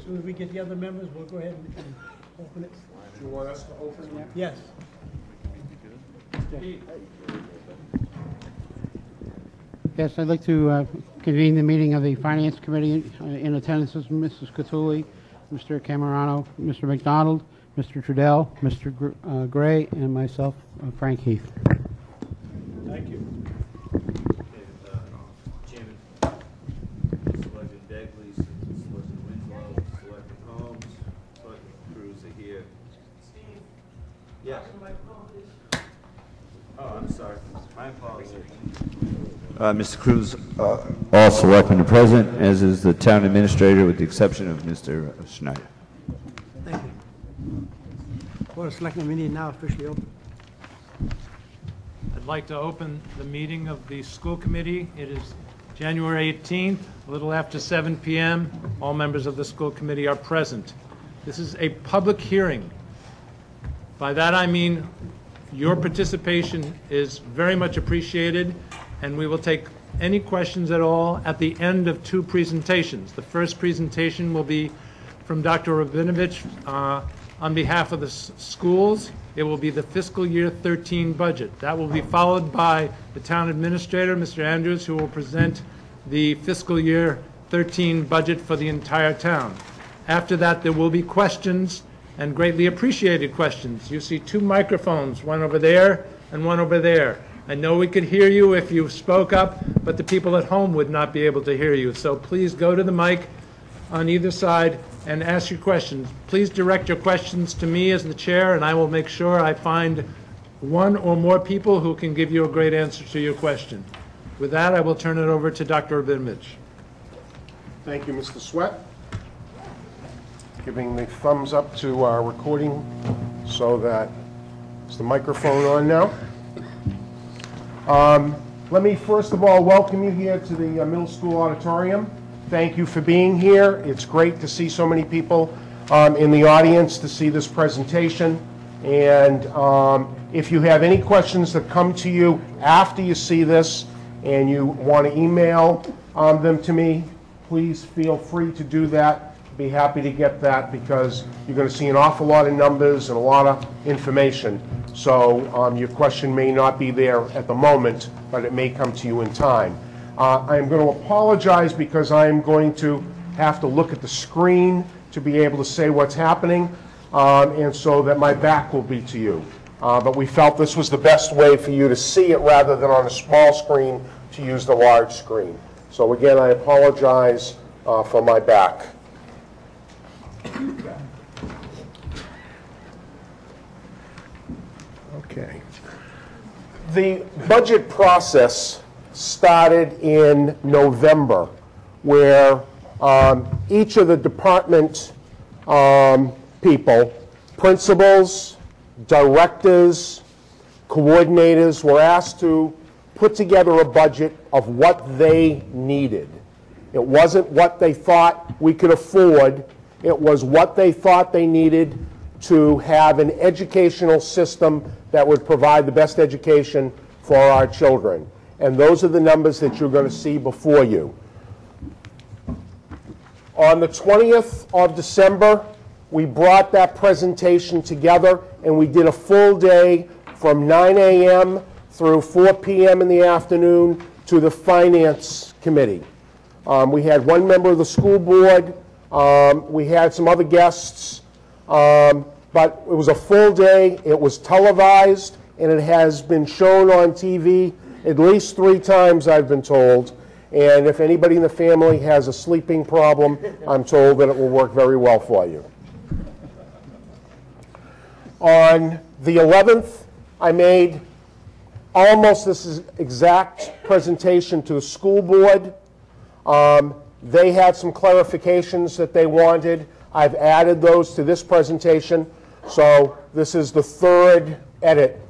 soon as we get the other members, we'll go ahead and open it. Do you want us to open it? Yes. Yes, I'd like to convene the meeting of the Finance Committee. In attendance is Mrs. Catulli, Mr. Camerano, Mr. McDonald, Mr. Trudell, Mr. Gray, and myself, Frank Heath. Thank you. Chairman, Selectman Begley, Selectman Winslow, Selectman Holmes, Selectman Cruz are here. Steve? Yes. Oh, I'm sorry. My apologies. Mr. Cruz, all selectmen are present, as is the town administrator, with the exception of Mr. Schneider. Thank you. Board of Selectmen meeting now officially open. I'd like to open the meeting of the school committee. It is January 18th, a little after 7 p.m. All members of the school committee are present. This is a public hearing. By that I mean your participation is very much appreciated, and we will take any questions at all at the end of two presentations. The first presentation will be from Dr. Rabinovich on behalf of the schools. It will be the fiscal year 13 budget. That will be followed by the town administrator, Mr. Andrews, who will present the fiscal year 13 budget for the entire town. After that, there will be questions, and greatly appreciated questions. You see two microphones, one over there and one over there. I know we could hear you if you spoke up, but the people at home would not be able to hear you. So please go to the mic on either side and ask your questions. Please direct your questions to me as the chair, and I will make sure I find one or more people who can give you a great answer to your question. With that, I will turn it over to Dr. Rabinovich. Thank you, Mr. Sweat. Giving the thumbs up to our recording so that is the microphone on now. Let me first of all welcome you here to the middle school auditorium. Thank you for being here. It's great to see so many people in the audience to see this presentation. And if you have any questions that come to you after you see this and you want to email them to me, please feel free to do that. Be happy to get that, because you're going to see an awful lot of numbers and a lot of information. So your question may not be there at the moment, but it may come to you in time. I am going to apologize because I am going to have to look at the screen to be able to say what's happening, and so that my back will be to you. But we felt this was the best way for you to see it rather than on a small screen to use the large screen. So again, I apologize for my back. Okay. The budget process started in November, where each of the department people, principals, directors, coordinators, were asked to put together a budget of what they needed. It wasn't what they thought we could afford. It was what they thought they needed to have an educational system that would provide the best education for our children. And those are the numbers that you're going to see before you. On the 20th of December, we brought that presentation together, and we did a full day from 9 a.m. through 4 p.m. in the afternoon to the Finance Committee. We had one member of the school board. We had some other guests, but it was a full day. It was televised, and it has been shown on TV at least 3 times, I've been told. And if anybody in the family has a sleeping problem, I'm told that it will work very well for you. On the 11th, I made almost this exact presentation to the school board. They had some clarifications that they wanted. I've added those to this presentation. So this is the 3rd edit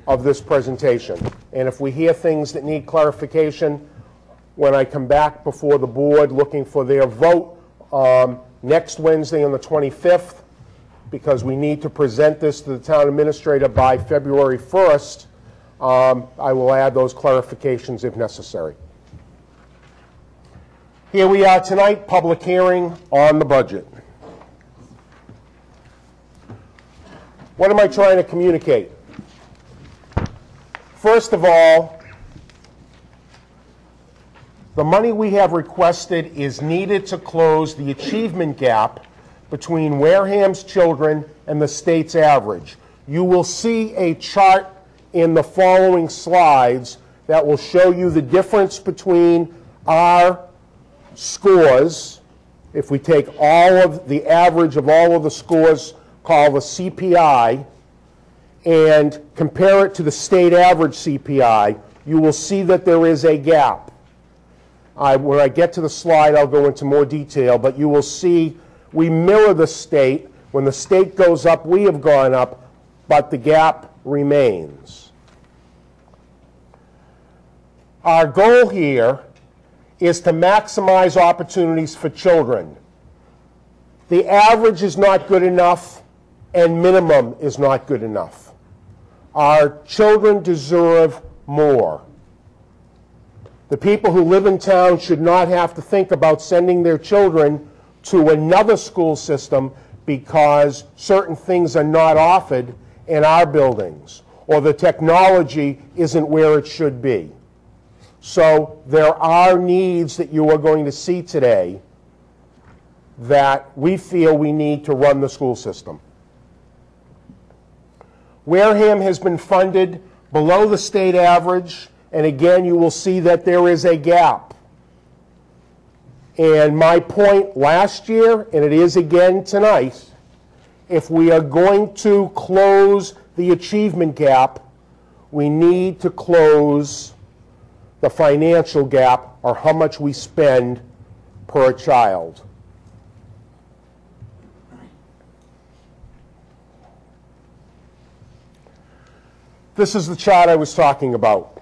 of this presentation. And if we hear things that need clarification, when I come back before the board looking for their vote next Wednesday on the 25th, because we need to present this to the town administrator by February 1st, I will add those clarifications if necessary. Here we are tonight, public hearing on the budget. What am I trying to communicate? First of all, the money we have requested is needed to close the achievement gap between Wareham's children and the state's average. You will see a chart in the following slides that will show you the difference between our scores, if we take all of the average of all of the scores called the CPI, and compare it to the state average CPI, you will see that there is a gap. When I get to the slide, I'll go into more detail, but you will see we mirror the state. When the state goes up, we have gone up, but the gap remains. Our goal here is to maximize opportunities for children. The average is not good enough, and minimum is not good enough. Our children deserve more. The people who live in town should not have to think about sending their children to another school system because certain things are not offered in our buildings, or the technology isn't where it should be. So there are needs that you are going to see today that we feel we need to run the school system. Wareham has been funded below the state average, and again, you will see that there is a gap. And my point last year, and it is again tonight, if we are going to close the achievement gap, we need to close the financial gap, or how much we spend per child. This is the chart I was talking about.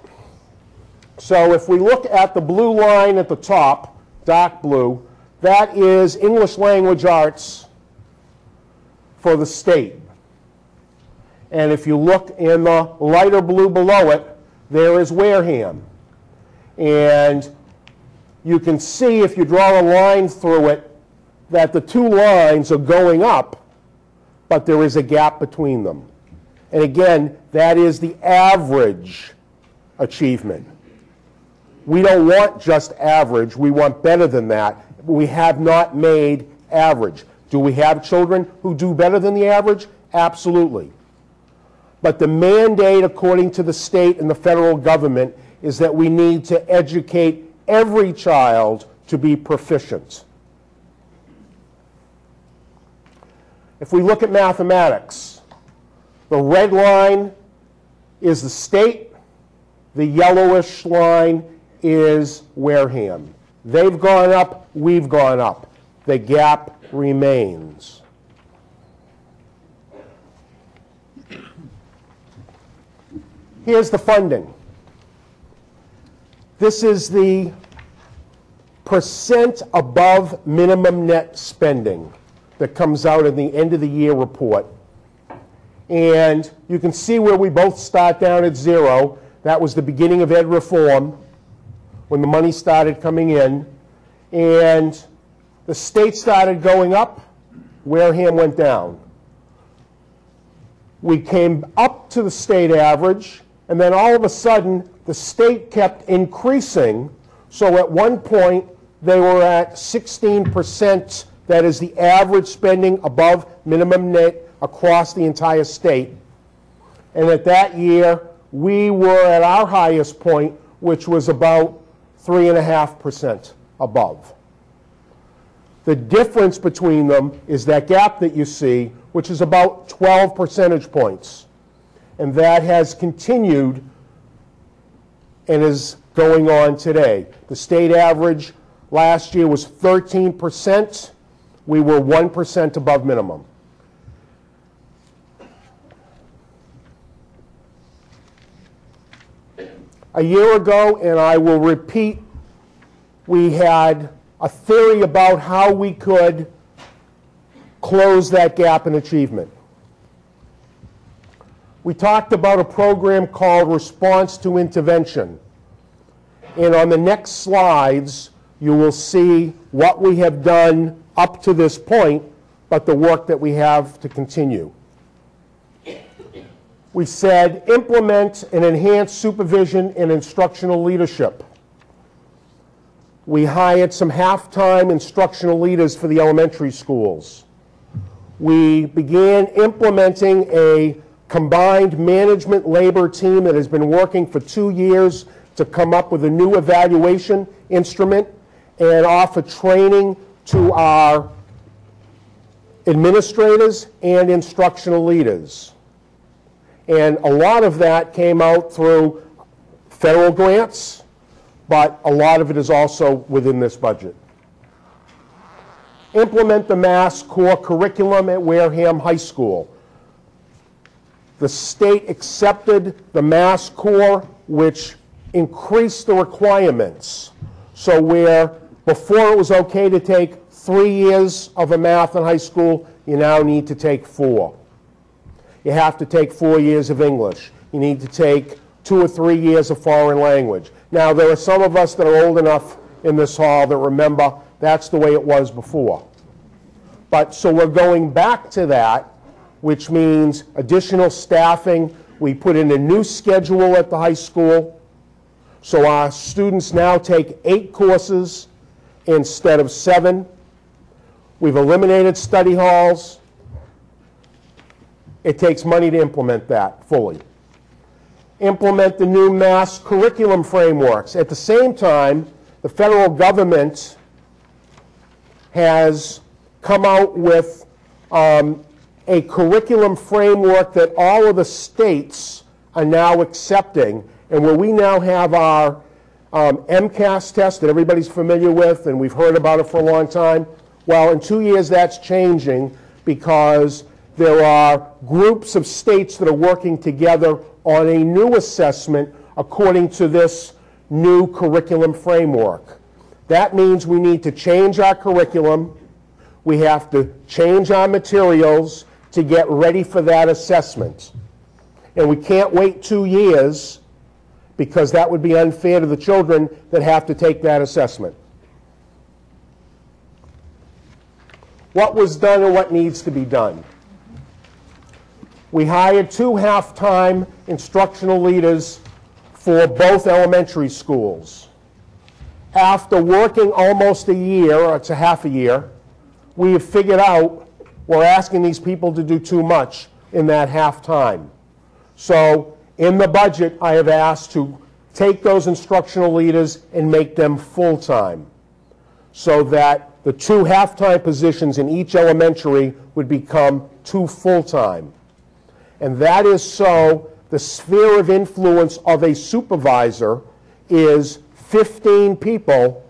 So if we look at the blue line at the top, dark blue, that is English language arts for the state. And if you look in the lighter blue below it, there is Wareham. And you can see, if you draw a line through it, that the two lines are going up, but there is a gap between them. And again, that is the average achievement. We don't want just average. We want better than that. We have not made average. Do we have children who do better than the average? Absolutely. But the mandate, according to the state and the federal government, is that we need to educate every child to be proficient. If we look at mathematics, the red line is the state, the yellowish line is Wareham. They've gone up, we've gone up. The gap remains. Here's the funding. This is the percent above minimum net spending that comes out in the end of the year report. And you can see where we both start down at zero. That was the beginning of ed reform, when the money started coming in. And the state started going up, Wareham went down. We came up to the state average, and then all of a sudden, the state kept increasing. So at one point, they were at 16%, that is the average spending above minimum net across the entire state. And at that year, we were at our highest point, which was about 3.5% above. The difference between them is that gap that you see, which is about 12 percentage points. And that has continued and is going on today. The state average last year was 13%. We were 1% above minimum. A year ago, and I will repeat, we had a theory about how we could close that gap in achievement. We talked about a program called Response to Intervention. And on the next slides, you will see what we have done up to this point, but the work that we have to continue. We said implement and enhance supervision and instructional leadership. We hired some half-time instructional leaders for the elementary schools. We began implementing a combined management labor team that has been working for 2 years to come up with a new evaluation instrument and offer training to our administrators and instructional leaders. And a lot of that came out through federal grants, but a lot of it is also within this budget. Implement the Mass Core curriculum at Wareham High School. The state accepted the Mass Core, which increased the requirements. So where before it was okay to take 3 years of a math in high school, you now need to take 4. You have to take 4 years of English. You need to take 2 or 3 years of foreign language. Now, there are some of us that are old enough in this hall that remember that's the way it was before. But so we're going back to that, which means additional staffing. We put in a new schedule at the high school. So our students now take 8 courses instead of 7. We've eliminated study halls. It takes money to implement that fully. Implement the new Mass curriculum frameworks. At the same time, the federal government has come out with a curriculum framework that all of the states are now accepting, and where we now have our MCAS test that everybody's familiar with, and we've heard about it for a long time. Well, in 2 years that's changing because there are groups of states that are working together on a new assessment according to this new curriculum framework. That means we need to change our curriculum. We have to change our materials to get ready for that assessment. And we can't wait 2 years because that would be unfair to the children that have to take that assessment. What was done and what needs to be done? We hired 2 half-time instructional leaders for both elementary schools. After working almost a year, or it's a half a year, we have figured out we're asking these people to do too much in that half-time. So in the budget, I have asked to take those instructional leaders and make them full-time so that the 2 half-time positions in each elementary would become 2 full-time. And that is so the sphere of influence of a supervisor is 15 people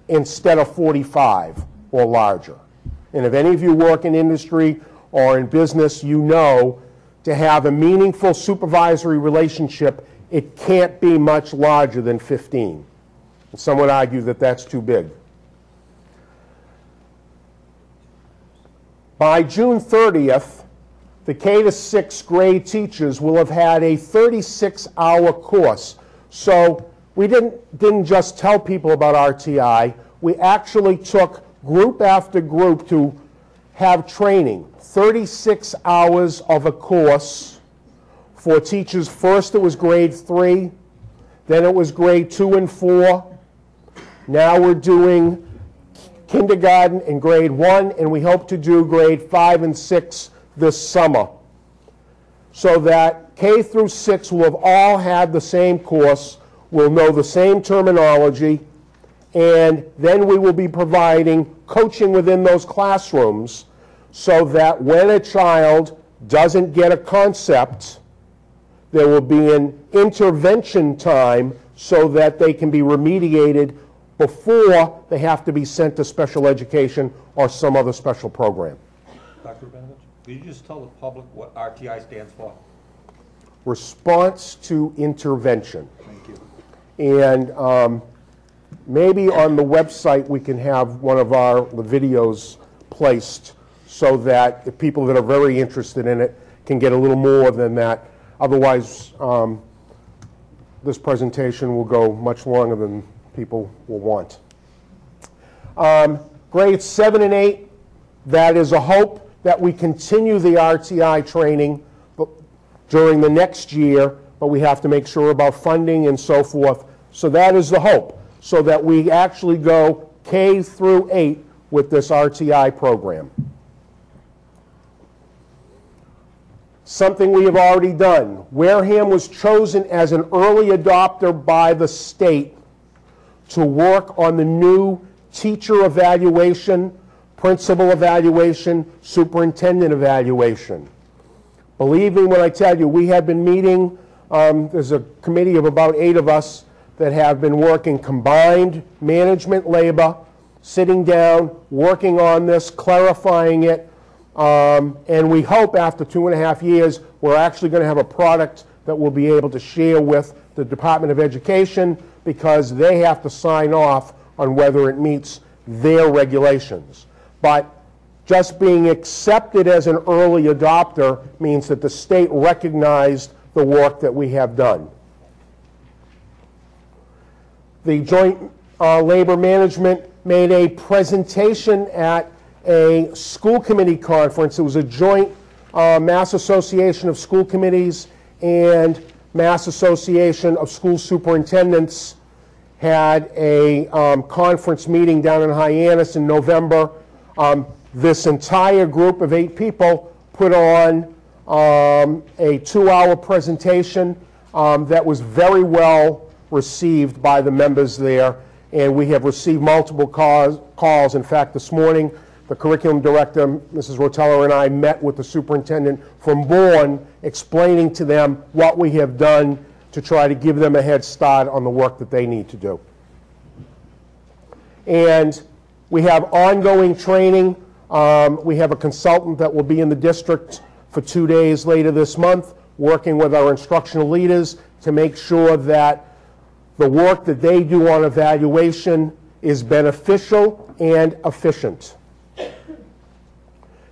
instead of 45 or larger. And if any of you work in industry or in business, you know to have a meaningful supervisory relationship, it can't be much larger than 15. And some would argue that that's too big. By June 30th, the K to 6 grade teachers will have had a 36-hour course. So we didn't just tell people about RTI. We actually took group after group to have training. 36 hours of a course for teachers. First it was grade 3, then it was grade 2 and 4. Now we're doing kindergarten and grade 1, and we hope to do grade 5 and 6 this summer, so that K through 6 will have all had the same course, will know the same terminology, and then we will be providing coaching within those classrooms so that when a child doesn't get a concept, there will be an intervention time so that they can be remediated before they have to be sent to special education or some other special program. Dr. Rabinovich, could you just tell the public what RTI stands for? Response to intervention. Thank you. And maybe on the website we can have one of the videos placed so that the people that are very interested in it can get a little more than that. Otherwise, this presentation will go much longer than people will want. Grades 7 and 8, that is a hope that we continue the RTI training. But during the next year, but we have to make sure about funding and so forth. So that is the hope, so that we actually go K through 8 with this RTI program. Something we have already done. Wareham was chosen as an early adopter by the state to work on the new teacher evaluation, principal evaluation, superintendent evaluation. Believe me when I tell you, we have been meeting, there's a committee of about 8 of us that have been working combined management labor, sitting down, working on this, clarifying it, and we hope after 2.5 years we're actually going to have a product that we'll be able to share with the Department of Education, because they have to sign off on whether it meets their regulations. But just being accepted as an early adopter means that the state recognized the work that we have done. The Joint Labor Management made a presentation at a school committee conference. It was a joint Mass Association of School Committees and Mass Association of School Superintendents had a conference meeting down in Hyannis in November. This entire group of 8 people put on a 2-hour presentation that was very well received by the members there, and we have received multiple calls. In fact, this morning, the curriculum director, Mrs. Rotella, and I met with the superintendent from Bourne, explaining to them what we have done to try to give them a head start on the work that they need to do. And we have ongoing training. We have a consultant that will be in the district for 2 days later this month, working with our instructional leaders to make sure that the work that they do on evaluation is beneficial and efficient.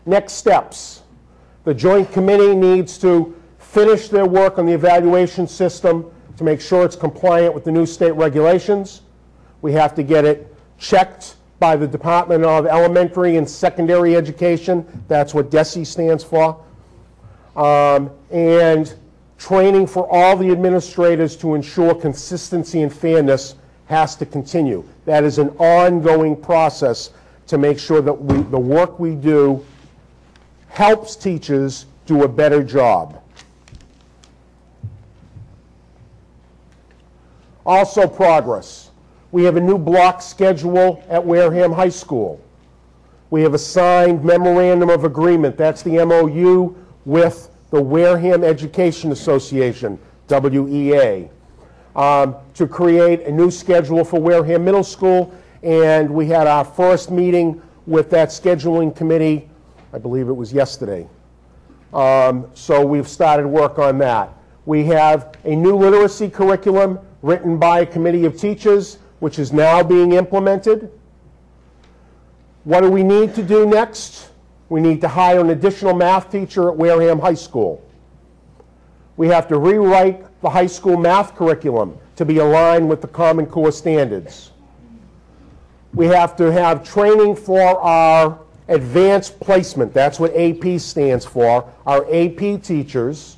Next steps. The Joint Committee needs to finish their work on the evaluation system to make sure it's compliant with the new state regulations. We have to get it checked by the Department of Elementary and Secondary Education. That's what DESE stands for. And training for all the administrators to ensure consistency and fairness has to continue. That is an ongoing process to make sure that the work we do helps teachers do a better job. Also progress. We have a new block schedule at Wareham High School. We have a signed memorandum of agreement, that's the MOU, with the Wareham Education Association, WEA, to create a new schedule for Wareham Middle School, and we had our first meeting with that scheduling committee, I believe it was yesterday. So we've started work on that. We have a new literacy curriculum written by a committee of teachers, which is now being implemented. What do we need to do next? We need to hire an additional math teacher at Wareham High School. We have to rewrite the high school math curriculum to be aligned with the Common Core standards. We have to have training for our advanced placement. That's what AP stands for, our AP teachers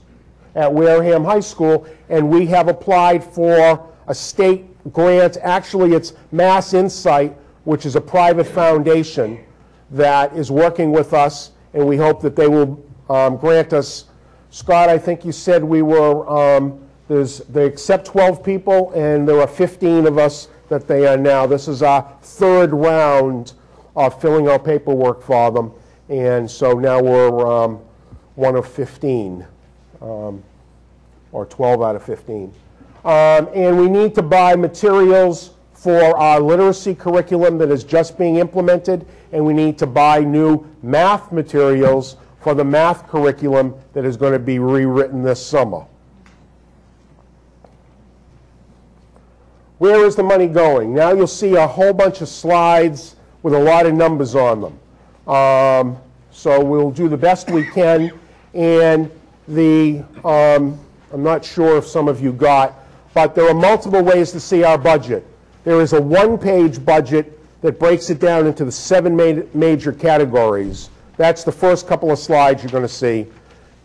at Wareham High School, and we have applied for a state grant. Actually, it's Mass Insight, which is a private foundation that is working with us, and we hope that they will grant us. Scott, I think you said we were, they accept 12 people, and there are 15 of us that they are now. This is our 3rd round of filling out paperwork for them, and so now we're one of 15, or 12 out of 15. And we need to buy materials for our literacy curriculum that is just being implemented, and we need to buy new math materials for the math curriculum that is going to be rewritten this summer. Where is the money going? Now you'll see a whole bunch of slides with a lot of numbers on them. So we'll do the best we can, and I'm not sure if some of you got, but there are multiple ways to see our budget. There is a 1-page budget that breaks it down into the 7 major categories. That's the first couple of slides you're going to see.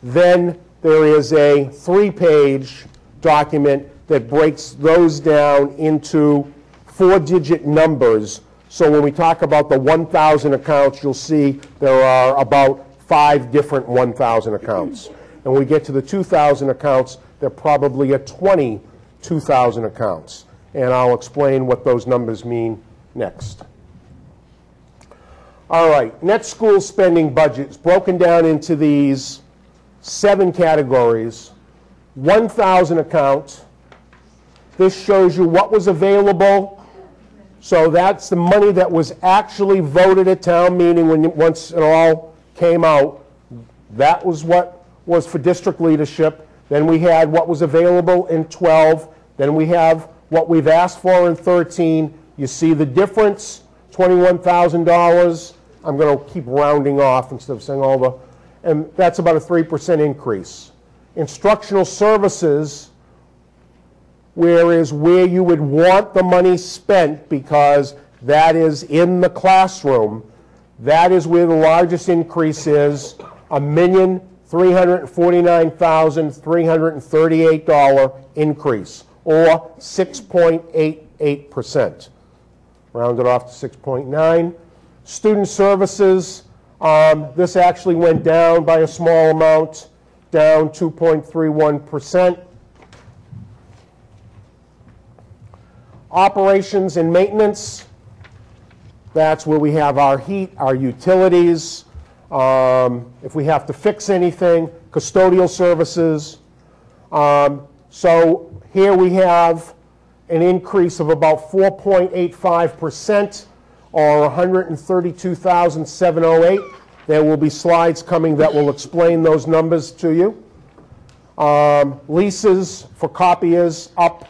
Then there is a 3-page document that breaks those down into 4-digit numbers. So when we talk about the 1,000 accounts, you'll see there are about 5 different 1,000 accounts. And when we get to the 2,000 accounts, there probably are 20 2,000 accounts. And I'll explain what those numbers mean next. All right, net school spending budgets broken down into these 7 categories. 1,000 accounts. This shows you what was available. So that's the money that was actually voted at town meeting once it all came out. That was what was for district leadership. Then we had what was available in 12. Then we have what we've asked for in 13. You see the difference, $21,000. I'm going to keep rounding off instead of saying all the, and that's about a 3% increase. Instructional services, where you would want the money spent because that is in the classroom, that is where the largest increase is, $1,349,338 increase, or 6.88%. Rounded off to 6.9. Student services, this actually went down by a small amount, down 2.31%. Operations and maintenance, that's where we have our heat, our utilities, if we have to fix anything, custodial services. So here we have an increase of about 4.85%, or $132,708. There will be slides coming that will explain those numbers to you. Leases for copiers up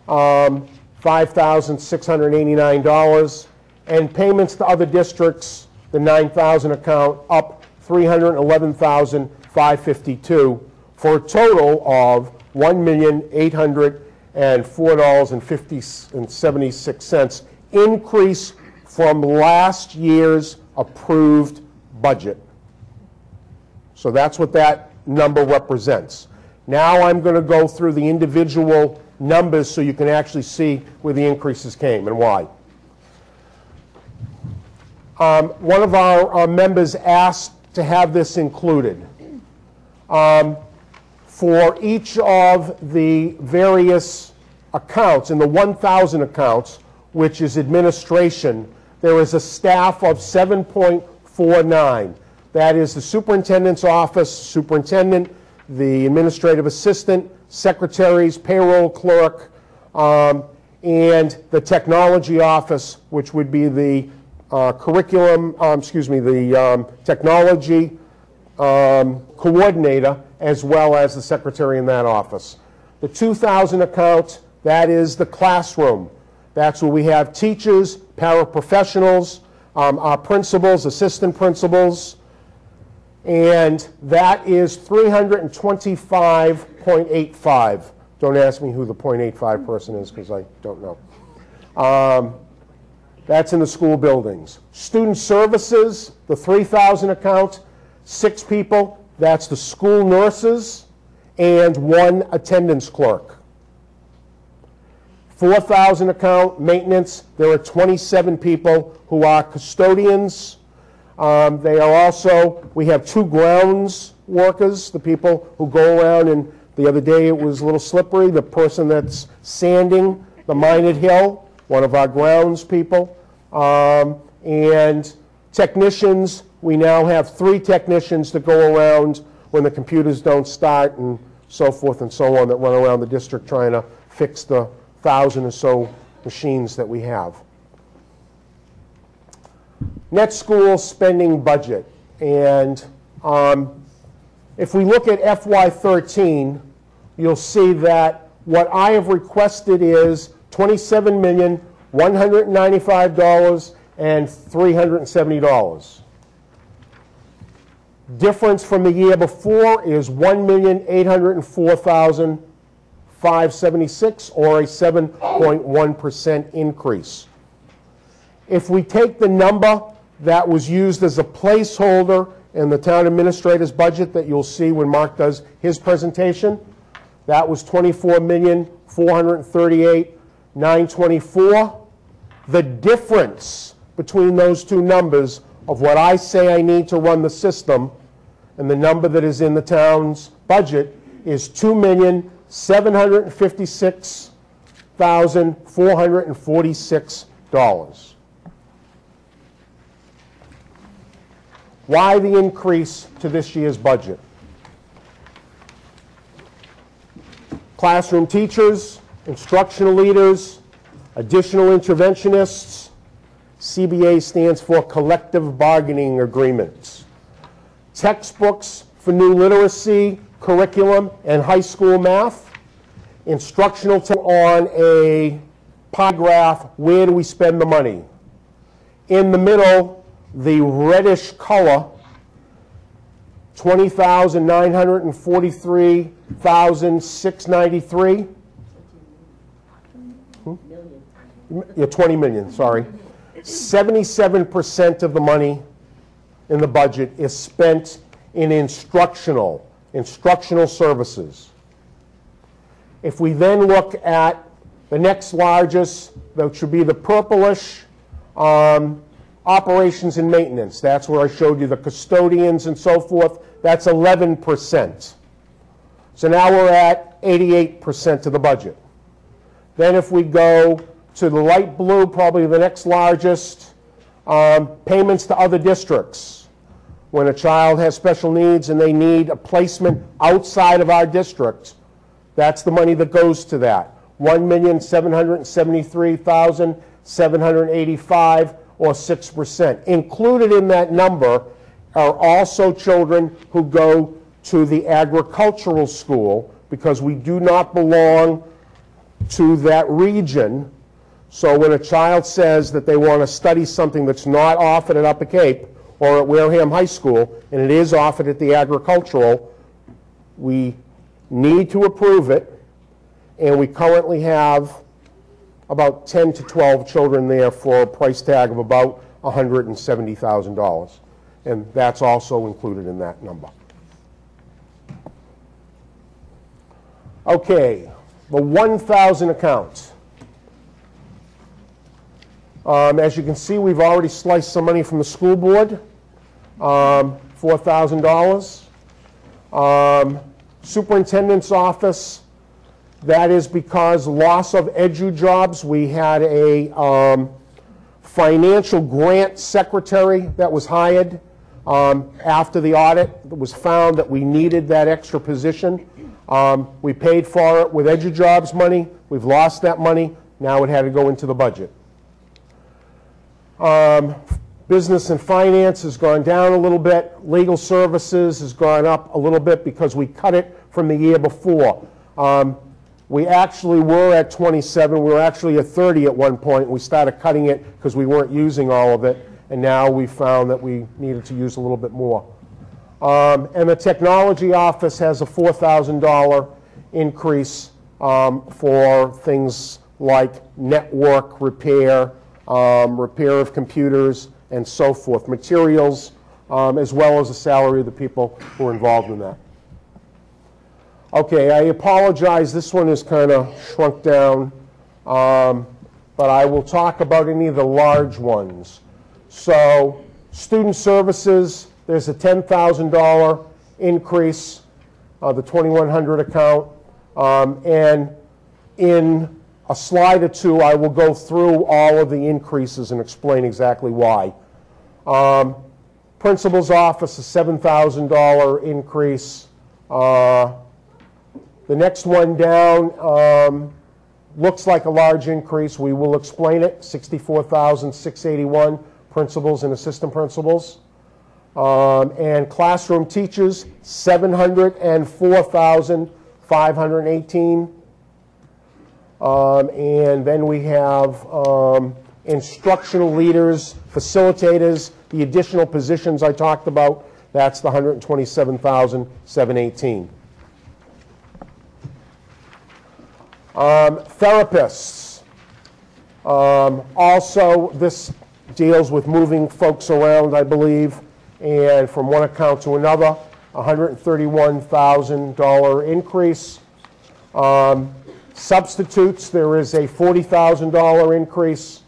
$5,689, and payments to other districts, the 9,000 account, up $311,552, for a total of $1,804.76 increase from last year's approved budget. So that's what that number represents. Now I'm going to go through the individual numbers so you can actually see where the increases came and why. One of our members asked to have this included. For each of the various accounts, in the 1,000 accounts, which is administration, there is a staff of 7.49. That is the superintendent's office, superintendent, the administrative assistant, secretaries, payroll clerk, and the technology office, which would be the technology coordinator, as well as the secretary in that office. The 2,000 account, that is the classroom. That's where we have teachers, paraprofessionals, our principals, assistant principals, and that is 325.85. Don't ask me who the 0.85 person is, because I don't know. That's in the school buildings. Student services, the 3,000 account, 6 people. That's the school nurses and 1 attendance clerk. 4,000 account, maintenance, there are 27 people who are custodians. They are also, we have 2 grounds workers, the people who go around, and the other day it was a little slippery, the person that's sanding the Minot Hill, one of our grounds people. And technicians, we now have 3 technicians that go around when the computers don't start and so forth and so on, that run around the district trying to fix the 1,000 or so machines that we have. Net school spending budget. And if we look at FY13, you'll see that what I have requested is $27,195,370. Difference from the year before is $1,804,576, or a 7.1% increase. If we take the number that was used as a placeholder in the town administrator's budget that you'll see when Mark does his presentation. That was $24,438,924. The difference between those two numbers of what I say I need to run the system and the number that is in the town's budget is $2,756,446. Why the increase to this year's budget? Classroom teachers, instructional leaders, additional interventionists. CBA stands for Collective Bargaining Agreements. Textbooks for new literacy, curriculum, and high school math. Instructional on a pie graph, where do we spend the money? In the middle, the reddish color, $20,943,693. Yeah, 20 million, sorry. 77% of the money in the budget is spent in instructional services. If we then look at the next largest, that should be the purplish, operations and maintenance. That's where I showed you the custodians and so forth. That's 11%. So now we're at 88% of the budget. Then if we go to the light blue, probably the next largest, payments to other districts. When a child has special needs and they need a placement outside of our district, that's the money that goes to that. $1,773,785, or 6%. Included in that number are also children who go to the agricultural school, because we do not belong to that region. So when a child says that they want to study something that's not offered at Upper Cape or at Wareham High School, and it is offered at the agricultural, we need to approve it, and we currently have about 10 to 12 children there for a price tag of about $170,000. And that's also included in that number. Okay, the 1,000 accounts. As you can see, we've already sliced some money from the school board, $4,000. Superintendent's office, that is because loss of edu jobs. We had a financial grant secretary that was hired after the audit. It was found that we needed that extra position. We paid for it with edu jobs money. We've lost that money. Now it had to go into the budget. Business and finance has gone down a little bit. Legal services has gone up a little bit because we cut it from the year before. We actually were at 27. We were actually at 30 at one point. We started cutting it because we weren't using all of it, and now we found that we needed to use a little bit more. And the technology office has a $4,000 increase for things like network repair, repair of computers, and so forth, materials, as well as the salary of the people who are involved in that. Okay, I apologize. This one is kind of shrunk down, but I will talk about any of the large ones. So, student services, there's a $10,000 increase, the 2100 account, and in a slide or two, I will go through all of the increases and explain exactly why. Principal's office, a $7,000 increase. The next one down looks like a large increase. We will explain it. $64,681, principals and assistant principals. And classroom teachers, $704,518. And then we have instructional leaders, facilitators, the additional positions I talked about. That's the $127,718. Therapists. Also, this deals with moving folks around, I believe. and from one account to another, $131,000 increase. Substitutes, there is a $40,000 increase.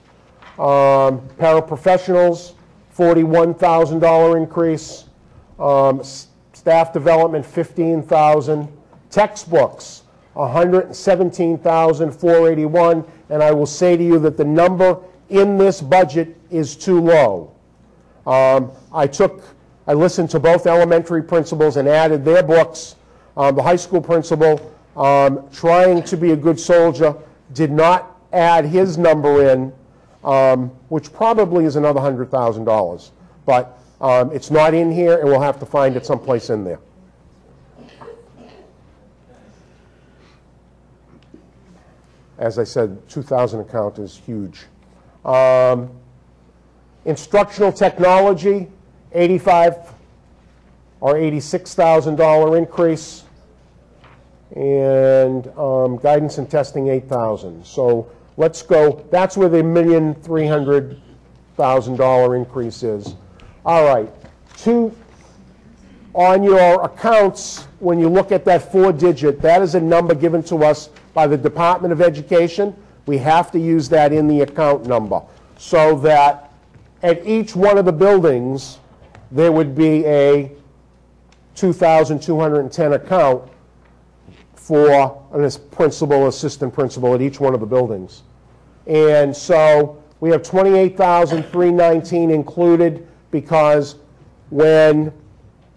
Paraprofessionals, $41,000 increase. Staff development, $15,000. Textbooks, $117,481. And I will say to you that the number in this budget is too low. I listened to both elementary principals and added their books. The high school principal, trying to be a good soldier, did not add his number in, which probably is another $100,000. But it's not in here, and we'll have to find it someplace in there. As I said, 2,000 account is huge. Instructional technology, $85,000 or $86,000 increase, and guidance and testing, $8,000. So let's go. That's where the $1,300,000 increase is. All right. On your accounts, when you look at that 4-digit, that is a number given to us by the Department of Education. We have to use that in the account number, so that at each one of the buildings, there would be a 2,210 account for a principal, assistant principal at each one of the buildings. And so we have 28,319 included, because when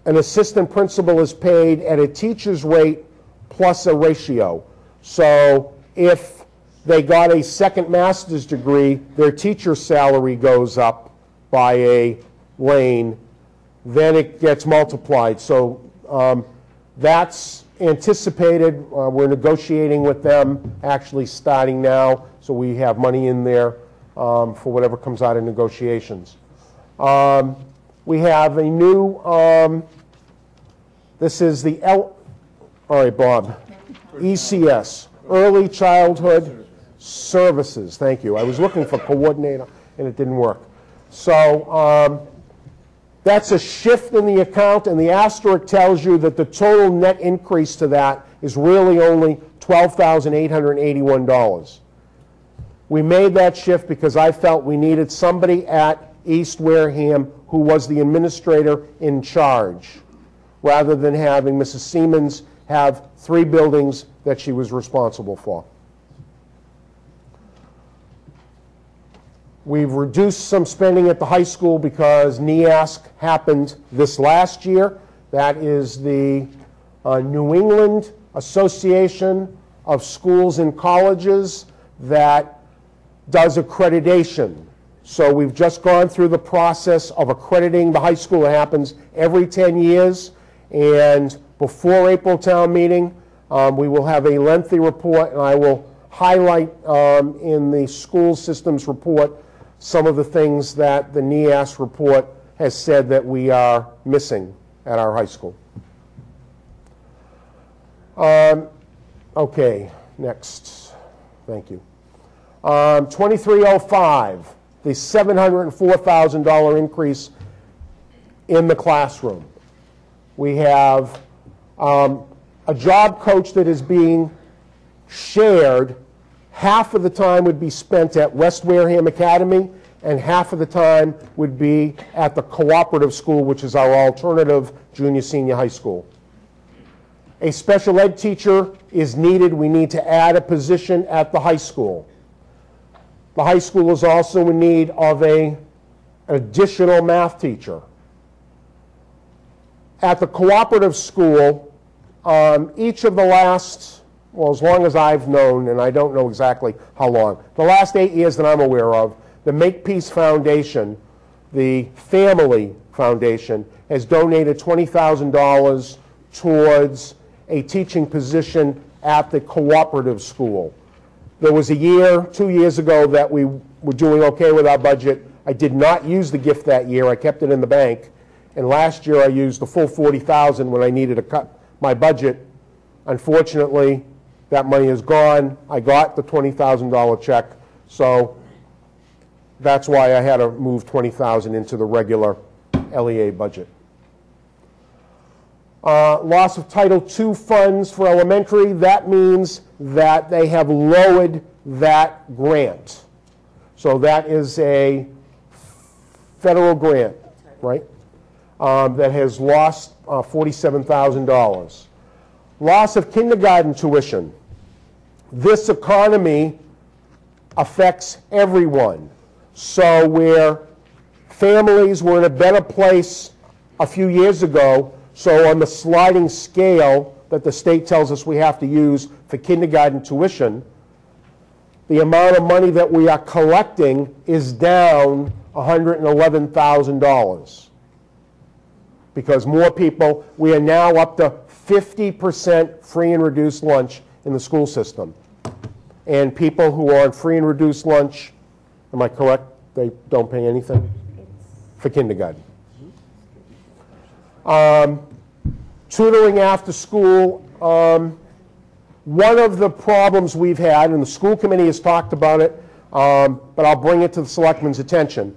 an assistant principal is paid at a teacher's rate plus a ratio. So if they got a second master's degree, their teacher's salary goes up by a lane, then it gets multiplied. So that's anticipated. We're negotiating with them, actually starting now, so we have money in there for whatever comes out of negotiations. We have a new, this is the all right, Bob, ECS, Early Childhood Services. Thank you. I was looking for coordinator, and it didn't work. So that's a shift in the account, and the asterisk tells you that the total net increase to that is really only $12,881. We made that shift because I felt we needed somebody at East Wareham who was the administrator in charge, rather than having Mrs. Siemens have 3 buildings that she was responsible for. We've reduced some spending at the high school because NEASC happened this last year. That is the New England Association of Schools and Colleges that does accreditation. So we've just gone through the process of accrediting the high school. It happens every 10 years. And before April town meeting, we will have a lengthy report, and I will highlight in the school systems report some of the things that the NEAS report has said that we are missing at our high school. Okay, next. Thank you. 2305, the $704,000 increase in the classroom. We have a job coach that is being shared. Half of the time would be spent at West Wareham Academy, and half of the time would be at the cooperative school, which is our alternative junior-senior high school. A special ed teacher is needed. We need to add a position at the high school. The high school is also in need of an additional math teacher. At the cooperative school, each of the last, well, as long as I've known, and I don't know exactly how long, the last 8 years that I'm aware of, the Makepeace Foundation, the family foundation, has donated $20,000 towards a teaching position at the cooperative school. There was a year, 2 years ago, that we were doing okay with our budget. I did not use the gift that year. I kept it in the bank. And last year I used the full $40,000 when I needed to cut my budget. Unfortunately, that money is gone. I got the $20,000 check, so that's why I had to move $20,000 into the regular LEA budget. Loss of Title II funds for elementary, that means that they have lowered that grant. So that is a federal grant, right? That has lost $47,000. Loss of kindergarten tuition. This economy affects everyone. So where families were in a better place a few years ago, so on the sliding scale that the state tells us we have to use for kindergarten tuition, the amount of money that we are collecting is down $111,000. Because more people, we are now up to 50% free and reduced lunch in the school system. And people who are on free and reduced lunch, am I correct? They don't pay anything for kindergarten. Tutoring after school. One of the problems we've had, and the school committee has talked about it, but I'll bring it to the selectmen's attention.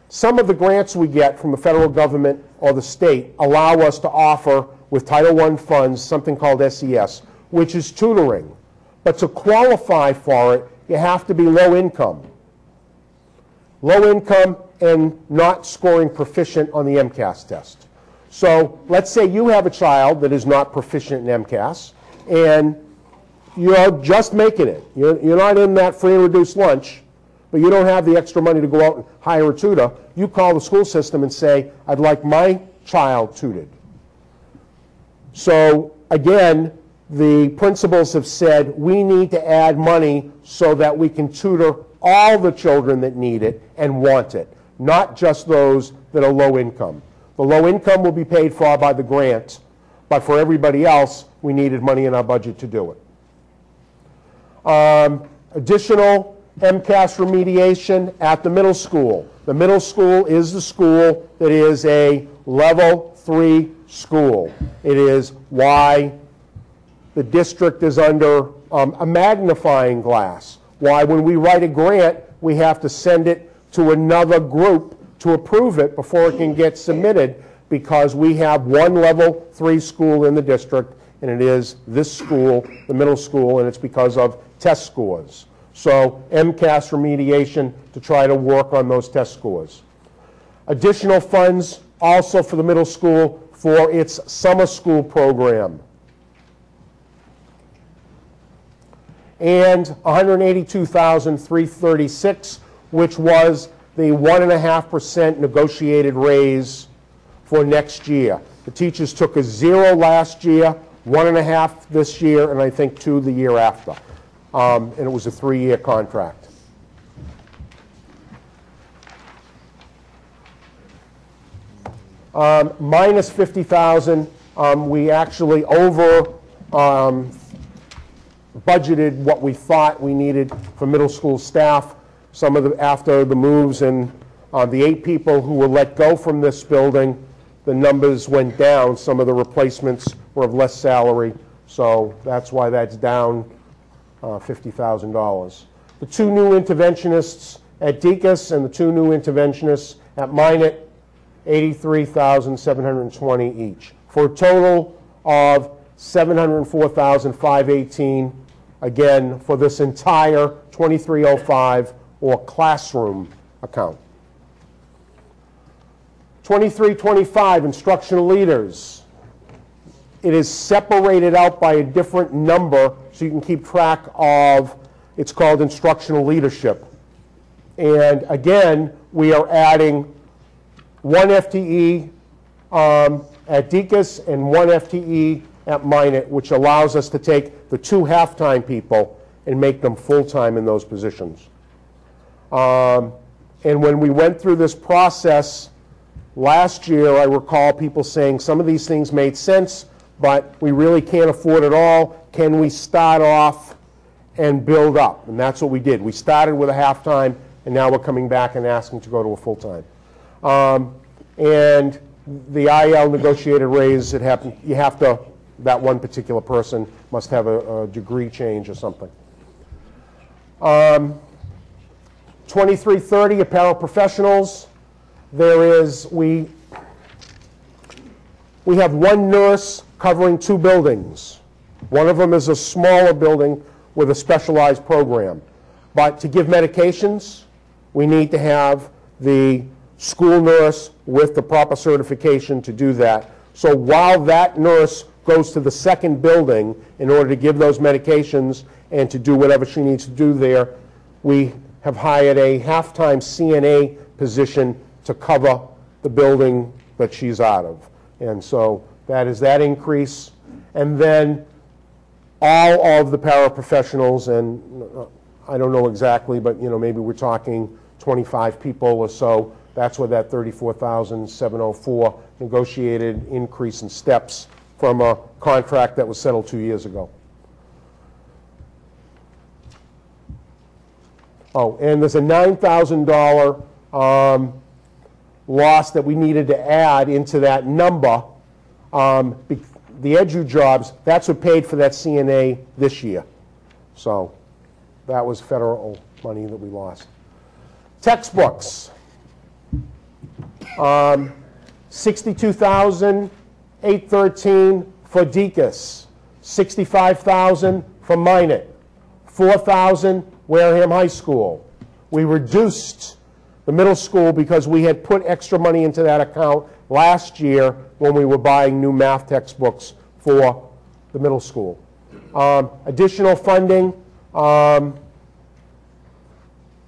Some of the grants we get from the federal government or the state allow us to offer, with Title I funds, something called SES, which is tutoring. But to qualify for it, you have to be low income. Low income and not scoring proficient on the MCAS test. So let's say you have a child that is not proficient in MCAS, and you're just making it. You're not in that free and reduced lunch, but you don't have the extra money to go out and hire a tutor. You call the school system and say, I'd like my child tutored. So again, the principals have said we need to add money so that we can tutor all the children that need it and want it, not just those that are low income. The low income will be paid for by the grant, but for everybody else, we needed money in our budget to do it. Additional MCAS remediation at the middle school. The middle school is the school that is a level 3 school. It is why the district is under a magnifying glass. Why when we write a grant, we have to send it to another group to approve it before it can get submitted, because we have one level 3 school in the district, and it is this school, the middle school, and it's because of test scores. So MCAS remediation to try to work on those test scores. Additional funds also for the middle school for its summer school program. And $182,336, which was the 1.5% negotiated raise for next year. The teachers took a 0 last year, 1.5 this year, and I think 2 the year after. And it was a 3-year contract. Minus 50,000, we actually over budgeted what we thought we needed for middle school staff. Some of the, after the moves and the 8 people who were let go from this building, the numbers went down. Some of the replacements were of less salary, so that's why that's down $50,000. The 2 new interventionists at Deacon's and the 2 new interventionists at Minot, $83,720 each, for a total of $704,518, again, for this entire 2305 or classroom account. 2325, instructional leaders. It is separated out by a different number so you can keep track of, it's called instructional leadership. And again, we are adding 1 FTE at Deacon's and 1 FTE at Minot, which allows us to take the 2 half-time people and make them full-time in those positions. And when we went through this process last year, I recall people saying some of these things made sense, but we really can't afford it all. Can we start off and build up? And that's what we did. We started with a half-time, and now we're coming back and asking to go to a full-time. And the IL negotiated raise, it happened, you have to, that one particular person must have a degree change or something. 2330, apparel professionals. There is, we we have one nurse covering 2 buildings. One of them is a smaller building with a specialized program. But to give medications, we need to have the school nurse with the proper certification to do that. So while that nurse goes to the second building in order to give those medications and to do whatever she needs to do there, we have hired a half-time CNA position to cover the building that she's out of. And so that is that increase. And then all of the paraprofessionals, and I don't know exactly, but maybe we're talking 25 people or so. That's where that $34,704 negotiated increase in steps from a contract that was settled 2 years ago. Oh, and there's a $9,000 loss that we needed to add into that number. The edu jobs, that's what paid for that CNA this year. So that was federal money that we lost. Textbooks. $62,813 for Deaconess, $65,000 for Minot, $4,000 Wareham High School. We reduced the middle school because we had put extra money into that account last year when we were buying new math textbooks for the middle school. Additional funding,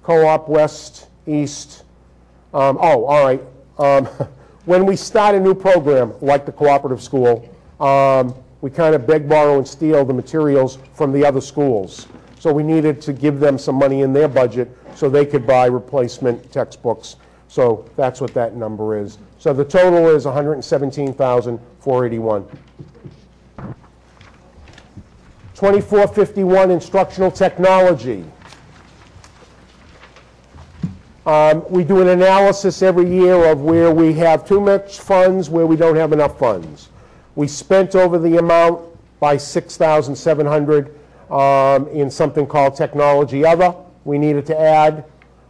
Co-op West, East. Oh, all right. When we start a new program like the cooperative school, we kind of beg, borrow, and steal the materials from the other schools. So we needed to give them some money in their budget so they could buy replacement textbooks. So that's what that number is. So the total is $117,481. 2451, instructional technology. We do an analysis every year of where we have too much funds, where we don't have enough funds. We spent over the amount by $6,700 in something called technology other. We needed to add.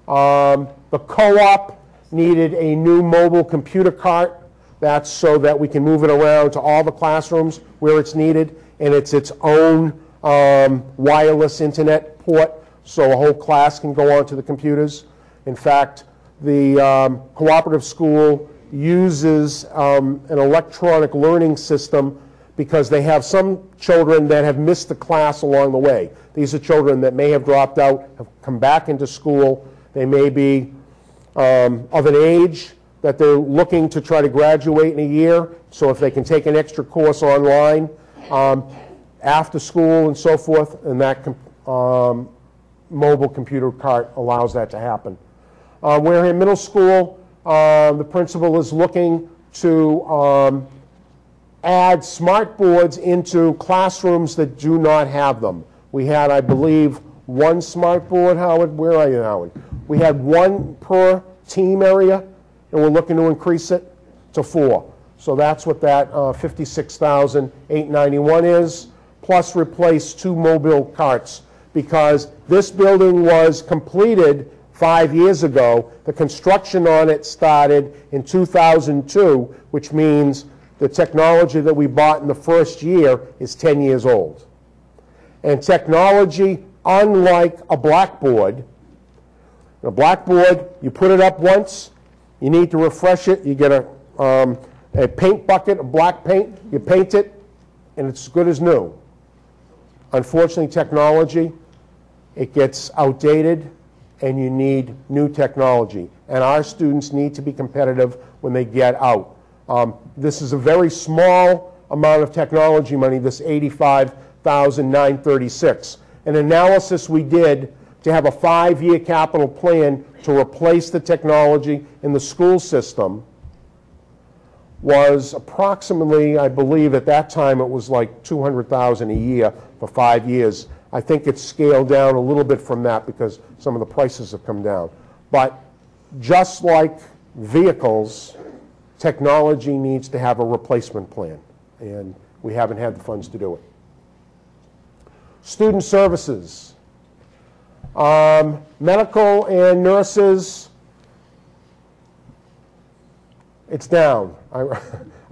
The co-op needed a new mobile computer cart. That's so that we can move it around to all the classrooms where it's needed, and it's its own wireless internet port, so a whole class can go onto the computers. In fact, the cooperative school uses an electronic learning system because they have some children that have missed the class along the way. These are children that may have dropped out, have come back into school. They may be of an age that they're looking to try to graduate in a year, so if they can take an extra course online after school and so forth, and that mobile computer cart allows that to happen. Wareham Middle School, the principal is looking to add smart boards into classrooms that do not have them. We had, I believe, one smart board, Howard. Where are you, Howard? We had one per team area, and we're looking to increase it to 4. So that's what that $56,891 is, plus replace 2 mobile carts, because this building was completed 5 years ago. The construction on it started in 2002, which means the technology that we bought in the first year is 10 years old. And technology, unlike a blackboard, you put it up once, you need to refresh it, you get a paint bucket of black paint, you paint it, and it's as good as new. Unfortunately, technology, it gets outdated, and you need new technology. And our students need to be competitive when they get out. This is a very small amount of technology money, this $85,936. An analysis we did to have a 5-year capital plan to replace the technology in the school system was approximately, I believe at that time it was like $200,000 a year for 5 years. I think it's scaled down a little bit from that because some of the prices have come down. But just like vehicles, technology needs to have a replacement plan, and we haven't had the funds to do it. Student services. Medical and nurses, It's down.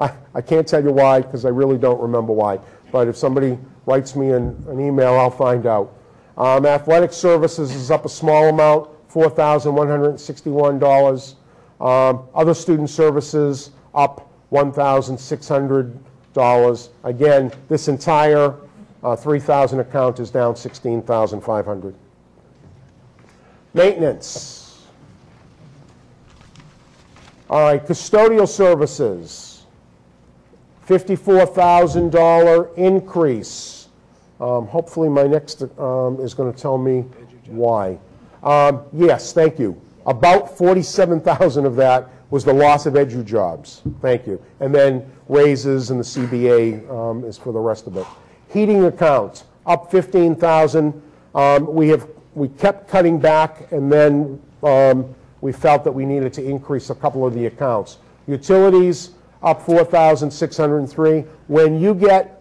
I can't tell you why, because I really don't remember why. But if somebody writes me an email, I'll find out. Athletic services is up a small amount, $4,161. Other student services up $1,600. Again, this entire 3,000 account is down 16,500. Maintenance. All right, custodial services, $54,000 increase. Hopefully my next is going to tell me why. Yes, thank you. About 47,000 of that was the loss of edu jobs. Thank you. And then raises and the CBA is for the rest of it. Heating accounts up 15,000. We kept cutting back, and then we felt that we needed to increase a couple of the accounts. Utilities up 4,603. When you get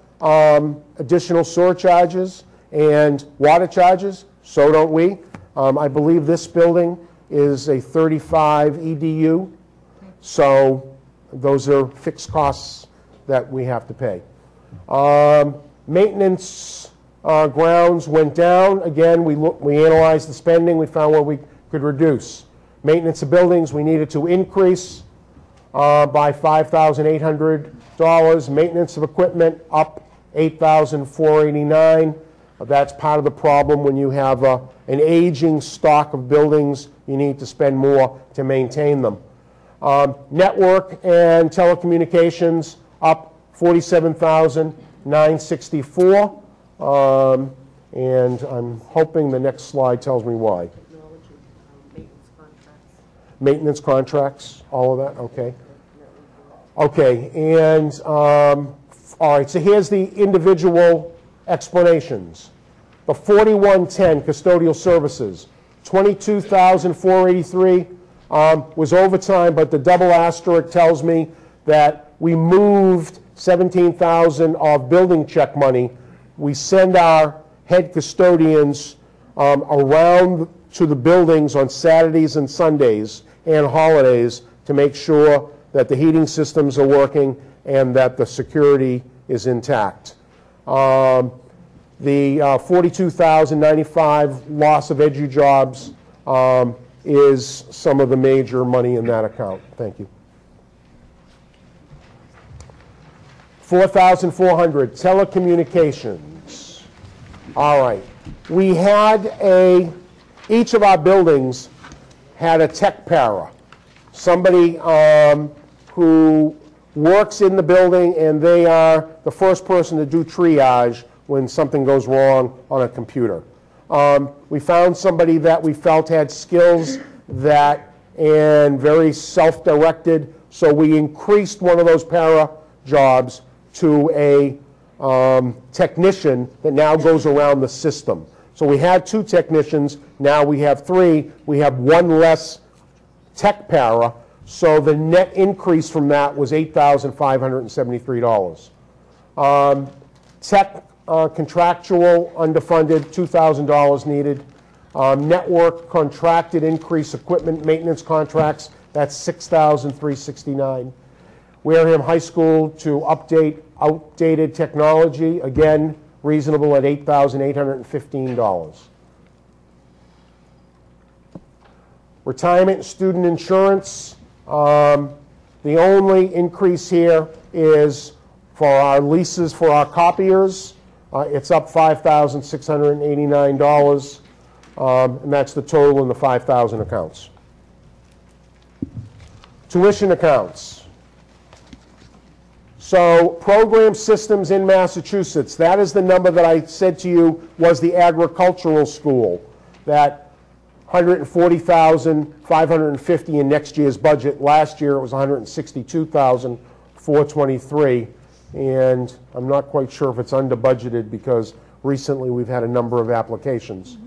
additional surcharges and water charges, so don't we. I believe this building is a 35 EDU, so those are fixed costs that we have to pay. Maintenance grounds went down. Again, we analyzed the spending. We found where we could reduce. Maintenance of buildings, we needed to increase by $5,800. Maintenance of equipment up $8,489. That's part of the problem when you have an aging stock of buildings. You need to spend more to maintain them. Network and telecommunications up $47,964. And I'm hoping the next slide tells me why. Maintenance contracts, all of that, okay. Okay, and all right, so here's the individual explanations. The 4110 custodial services, $22,483 was overtime, but the double asterisk tells me that we moved $17,000 of building check money. We send our head custodians around to the buildings on Saturdays and Sundays and holidays to make sure that the heating systems are working and that the security is intact. The $42,095 loss of edu jobs is some of the major money in that account. Thank you. $4,400 telecommunications. All right. We had each of our buildings had a tech para, somebody who works in the building, and they are the first person to do triage when something goes wrong on a computer. We found somebody that we felt had skills and very self-directed, so we increased one of those para jobs to a technician that now goes around the system. So we had 2 technicians, now we have 3. We have 1 less tech para, so the net increase from that was $8,573. Tech contractual underfunded, $2,000 needed. Network contracted increase equipment maintenance contracts, that's $6,369. Wareham High School to update outdated technology, again, reasonable at $8,815. Retirement and student insurance, the only increase here is for our leases for our copiers. It's up $5,689, and that's the total in the 5,000 accounts. Tuition accounts. So program systems in Massachusetts, that is the number that I said to you was the agricultural school, that $140,550 in next year's budget. Last year it was $162,423, and I'm not quite sure if it's under budgeted because recently we've had a number of applications.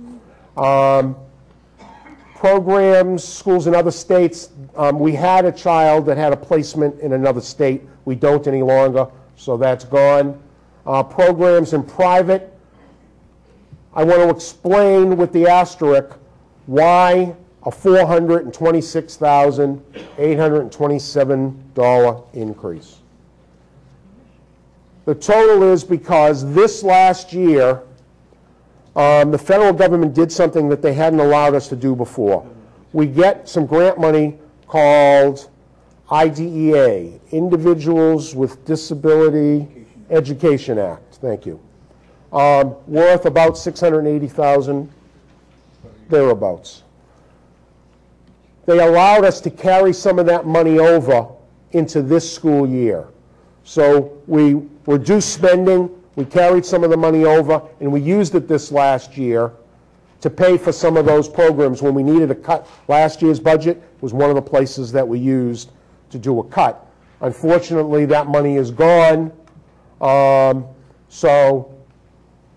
Programs, schools in other states, we had a child that had a placement in another state. We don't any longer, so that's gone. Programs in private, I want to explain with the asterisk why a $426,000 $827 increase. The total is because this last year, the federal government did something that they hadn't allowed us to do before. We get some grant money called IDEA, Individuals with Disability Education Act, thank you, worth about $680,000, thereabouts. They allowed us to carry some of that money over into this school year. So we reduced spending, we carried some of the money over, and we used it this last year to pay for some of those programs. When we needed a cut, last year's budget was one of the places that we used to do a cut. Unfortunately, that money is gone, so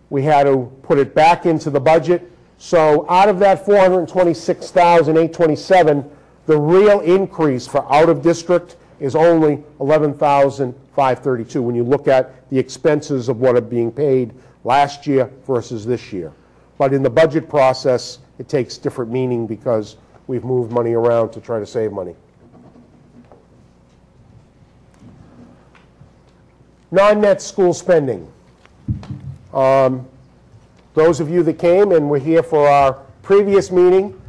we had to put it back into the budget. So out of that $426,827, the real increase for out of district is only $11,532 when you look at the expenses of what are being paid last year versus this year. But in the budget process, it takes different meaning because we've moved money around to try to save money. Non-net school spending. Those of you that came and were here for our previous meeting,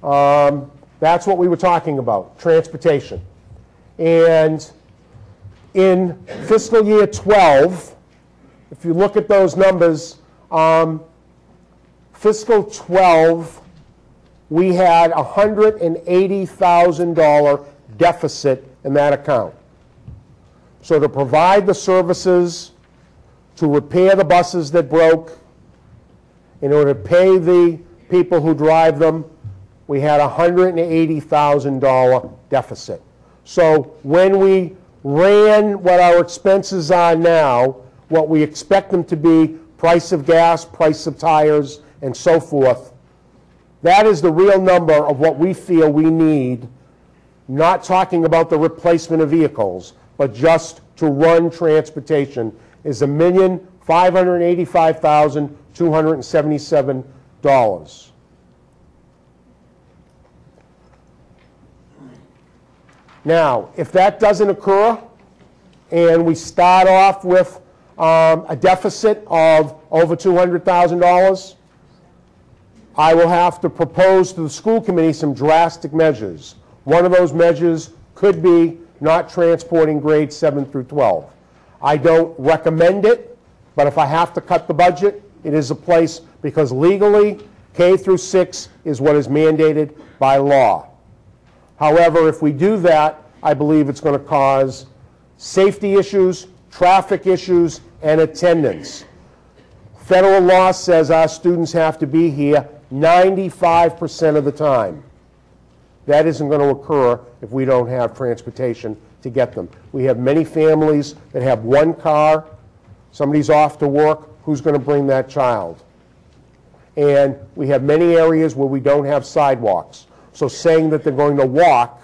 that's what we were talking about, transportation. And in fiscal year 12, if you look at those numbers, fiscal 12, we had a $180,000 deficit in that account. So to provide the services, to repair the buses that broke, in order to pay the people who drive them, we had a $180,000 deficit. So when we ran what our expenses are now, what we expect them to be, price of gas, price of tires, and so forth, that is the real number of what we feel we need, not talking about the replacement of vehicles, but just to run transportation, is $1,585,277. Now, if that doesn't occur, and we start off with a deficit of over $200,000, I will have to propose to the school committee some drastic measures. One of those measures could be not transporting grades 7 through 12. I don't recommend it, but if I have to cut the budget, it is a place, because legally, K through 6 is what is mandated by law. However, if we do that, I believe it's going to cause safety issues, traffic issues, and attendance. Federal law says our students have to be here 95% of the time. That isn't going to occur if we don't have transportation to get them. We have many families that have one car, somebody's off to work, who's going to bring that child? And we have many areas where we don't have sidewalks. So saying that they're going to walk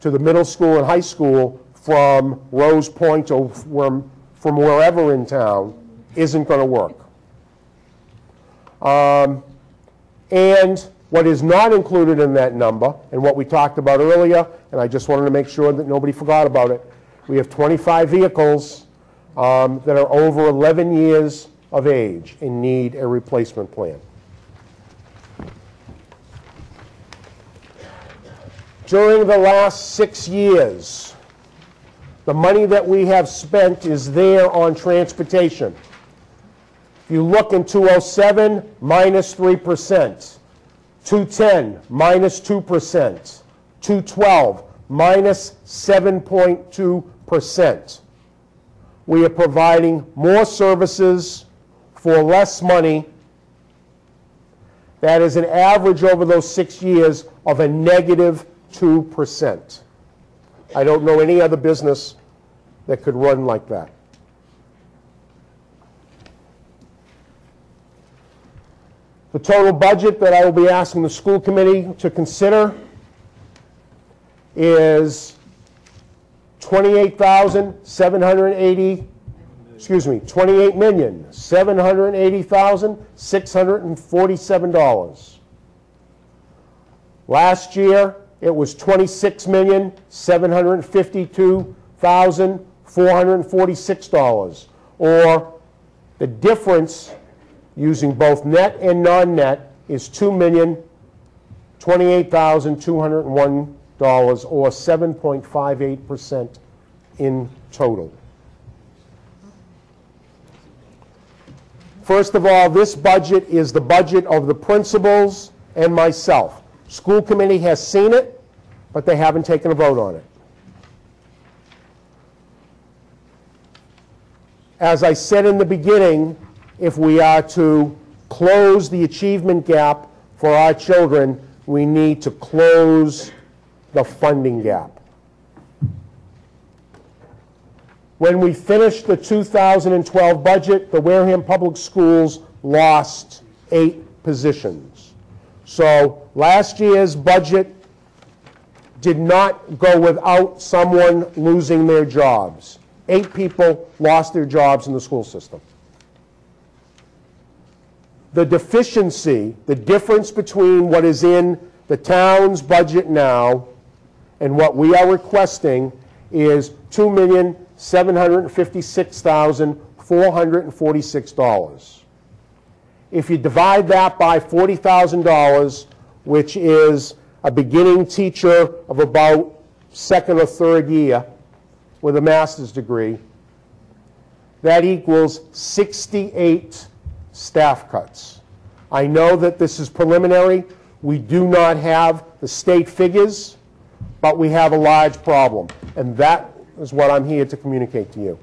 to the middle school and high school from Rose Point or from wherever in town isn't going to work. And what is not included in that number, and what we talked about earlier, and I just wanted to make sure that nobody forgot about it, we have 25 vehicles that are over 11 years of age and need a replacement plan. During the last 6 years, the money that we have spent is there on transportation. If you look in 207, minus 3%. 210, minus 2%. 212, minus 7.2%. We are providing more services for less money. That is an average over those 6 years of a negative 2%. I don't know any other business that could run like that. The total budget that I will be asking the school committee to consider is $28,780,647. Last year, it was $26,752,446, or the difference using both net and non-net is $2,028,201, or 7.58% in total. First of all, this budget is the budget of the principals and myself. School committee has seen it, but they haven't taken a vote on it. As I said in the beginning, if we are to close the achievement gap for our children, we need to close the funding gap. When we finished the 2012 budget, the Wareham Public Schools lost 8 positions. So last year's budget did not go without someone losing their jobs. 8 people lost their jobs in the school system. The deficiency, the difference between what is in the town's budget now and what we are requesting is $2,756,446. If you divide that by $40,000, which is a beginning teacher of about 2nd or 3rd year with a master's degree, that equals 68 staff cuts. I know that this is preliminary. We do not have the state figures, but we have a large problem. And that is what I'm here to communicate to you.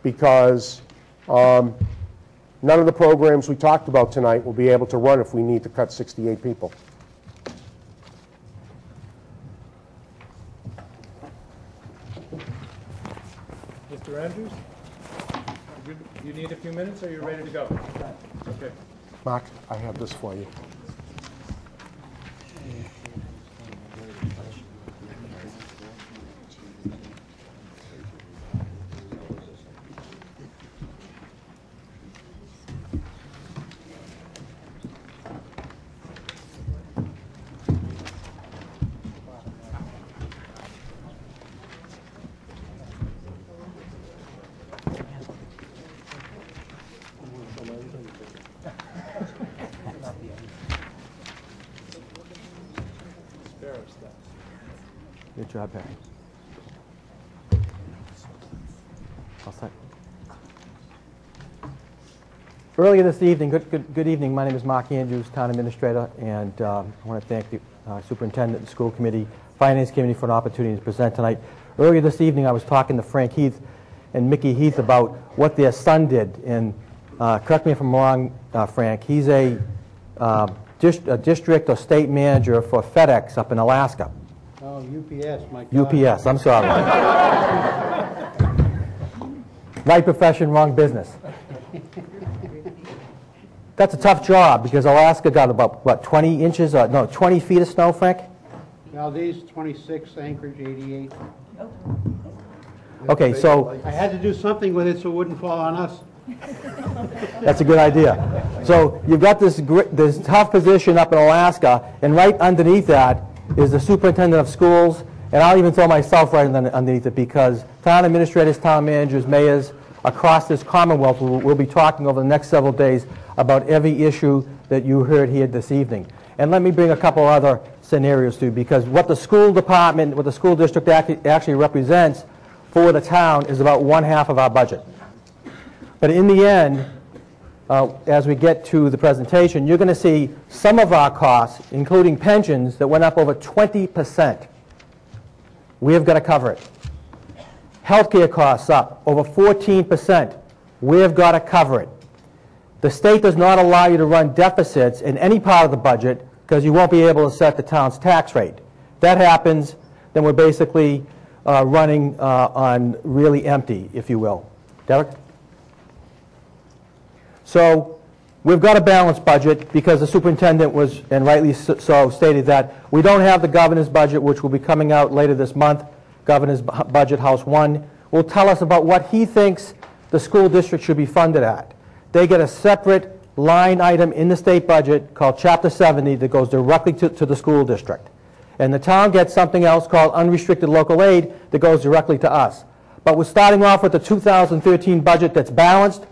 Because none of the programs we talked about tonight will be able to run if we need to cut 68 people. Mr. Andrews? You need a few minutes, or are you ready to go? Okay. Mark, I have this for you. Good job, Barry. All set. Earlier this evening, good evening, my name is Mark Andrews, Town Administrator, and I want to thank the Superintendent, the School Committee, Finance Committee for an opportunity to present tonight. Earlier this evening, I was talking to Frank Heath and Mickey Heath about what their son did, and correct me if I'm wrong, Frank, he's a district or state manager for FedEx up in Alaska. Oh, UPS, my God. UPS, I'm sorry. Right profession, wrong business. That's a tough job because Alaska got about, what, 20 inches, no, 20 feet of snow, Frank? Valdez, 26, Anchorage, 88. Okay, so I had to do something with it so it wouldn't fall on us. that's a good idea. So you've got this tough position up in Alaska, and right underneath that is the superintendent of schools, and I'll even throw myself right underneath it because town administrators, town managers, mayors across this Commonwealth will be talking over the next several days about every issue that you heard here this evening. And let me bring a couple other scenarios too, because what the school department, what the school district actually represents for the town is about 1/2 of our budget. But in the end, as we get to the presentation, you're going to see some of our costs, including pensions, that went up over 20%. We have got to cover it. Healthcare costs up over 14%. We have got to cover it. The state does not allow you to run deficits in any part of the budget because you won't be able to set the town's tax rate. If that happens, then we're basically running on really empty, if you will. Derek? So we've got a balanced budget because the superintendent was, and rightly so, stated that we don't have the governor's budget, which will be coming out later this month. Governor's budget, House 1, will tell us about what he thinks the school district should be funded at. They get a separate line item in the state budget called Chapter 70 that goes directly to the school district. And the town gets something else called unrestricted local aid that goes directly to us. But we're starting off with the 2013 budget that's balanced.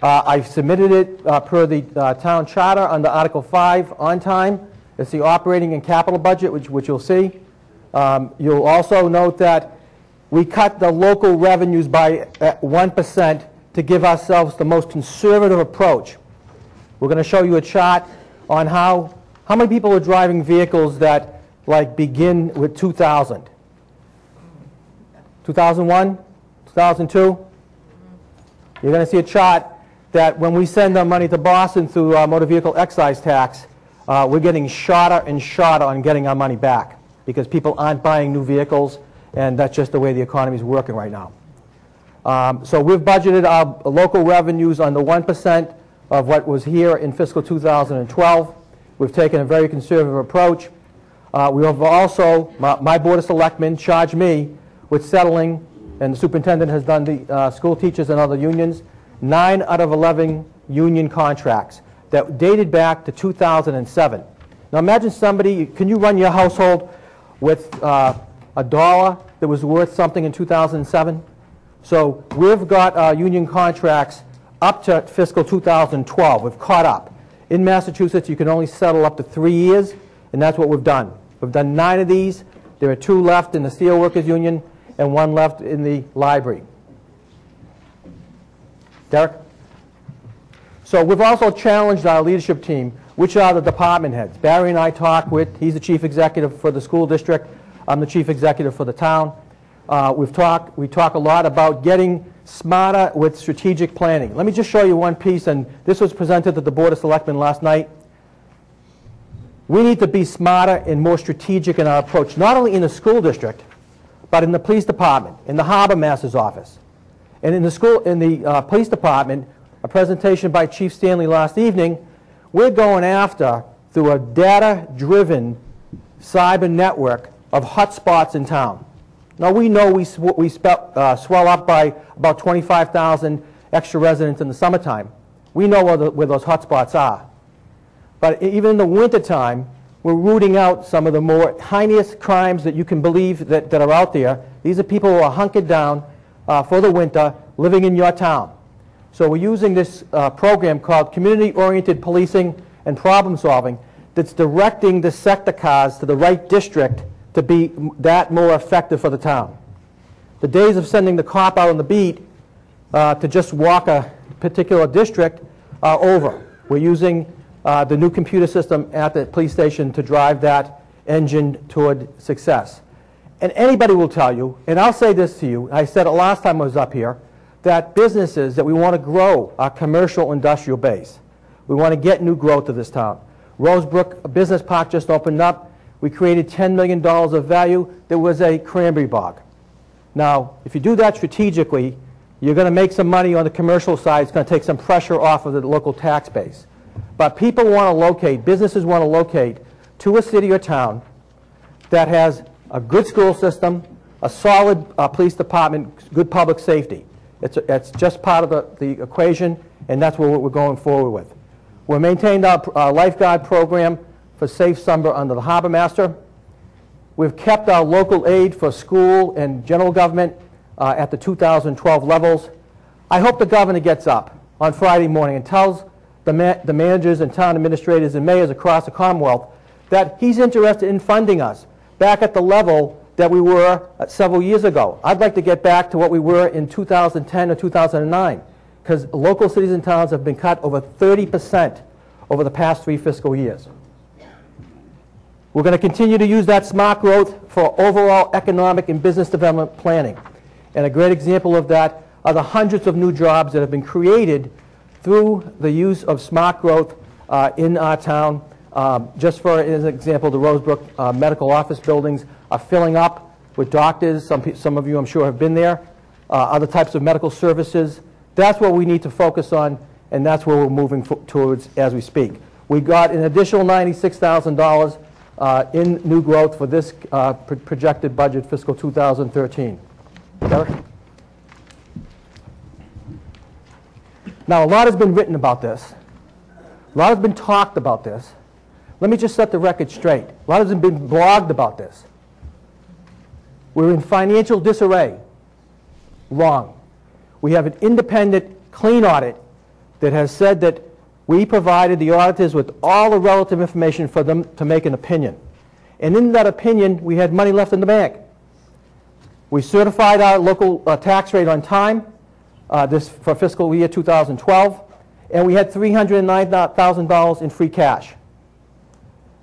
I submitted it per the town charter under Article 5 on time. It's the operating and capital budget, which you'll see. You'll also note that we cut the local revenues by 1% to give ourselves the most conservative approach. We're going to show you a chart on how many people are driving vehicles that like begin with 2000. 2001? 2002? You're going to see a chart that when we send our money to Boston through our motor vehicle excise tax, we're getting shorter and shorter on getting our money back because people aren't buying new vehicles, and that's just the way the economy is working right now. So we've budgeted our local revenues on the 1% of what was here in fiscal 2012. We've taken a very conservative approach. We have also, my Board of Selectmen charged me with settling, and the superintendent has done the school teachers and other unions, 9 out of 11 union contracts that dated back to 2007. Now imagine somebody, can you run your household with a dollar that was worth something in 2007? So we've got union contracts up to fiscal 2012. We've caught up. In Massachusetts, you can only settle up to 3 years, and that's what we've done. We've done 9 of these. There are 2 left in the Steelworkers Union and 1 left in the library. Derek? So we've also challenged our leadership team, which are the department heads. Barry and I talk with, he's the chief executive for the school district. I'm the chief executive for the town. We talk a lot about getting smarter with strategic planning. Let me just show you one piece, and this was presented to the Board of Selectmen last night. We need to be smarter and more strategic in our approach, not only in the school district, but in the police department, in the harbor master's office. And in the police department, a presentation by Chief Stanley last evening, we're going after, through a data-driven cyber network, of hotspots in town. Now we know we swell up by about 25,000 extra residents in the summertime. We know where those hotspots are. But even in the wintertime, we're rooting out some of the more heinous crimes that you can believe that are out there. These are people who are hunkered down for the winter, living in your town. So we're using this program called Community-Oriented Policing and Problem Solving that's directing the sector cars to the right district to be that more effective for the town. The days of sending the cop out on the beat to just walk a particular district are over. We're using the new computer system at the police station to drive that engine toward success. And anybody will tell you, and I'll say this to you, I said it last time I was up here, that businesses, that we want to grow our commercial industrial base. We want to get new growth to this town. Rosebrook Business Park just opened up. We created $10 million of value. There was a cranberry bog. Now, if you do that strategically, you're going to make some money on the commercial side. It's going to take some pressure off of the local tax base. But people want to locate, businesses want to locate to a city or town that has a good school system, a solid police department, good public safety. It's just part of the equation, and that's what we're going forward with. We've maintained our lifeguard program for safe summer under the harbor master. We've kept our local aid for school and general government at the 2012 levels. I hope the governor gets up on Friday morning and tells the managers and town administrators and mayors across the Commonwealth that he's interested in funding us back at the level that we were several years ago. I'd like to get back to what we were in 2010 or 2009, because local cities and towns have been cut over 30% over the past 3 fiscal years. We're going to continue to use that smart growth for overall economic and business development planning. And a great example of that are the hundreds of new jobs that have been created through the use of smart growth in our town. Just for as an example, the Rosebrook medical office buildings are filling up with doctors. Some of you, I'm sure, have been there. Other types of medical services. That's what we need to focus on, and that's where we're moving towards as we speak. We got an additional $96,000 in new growth for this projected budget fiscal 2013. Derek? Now, a lot has been written about this. A lot has been talked about this. Let me just set the record straight. A lot has been blogged about this. We're in financial disarray. Wrong. We have an independent, clean audit that has said that we provided the auditors with all the relative information for them to make an opinion. And in that opinion, we had money left in the bank. We certified our local tax rate on time this for fiscal year 2012, and we had $309,000 in free cash.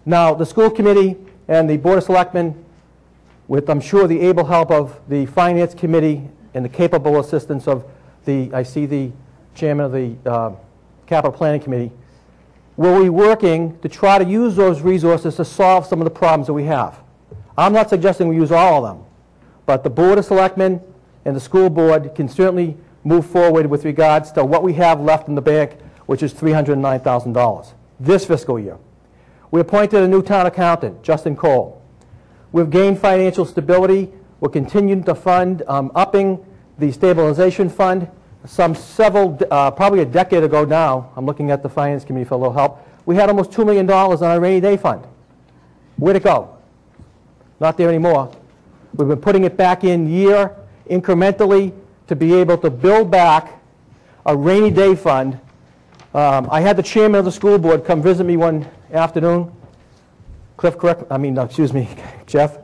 Now, the school committee and the Board of Selectmen, with, I'm sure, the able help of the Finance Committee and the capable assistance of I see the chairman of the Capital Planning Committee, will be working to try to use those resources to solve some of the problems that we have. I'm not suggesting we use all of them, but the Board of Selectmen and the school board can certainly move forward with regards to what we have left in the bank, which is $309,000 this fiscal year. We appointed a new town accountant, Justin Cole. We've gained financial stability. We're continuing to fund, upping the stabilization fund. Probably a decade ago now, I'm looking at the Finance Committee for a little help, we had almost $2 million on our rainy day fund. Where'd it go? Not there anymore. We've been putting it back in year incrementally to be able to build back a rainy day fund. I had the chairman of the school board come visit me one afternoon. Jeff.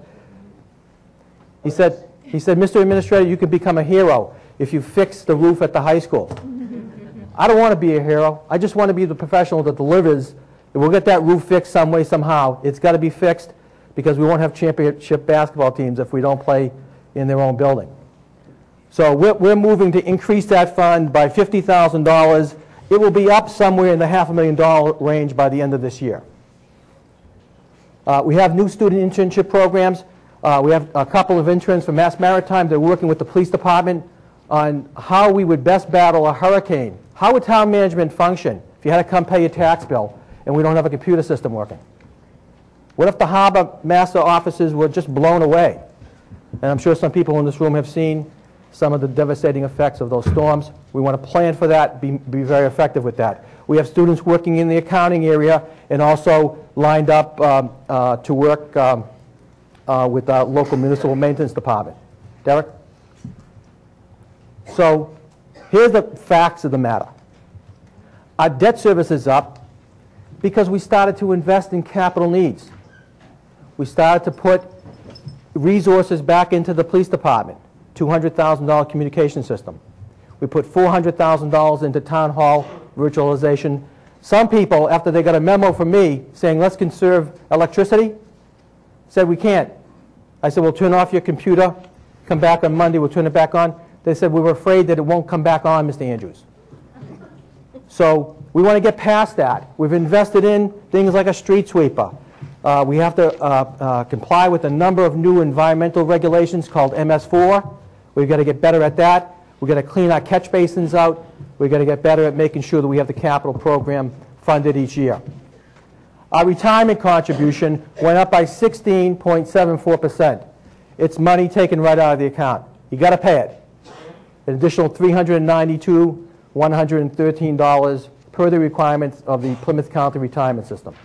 He said, Mr. Administrator, you could become a hero if you fix the roof at the high school. I don't want to be a hero. I just want to be the professional that delivers. We'll get that roof fixed some way, somehow. It's got to be fixed because we won't have championship basketball teams if we don't play in their own building. So we're moving to increase that fund by $50,000. It will be up somewhere in the $500,000 range by the end of this year. We have new student internship programs. We have a couple of interns from Mass Maritime. They're working with the police department on how we would best battle a hurricane. How would town management function if you had to come pay your tax bill and we don't have a computer system working? What if the harbor master offices were just blown away? And I'm sure some people in this room have seen some of the devastating effects of those storms. We want to plan for that, be very effective with that. We have students working in the accounting area and also lined up to work with our local municipal maintenance department. Derek? So here's the facts of the matter. Our debt service is up because we started to invest in capital needs. We started to put resources back into the police department, $200,000 communication system. We put $400,000 into town hall virtualization. Some people, after they got a memo from me saying, let's conserve electricity, said we can't. I said, well, turn off your computer, come back on Monday, we'll turn it back on. They said, we were afraid that it won't come back on, Mr. Andrews. So we want to get past that. We've invested in things like a street sweeper. We have to comply with a number of new environmental regulations called MS4. We've got to get better at that. We've got to clean our catch basins out. We've got to get better at making sure that we have the capital program funded each year. Our retirement contribution went up by 16.74%. It's money taken right out of the account. You got to pay it. An additional $392,113 per the requirements of the Plymouth County retirement system.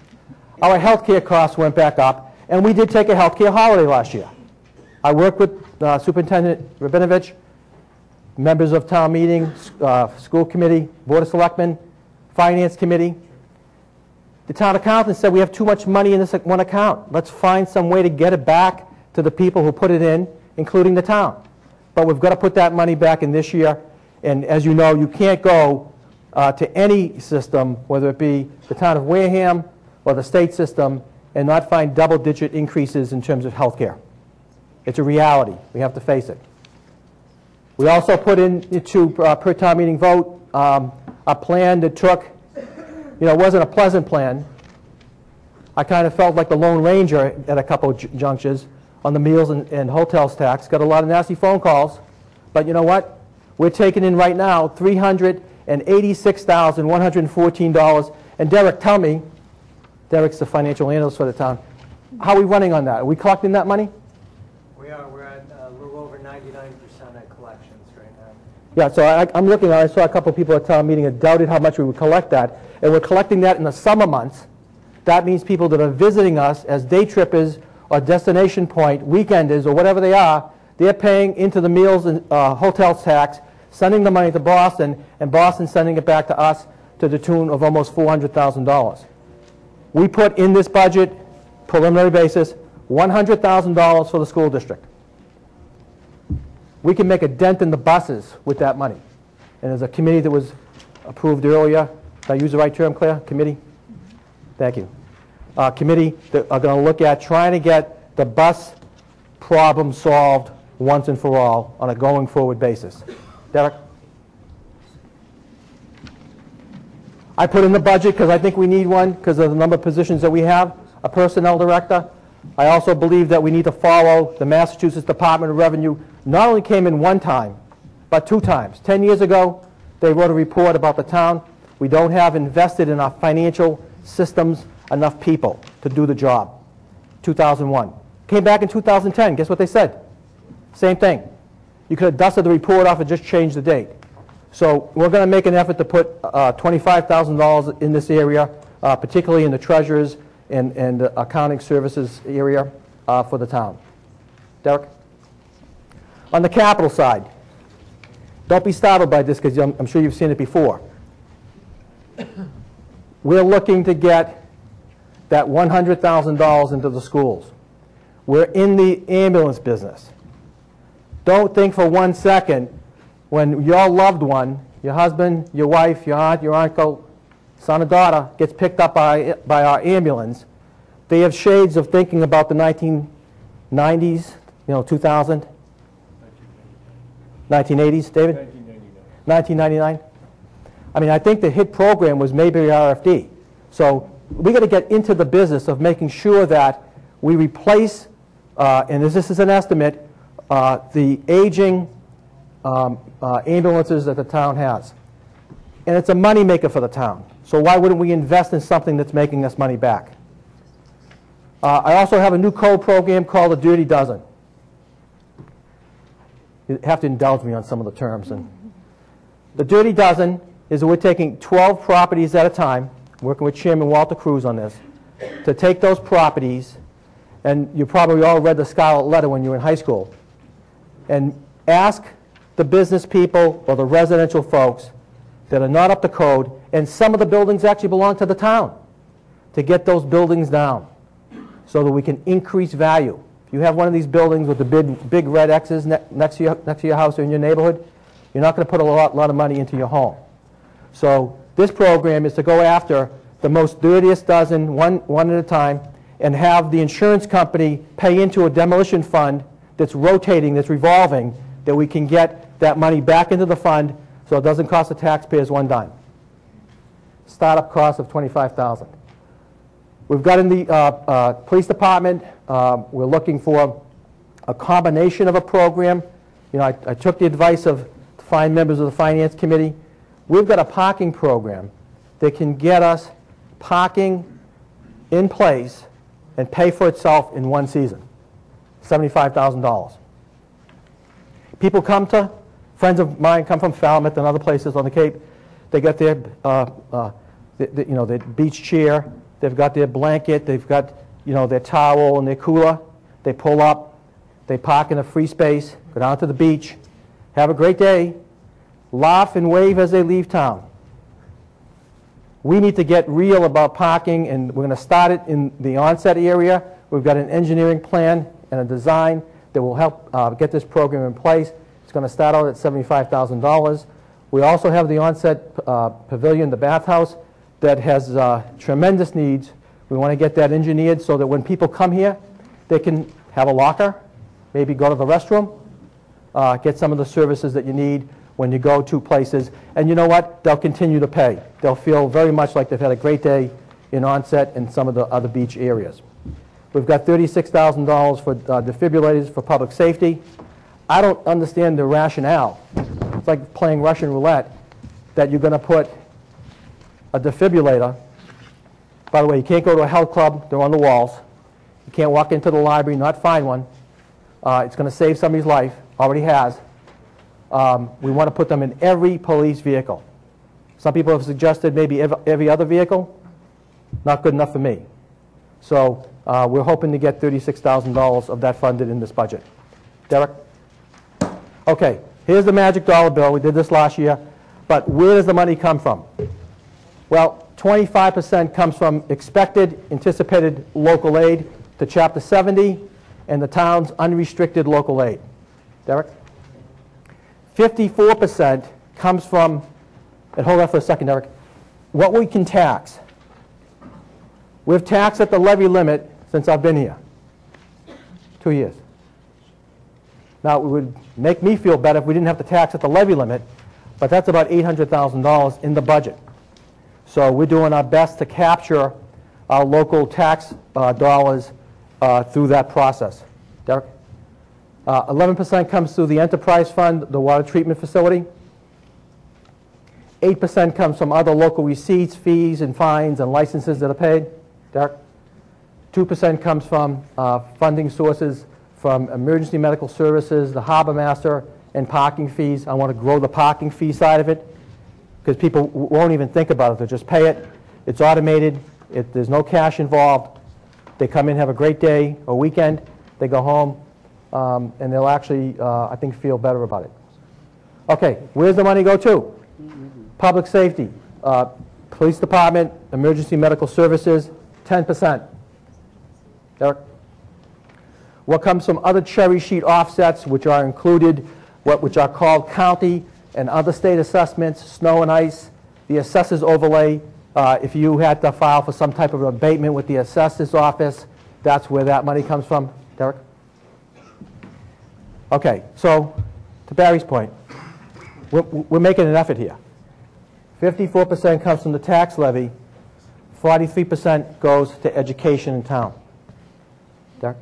Our health care costs went back up, and we did take a health care holiday last year. I worked with Superintendent Rabinovich, members of town meeting, school committee, Board of Selectmen, Finance Committee. The town accountant said we have too much money in this one account. Let's find some way to get it back to the people who put it in, including the town. But we've got to put that money back in this year. And as you know, you can't go to any system, whether it be the town of Wareham or the state system, and not find double-digit increases in terms of health care. It's a reality. We have to face it. We also put into per town meeting vote a plan that took, it wasn't a pleasant plan. I kind of felt like the Lone Ranger at a couple of junctures on the meals and hotels tax. Got a lot of nasty phone calls. But you know what? We're taking in right now $386,114. And Derek, tell me, Derek's the financial analyst for the town, how are we running on that? Are we collecting that money? We are. We're at a little over 99% at collections right now. Yeah, so I'm looking at, I saw a couple of people at town meeting that doubted how much we would collect that. And we're collecting that in the summer months That means people that are visiting us as day trippers or destination point, weekenders, or whatever they are, they're paying into the meals and hotel tax, sending the money to Boston, and Boston sending it back to us to the tune of almost $400,000. We put in this budget, preliminary basis, $100,000 for the school district. We can make a dent in the buses with that money. And there's a committee that was approved earlier. Did I use the right term, Claire? Committee? Thank you. Committee that are going to look at trying to get the bus problem solved once and for all on a going forward basis. Derek? I put in the budget because I think we need one because of the number of positions that we have, a personnel director. I also believe that we need to follow the Massachusetts Department of Revenue. Not only came in one time, but 2 times. 10 years ago, they wrote a report about the town. We don't have invested in our financial systems enough people to do the job. 2001. Came back in 2010. Guess what they said? Same thing. You could have dusted the report off and just changed the date. So we're going to make an effort to put $25,000 in this area, particularly in the treasurer's and accounting services area for the town. Derek? On the capital side, don't be startled by this because I'm sure you've seen it before. We're looking to get that $100,000 into the schools. We're in the ambulance business. Don't think for 1 second when your loved one, your husband, your wife, your aunt, your uncle, son or daughter gets picked up by our ambulance, they have shades of thinking about the 1990s, 2000, 1980s, David? 1999. I mean, I think the hit program was maybe RFD. So we got to get into the business of making sure that we replace, and this is an estimate, the aging ambulances that the town has. And it's a money maker for the town. So why wouldn't we invest in something that's making us money back? I also have a new code program called the Dirty Dozen. You have to indulge me on some of the terms. And the Dirty Dozen is that we're taking 12 properties at a time, working with Chairman Walter Cruz on this, to take those properties, and you probably all read the Scarlet Letter when you were in high school, and ask the business people or the residential folks that are not up to code, and some of the buildings actually belong to the town, to get those buildings down so that we can increase value. If you have one of these buildings with the big red X's next to your house or in your neighborhood, you're not going to put a lot of money into your home. So this program is to go after the most dirtiest dozen, one at a time, and have the insurance company pay into a demolition fund that's rotating, that's revolving, that we can get that money back into the fund so it doesn't cost the taxpayers one dime. Startup cost of $25,000. We've got in the police department, we're looking for a combination of a program. I took the advice of fine members of the finance committee. We've got a parking program that can get us parking in place and pay for itself in one season. $75,000. People come to, friends of mine come from Falmouth and other places on the Cape. They got their, their beach chair. They've got their blanket. They've got, their towel and their cooler. They pull up. They park in a free space. Go down to the beach. Have a great day. Laugh and wave as they leave town. We need to get real about parking, and we're going to start it in the onset area. We've got an engineering plan and a design that will help get this program in place. It's going to start out at $75,000. We also have the onset pavilion, the bathhouse, that has tremendous needs. We want to get that engineered so that when people come here, they can have a locker, maybe go to the restroom, get some of the services that you need when you go to places. And you know what? They'll continue to pay. They'll feel very much like they've had a great day in Onset and some of the other beach areas. We've got $36,000 for defibrillators for public safety. I don't understand the rationale. It's like playing Russian roulette that you're going to put a defibrillator. By the way, you can't go to a health club. They're on the walls. You can't walk into the library, not find one. It's going to save somebody's life. Already has. We want to put them in every police vehicle. Some people have suggested maybe every other vehicle. Not good enough for me. So we're hoping to get $36,000 of that funded in this budget. Derek? Okay, here's the magic dollar bill. We did this last year. But where does the money come from? Well, 25% comes from expected, anticipated local aid to Chapter 70 and the town's unrestricted local aid. Derek? 54% comes from, and hold on for a second, Derek, what we can tax. We've taxed at the levy limit since I've been here, 2 years. Now, it would make me feel better if we didn't have to tax at the levy limit, but that's about $800,000 in the budget. So we're doing our best to capture our local tax dollars through that process. Derek? 11% comes through the enterprise fund, the water treatment facility. 8% comes from other local receipts, fees, and fines and licenses that are paid. Derek? 2% comes from funding sources from emergency medical services, the harbor master, and parking fees. I want to grow the parking fee side of it because people won't even think about it. They'll just pay it. It's automated. There's no cash involved. They come in, have a great day or weekend. They go home, and they'll actually, I think, feel better about it. Okay, where's the money go to? Public safety, police department, emergency medical services, 10%. Derek? What comes from other cherry sheet offsets, which are included, which are called county and other state assessments, snow and ice, the assessor's overlay. If you had to file for some type of abatement with the assessor's office, that's where that money comes from. Derek? Okay, so to Barry's point, we're making an effort here. 54% comes from the tax levy, 43% goes to education in town. Derek?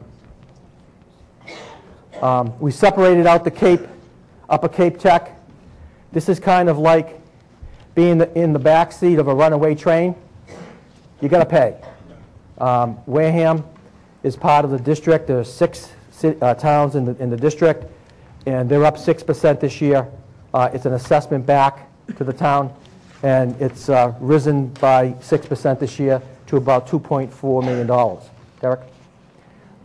We separated out the Cape, Upper Cape Tech. This is kind of like being in the back seat of a runaway train. You got to pay. Wareham is part of the district. There are 6 towns in the district, and they're up 6% this year. It's an assessment back to the town, and it's risen by 6% this year to about $2.4 million. Derek?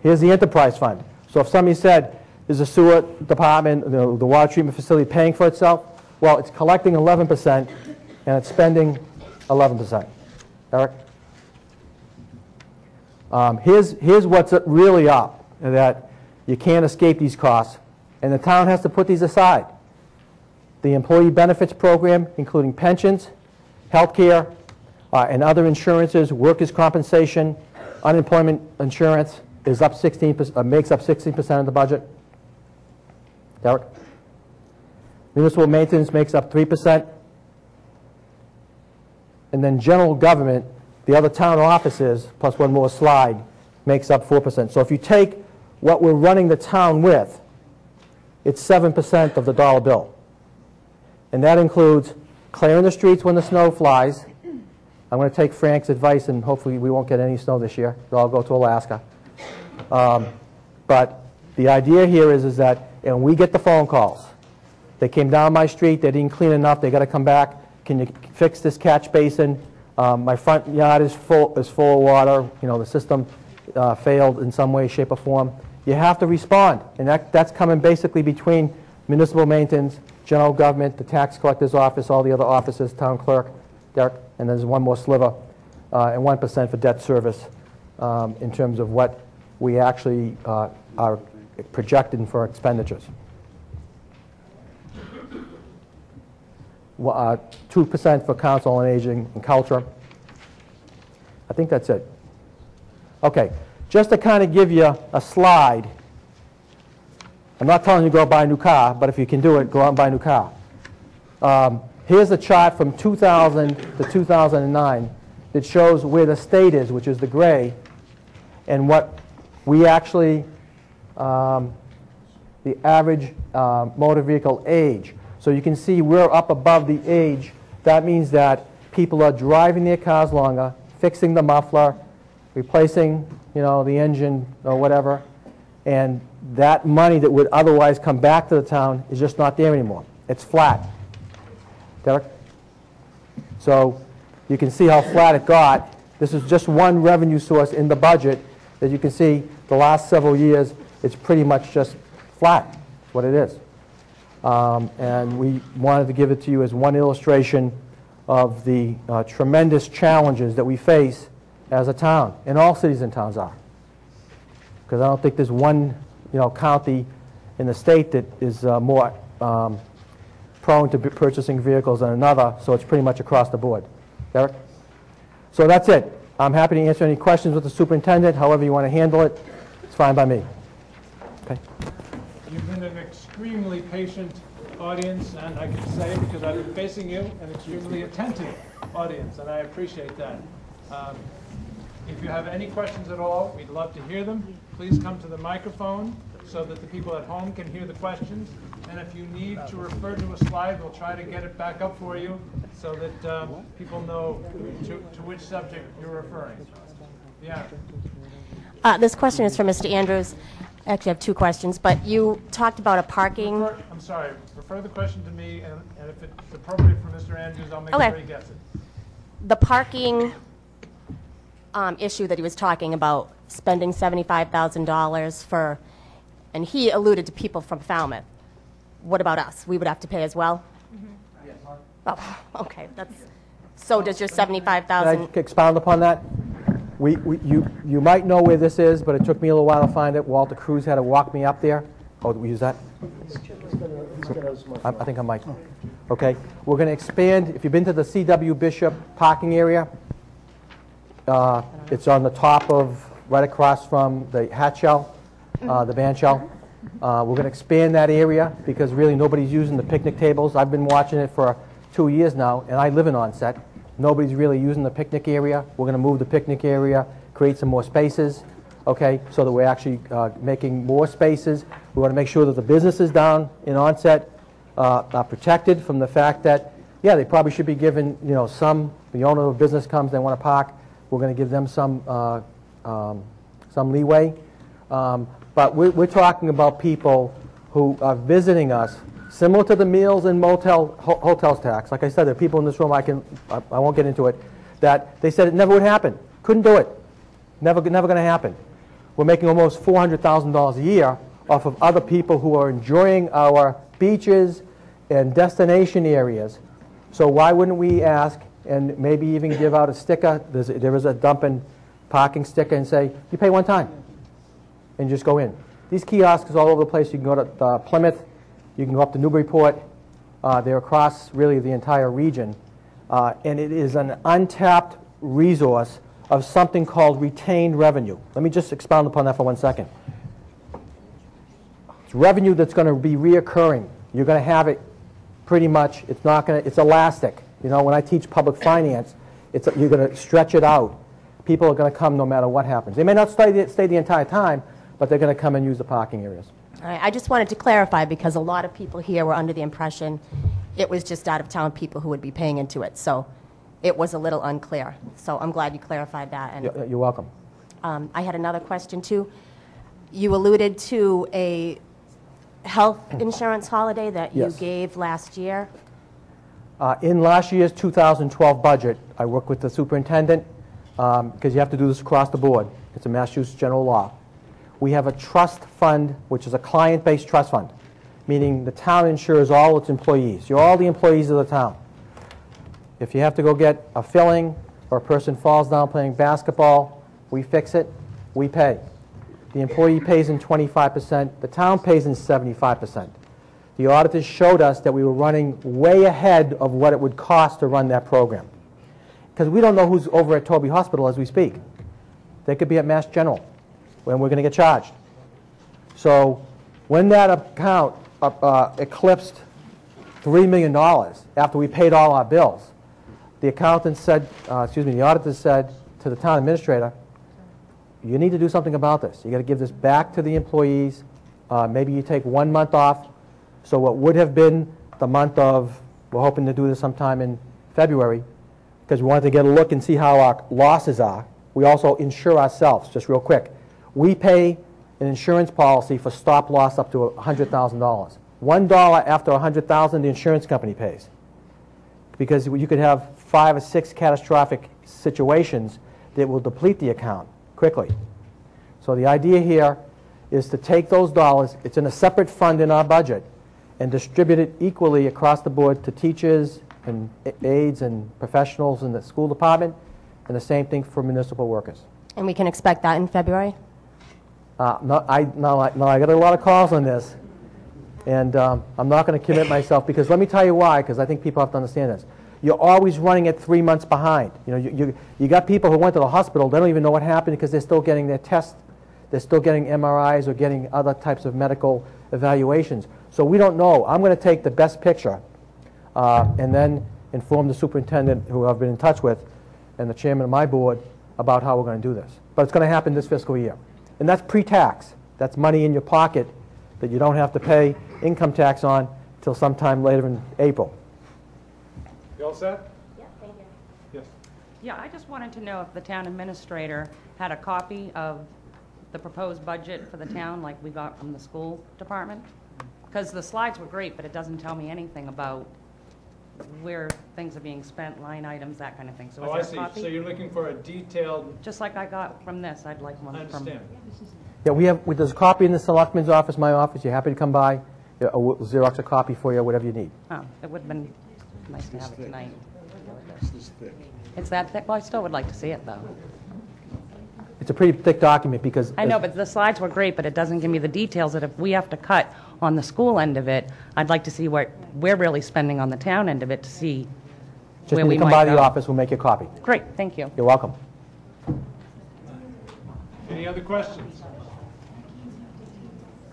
Here's the enterprise fund. So if somebody said, is the sewer department, the water treatment facility paying for itself? Well, it's collecting 11% and it's spending 11%. Eric? Here's what's really up, that you can't escape these costs, and the town has to put these aside. The employee benefits program, including pensions, health care, and other insurances, workers' compensation, unemployment insurance, is up 16%, makes up 16% of the budget. Derek? Municipal maintenance makes up 3%. And then general government, the other town offices, plus one more slide, makes up 4%. So if you take what we're running the town with, it's 7% of the dollar bill. And that includes clearing the streets when the snow flies. I'm going to take Frank's advice, and hopefully we won't get any snow this year. It'll all go to Alaska. But the idea here is that, and we get the phone calls. They came down my street, they didn't clean enough, they got to come back. Can you fix this catch basin? My front yard is full of water. You know, the system failed in some way, shape, or form. You have to respond, and that's coming basically between municipal maintenance, general government, the tax collector's office, all the other offices, town clerk, Derek, and there's one more sliver, and 1% for debt service in terms of what we actually are projecting for expenditures. 2% for council on aging and culture. I think that's it. Okay, just to kind of give you a slide. I'm not telling you to go buy a new car, but if you can do it, go out and buy a new car. Here's a chart from 2000 to 2009 that shows where the state is, which is the gray, and what we actually, the average motor vehicle age. So you can see we're up above the age. That means that people are driving their cars longer, fixing the muffler, replacing, you know, the engine or whatever, and that money that would otherwise come back to the town is just not there anymore. It's flat. Derek? So you can see how flat it got This is just one revenue source in the budget. As you can see, the last several years, it's pretty much just flat. That's what it is. And we wanted to give it to you as one illustration of the tremendous challenges that we face as a town, and all cities and towns are. Because I don't think there's one county in the state that is more prone to purchasing vehicles than another, so it's pretty much across the board. Derek? So that's it. I'm happy to answer any questions with the superintendent, however you want to handle it. It's fine by me. Okay. You've been an extremely patient audience, and I can say, because I've been facing you, an extremely attentive audience, and I appreciate that. If you have any questions at all, we'd love to hear them. Please come to the microphone so that the people at home can hear the questions. And if you need to refer to a slide, we'll try to get it back up for you so that people know to which subject you're referring. Yeah. This question is for Mr. Andrews. Actually, I have two questions, but you talked about a parking... I'm sorry. Refer the question to me, and if it's appropriate for Mr. Andrews, I'll make sure he gets it. The parking issue that he was talking about, spending $75,000 for, and he alluded to people from Falmouth. What about us? We would have to pay as well? Yes. Oh, okay. So does your $75,000... Can I expound upon that? You might know where this is, but it took me a little while to find it. Walter Cruz had to walk me up there. Oh, did we use that? I think I might. Okay. We're going to expand. If you've been to the C.W. Bishop parking area, it's on the top of, right across from the hat shell, the band shell. We're going to expand that area because really nobody's using the picnic tables. I've been watching it for 2 years now, and I live in Onset. Nobody's really using the picnic area. We're going to move the picnic area, create some more spaces, okay, so that we're actually making more spaces. We want to make sure that the businesses down in Onset are protected from the fact that, yeah, they probably should be given, the owner of a business comes, they want to park, we're going to give them some leeway. But we're talking about people who are visiting us, similar to the meals and hotels tax. Like I said, there are people in this room, I won't get into it, that they said it never would happen. Couldn't do it. Never going to happen. We're making almost $400,000 a year off of other people who are enjoying our beaches and destination areas. So why wouldn't we ask and maybe even give out a sticker? There is a dump and parking sticker, and say, you pay one time and just go in. These kiosks all over the place. You can go to Plymouth. You can go up to Newburyport. They're across really the entire region. And it is an untapped resource of something called retained revenue. Let me just expound upon that for 1 second. It's revenue that's going to be reoccurring. You're going to have it pretty much. It's not going to. It's elastic. When I teach public finance, you're going to stretch it out. People are going to come no matter what happens. They may not stay the entire time, but they're going to come and use the parking areas. All right, I just wanted to clarify because a lot of people here were under the impression it was just out-of-town people who would be paying into it. So it was a little unclear. So I'm glad you clarified that. And, You're welcome. I had another question, too. You alluded to a health insurance holiday that you gave last year. In last year's 2012 budget, I worked with the superintendent because you have to do this across the board. It's a Massachusetts general law. We have a trust fund, which is a client-based trust fund, meaning the town insures all its employees. You're all the employees of the town. If you have to go get a filling or a person falls down playing basketball, we fix it, we pay. The employee pays in 25%, the town pays in 75%. The auditors showed us that we were running way ahead of what it would cost to run that program. Because we don't know who's over at Toby Hospital as we speak. They could be at Mass General, when we're going to get charged. So when that account eclipsed $3 million after we paid all our bills, the accountant said, the auditor said to the town administrator, you need to do something about this. You got to give this back to the employees. Maybe you take 1 month off. So what would have been the month of, we're hoping to do this sometime in February, because we wanted to get a look and see how our losses are. We also insure ourselves, just real quick. We pay an insurance policy for stop loss up to $100,000. $1 after $100,000, the insurance company pays. Because you could have 5 or 6 catastrophic situations that will deplete the account quickly. So the idea here is to take those dollars, it's in a separate fund in our budget, and distribute it equally across the board to teachers and aides and professionals in the school department, and the same thing for municipal workers. And we can expect that in February? I got a lot of calls on this, and I'm not going to commit myself, because let me tell you why, because I think people have to understand this. You're always running it 3 months behind. You know, you got people who went to the hospital, they don't even know what happened because they're still getting their tests, they're still getting MRIs or getting other types of medical evaluations. So we don't know. I'm going to take the best picture and then inform the superintendent, who I've been in touch with, and the chairman of my board about how we're going to do this. But it's going to happen this fiscal year. And that's pre-tax. That's money in your pocket that you don't have to pay income tax on till sometime later in April. You all set? Yeah, thank you. Yes. Yeah, I just wanted to know if the town administrator had a copy of the proposed budget for the town like we got from the school department. Because the slides were great, but it doesn't tell me anything about where things are being spent, line items, that kind of thing. So Oh, I is there a see. copy? So you're looking for a detailed, Just like I got from this, I'd like one I from... understand. Yeah, there's a copy in the selectman's office, my office. You're happy to come by. We'll Xerox a copy for you, whatever you need. Oh, it would have been nice to have it tonight. It's that thick? Well, I still would like to see it, though. It's a pretty thick document because... I know, but the slides were great, but it doesn't give me the details that if we have to cut on the school end of it, I'd like to see what we're really spending on the town end of it to see Just where need we to come might by the go. office, we'll make you a copy. Great, thank you. You're welcome. Any other questions?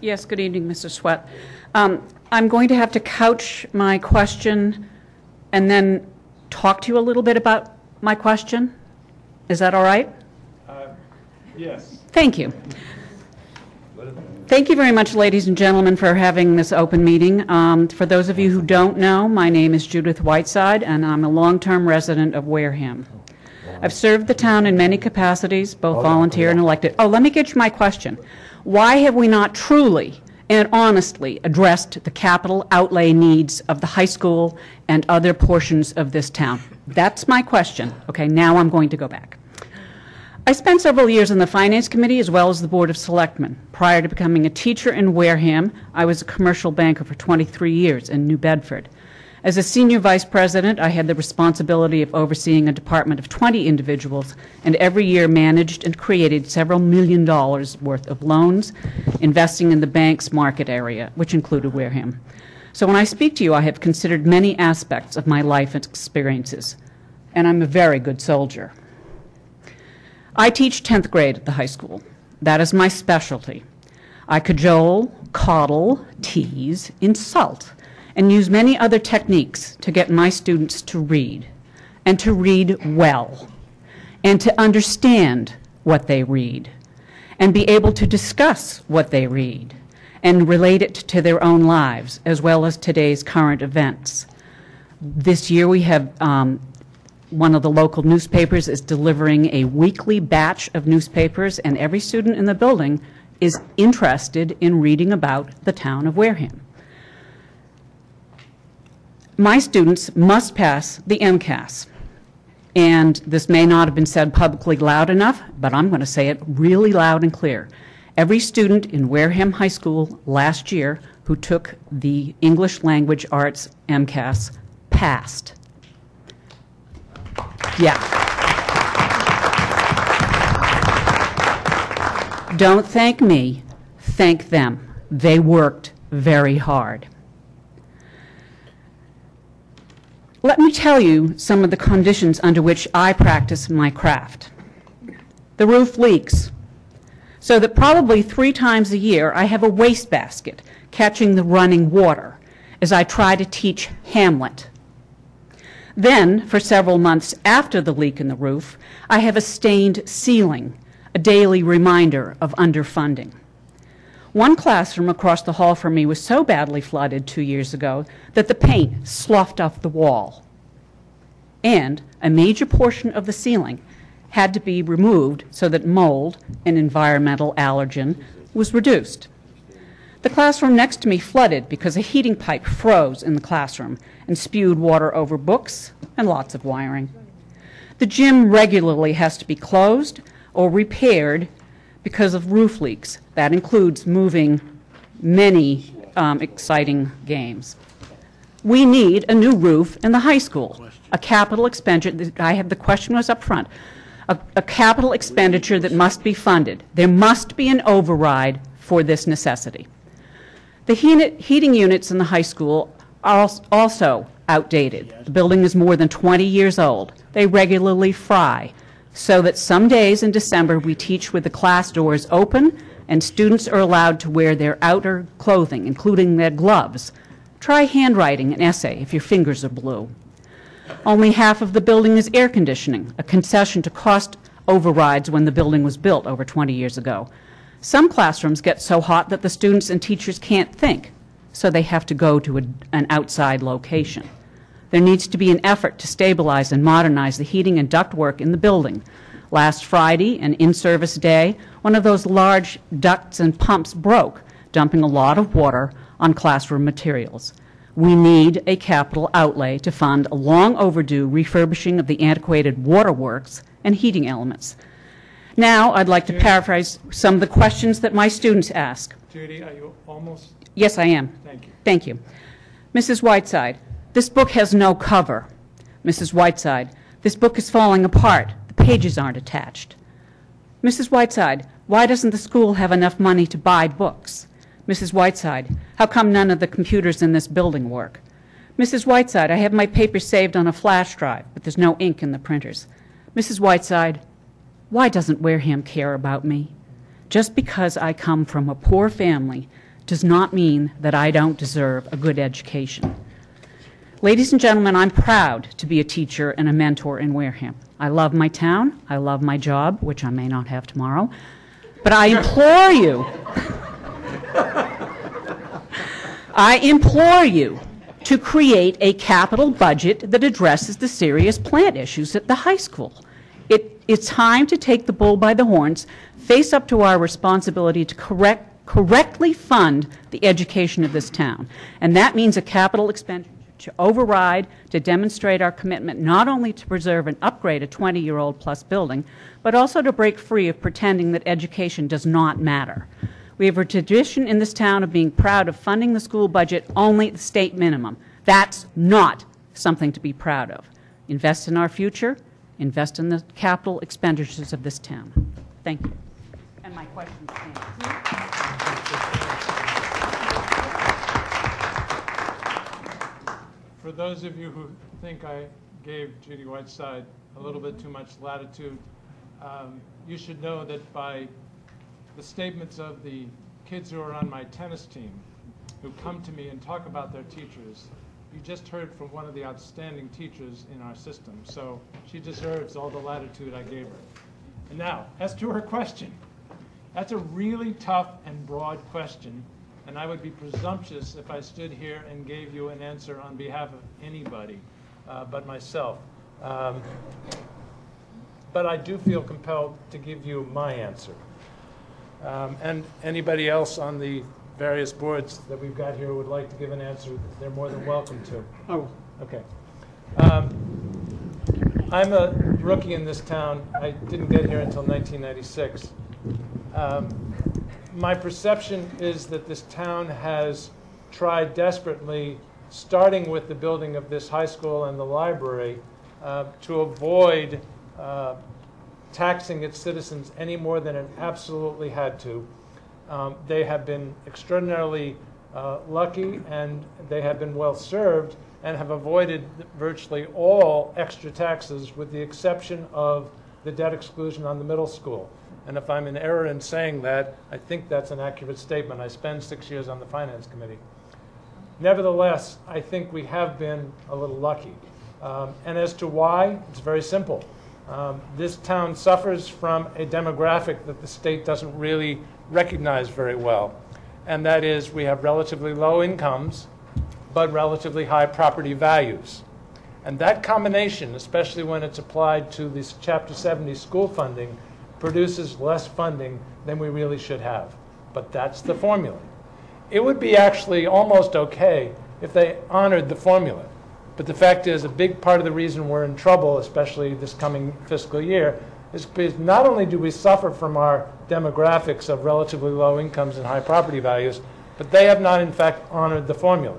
Yes, good evening, Mr. Sweat. I'm going to have to couch my question and then talk to you a little bit about my question. Is that all right? Yes. Thank you. Thank you very much, ladies and gentlemen, for having this open meeting. For those of you who don't know, my name is Judith Whiteside, and I'm a long-term resident of Wareham. I've served the town in many capacities, both volunteer and elected. Oh, let me get you my question. Why have we not truly and honestly addressed the capital outlay needs of the high school and other portions of this town? That's my question. Okay, now I'm going to go back. I spent several years in the Finance Committee as well as the Board of Selectmen. Prior to becoming a teacher in Wareham, I was a commercial banker for 23 years in New Bedford. As a senior vice president, I had the responsibility of overseeing a department of 20 individuals, and every year managed and created several $1 million worth of loans, investing in the bank's market area, which included Wareham. So when I speak to you, I have considered many aspects of my life and experiences, and I'm a very good soldier. I teach 10th grade at the high school. That is my specialty. I cajole, coddle, tease, insult, and use many other techniques to get my students to read, and to read well, and to understand what they read, and be able to discuss what they read, and relate it to their own lives, as well as today's current events. This year we have one of the local newspapers is delivering a weekly batch of newspapers, and every student in the building is interested in reading about the town of Wareham. My students must pass the MCAS, and this may not have been said publicly loud enough, but I'm going to say it really loud and clear. Every student in Wareham High School last year who took the English Language Arts MCAS passed. Yeah. Don't thank me, thank them. They worked very hard. Let me tell you some of the conditions under which I practice my craft. The roof leaks, so that probably 3 times a year I have a wastebasket catching the running water as I try to teach Hamlet. Then, for several months after the leak in the roof, I have a stained ceiling, a daily reminder of underfunding. One classroom across the hall from me was so badly flooded 2 years ago that the paint sloughed off the wall, and a major portion of the ceiling had to be removed so that mold, an environmental allergen, was reduced. The classroom next to me flooded because a heating pipe froze in the classroom and spewed water over books and lots of wiring. The gym regularly has to be closed or repaired because of roof leaks. That includes moving many exciting games. We need a new roof in the high school. A capital expenditure, the question was up front, a capital expenditure that must be funded. There must be an override for this necessity. The heating units in the high school are also outdated. The building is more than 20 years old. They regularly fry, so that some days in December we teach with the class doors open and students are allowed to wear their outer clothing, including their gloves. Try handwriting an essay if your fingers are blue. Only half of the building is air conditioning, a concession to cost overrides when the building was built over 20 years ago. Some classrooms get so hot that the students and teachers can't think, so they have to go to an outside location. There needs to be an effort to stabilize and modernize the heating and ductwork in the building. Last Friday, an in-service day, one of those large ducts and pumps broke, dumping a lot of water on classroom materials. We need a capital outlay to fund a long overdue refurbishing of the antiquated waterworks and heating elements. Now, I'd like to paraphrase some of the questions that my students ask. Judy, are you almost? Yes, I am. Thank you. Thank you. Mrs. Whiteside, this book has no cover. Mrs. Whiteside, this book is falling apart. The pages aren't attached. Mrs. Whiteside, why doesn't the school have enough money to buy books? Mrs. Whiteside, how come none of the computers in this building work? Mrs. Whiteside, I have my papers saved on a flash drive, but there's no ink in the printers. Mrs. Whiteside, why doesn't Wareham care about me? Just because I come from a poor family does not mean that I don't deserve a good education. Ladies and gentlemen, I'm proud to be a teacher and a mentor in Wareham. I love my town. I love my job, which I may not have tomorrow. But I implore you, to create a capital budget that addresses the serious plant issues at the high school. It's time to take the bull by the horns, face up to our responsibility to correctly fund the education of this town. And that means a capital expenditure to override, to demonstrate our commitment not only to preserve and upgrade a 20-year-old plus building, but also to break free of pretending that education does not matter. We have a tradition in this town of being proud of funding the school budget only at the state minimum. That's not something to be proud of. Invest in our future. Invest in the capital expenditures of this town. Thank you. And my questions stand. For those of you who think I gave Judy Whiteside a little bit too much latitude, you should know that by the statements of the kids who are on my tennis team, who come to me and talk about their teachers, you just heard from one of the outstanding teachers in our system, so she deserves all the latitude I gave her. And now, as to her question, that's a really tough and broad question, and I would be presumptuous if I stood here and gave you an answer on behalf of anybody but myself. But I do feel compelled to give you my answer. And anybody else on the various boards that we've got here would like to give an answer, they're more than welcome to. Oh, okay. I'm a rookie in this town. I didn't get here until 1996. My perception is that this town has tried desperately, starting with the building of this high school and the library, to avoid taxing its citizens any more than it absolutely had to. They have been extraordinarily lucky, and they have been well served and have avoided virtually all extra taxes with the exception of the debt exclusion on the middle school. And if I'm in error in saying that, I think that's an accurate statement. I spent 6 years on the Finance Committee. Nevertheless, I think we have been a little lucky. And as to why, it's very simple. This town suffers from a demographic that the state doesn't really recognize very well. And that is, we have relatively low incomes, but relatively high property values. And that combination, especially when it's applied to this Chapter 70 school funding, produces less funding than we really should have. But that's the formula. It would be actually almost okay if they honored the formula. But the fact is, a big part of the reason we're in trouble, especially this coming fiscal year, is because not only do we suffer from our demographics of relatively low incomes and high property values, but they have not, in fact, honored the formula.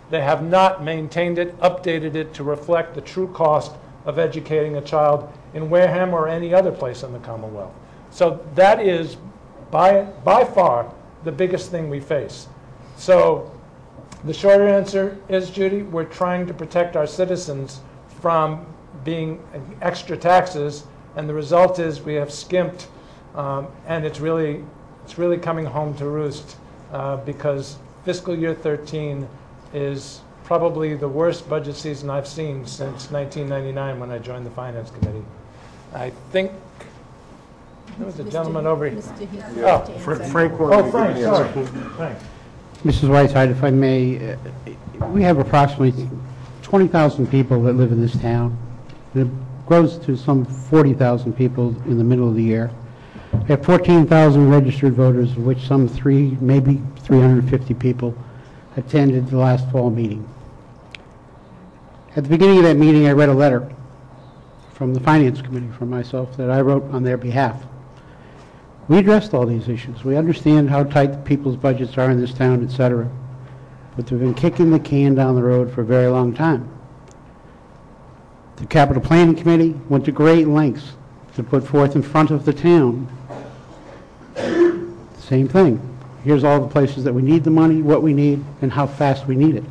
They have not maintained it, updated it to reflect the true cost of educating a child in Wareham or any other place in the Commonwealth. So that is, by far, the biggest thing we face. So the shorter answer is, Judy, we're trying to protect our citizens from being extra taxes, and the result is we have skimped, and it's really coming home to roost because fiscal year 13 is probably the worst budget season I've seen since 1999 when I joined the Finance Committee. I think there was a gentleman over here. Oh, Frank. oh, Frank, sorry. Frank. Mrs. Whiteside, if I may, we have approximately 20,000 people that live in this town. It grows to some 40,000 people in the middle of the year. We have 14,000 registered voters, of which some maybe 350 people attended the last fall meeting. At the beginning of that meeting, I read a letter from the Finance Committee, from myself, that I wrote on their behalf. We addressed all these issues. We understand how tight people's budgets are in this town, et cetera. But we've been kicking the can down the road for a very long time. The Capital Planning Committee went to great lengths to put forth in front of the town the same thing. Here's all the places that we need the money, what we need, and how fast we need it.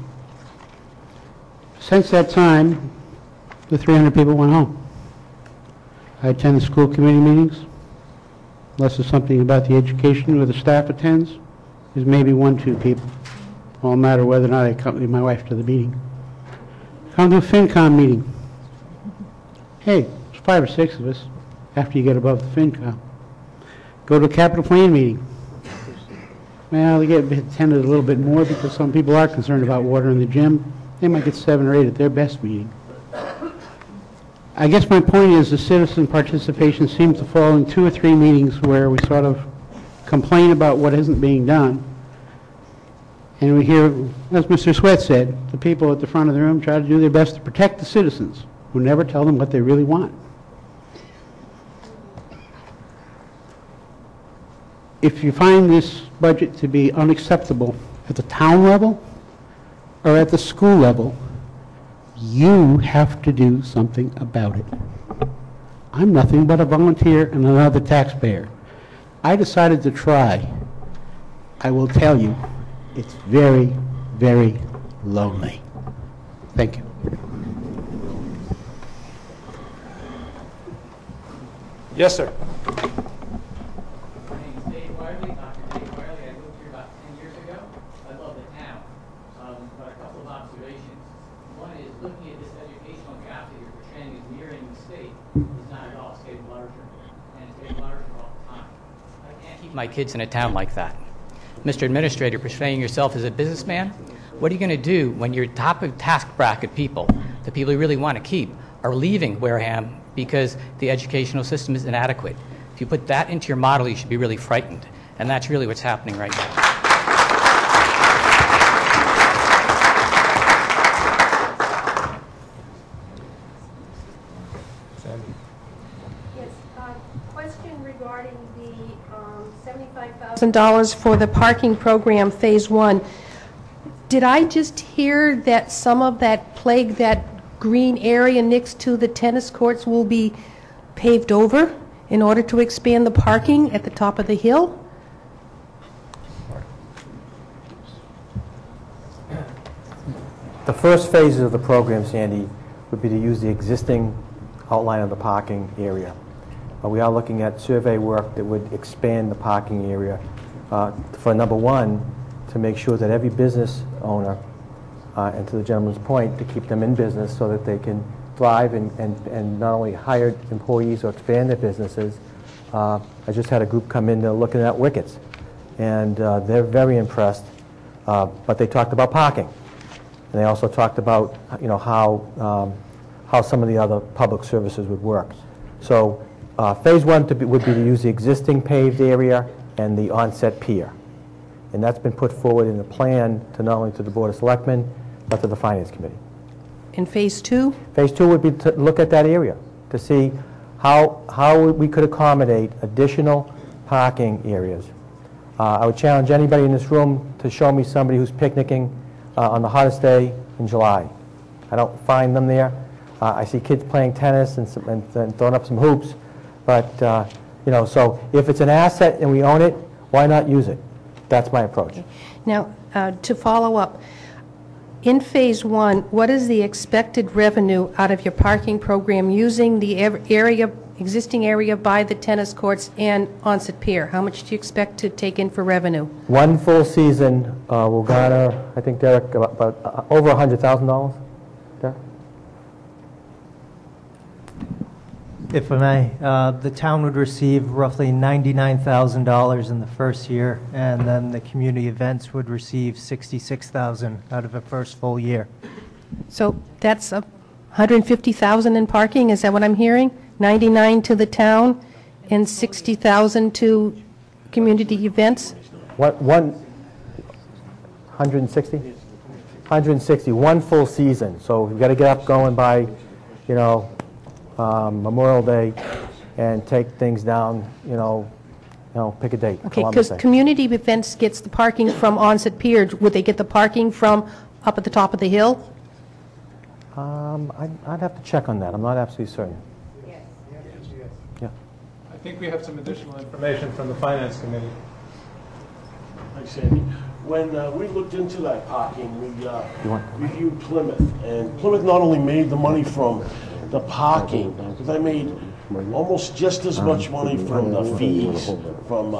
Since that time, the 300 people went home. I attend the school committee meetings. Unless there's something about the education where the staff attends, there's maybe 1-2 people. It won't matter whether or not I accompany my wife to the meeting. Come to a FinCom meeting. Hey, there's 5 or 6 of us after you get above the FinCom. Go to a capital plan meeting. Well, they get attended a little bit more because some people are concerned about water in the gym. They might get 7 or 8 at their best meeting. I guess my point is the citizen participation seems to fall in 2 or 3 meetings where we sort of complain about what isn't being done. And we hear, as Mr. Sweat said, the people at the front of the room try to do their best to protect the citizens who never tell them what they really want. If you find this budget to be unacceptable at the town level or at the school level, you have to do something about it. I'm nothing but a volunteer and another taxpayer. I decided to try. I will tell you, it's very, very lonely. Thank you. Yes, sir. My kids in a town like that. Mr. Administrator, portraying yourself as a businessman, what are you going to do when your top of task bracket people, the people you really want to keep, are leaving Wareham because the educational system is inadequate? If you put that into your model, you should be really frightened. And that's really what's happening right now. Question regarding the $75,000 for the parking program, Phase 1. Did I just hear that some of that green area next to the tennis courts will be paved over in order to expand the parking at the top of the hill? The first phase of the program, Sandy, would be to use the existing outline of the parking area. We are looking at survey work that would expand the parking area for number one, to make sure that every business owner, and to the gentleman's point, to keep them in business so that they can thrive and not only hire employees or expand their businesses. I just had a group come in, they're looking at wickets, and they're very impressed, but they talked about parking. And they also talked about, how some of the other public services would work. So Phase 1 would be to use the existing paved area and the onset pier. And that's been put forward in the plan to not only to the Board of Selectmen, but to the Finance Committee. in Phase 2? Phase 2 would be to look at that area, to see how we could accommodate additional parking areas. I would challenge anybody in this room to show me somebody who's picnicking on the hottest day in July. I don't find them there. I see kids playing tennis and throwing up some hoops, but you know, so if it's an asset and we own it, why not use it? That's my approach. Okay. Now, to follow up, in Phase 1, what is the expected revenue out of your parking program using the existing area by the tennis courts and Onset Pier? How much do you expect to take in for revenue? One full season will garner, I think, Derek, about over $100,000. Derek? If I may, the town would receive roughly $99,000 in the first year, and then the community events would receive $66,000 out of the first full year. So that's $150,000 in parking, is that what I'm hearing? 99 to the town and $60,000 to community events? What, 160? 160, one full season. So we've got to get up going by, you know, Memorial Day and take things down, pick a date. Okay, Columbus because Day. community events gets the parking from Onset Pier. Would they get the parking from up at the top of the hill? I'd have to check on that. I'm not absolutely certain. Yeah. I think we have some additional information from the Finance Committee. Hi, Sandy. When we looked into that parking, we reviewed Plymouth, and Plymouth not only made the money from the parking, but they made almost just as much money from the fees from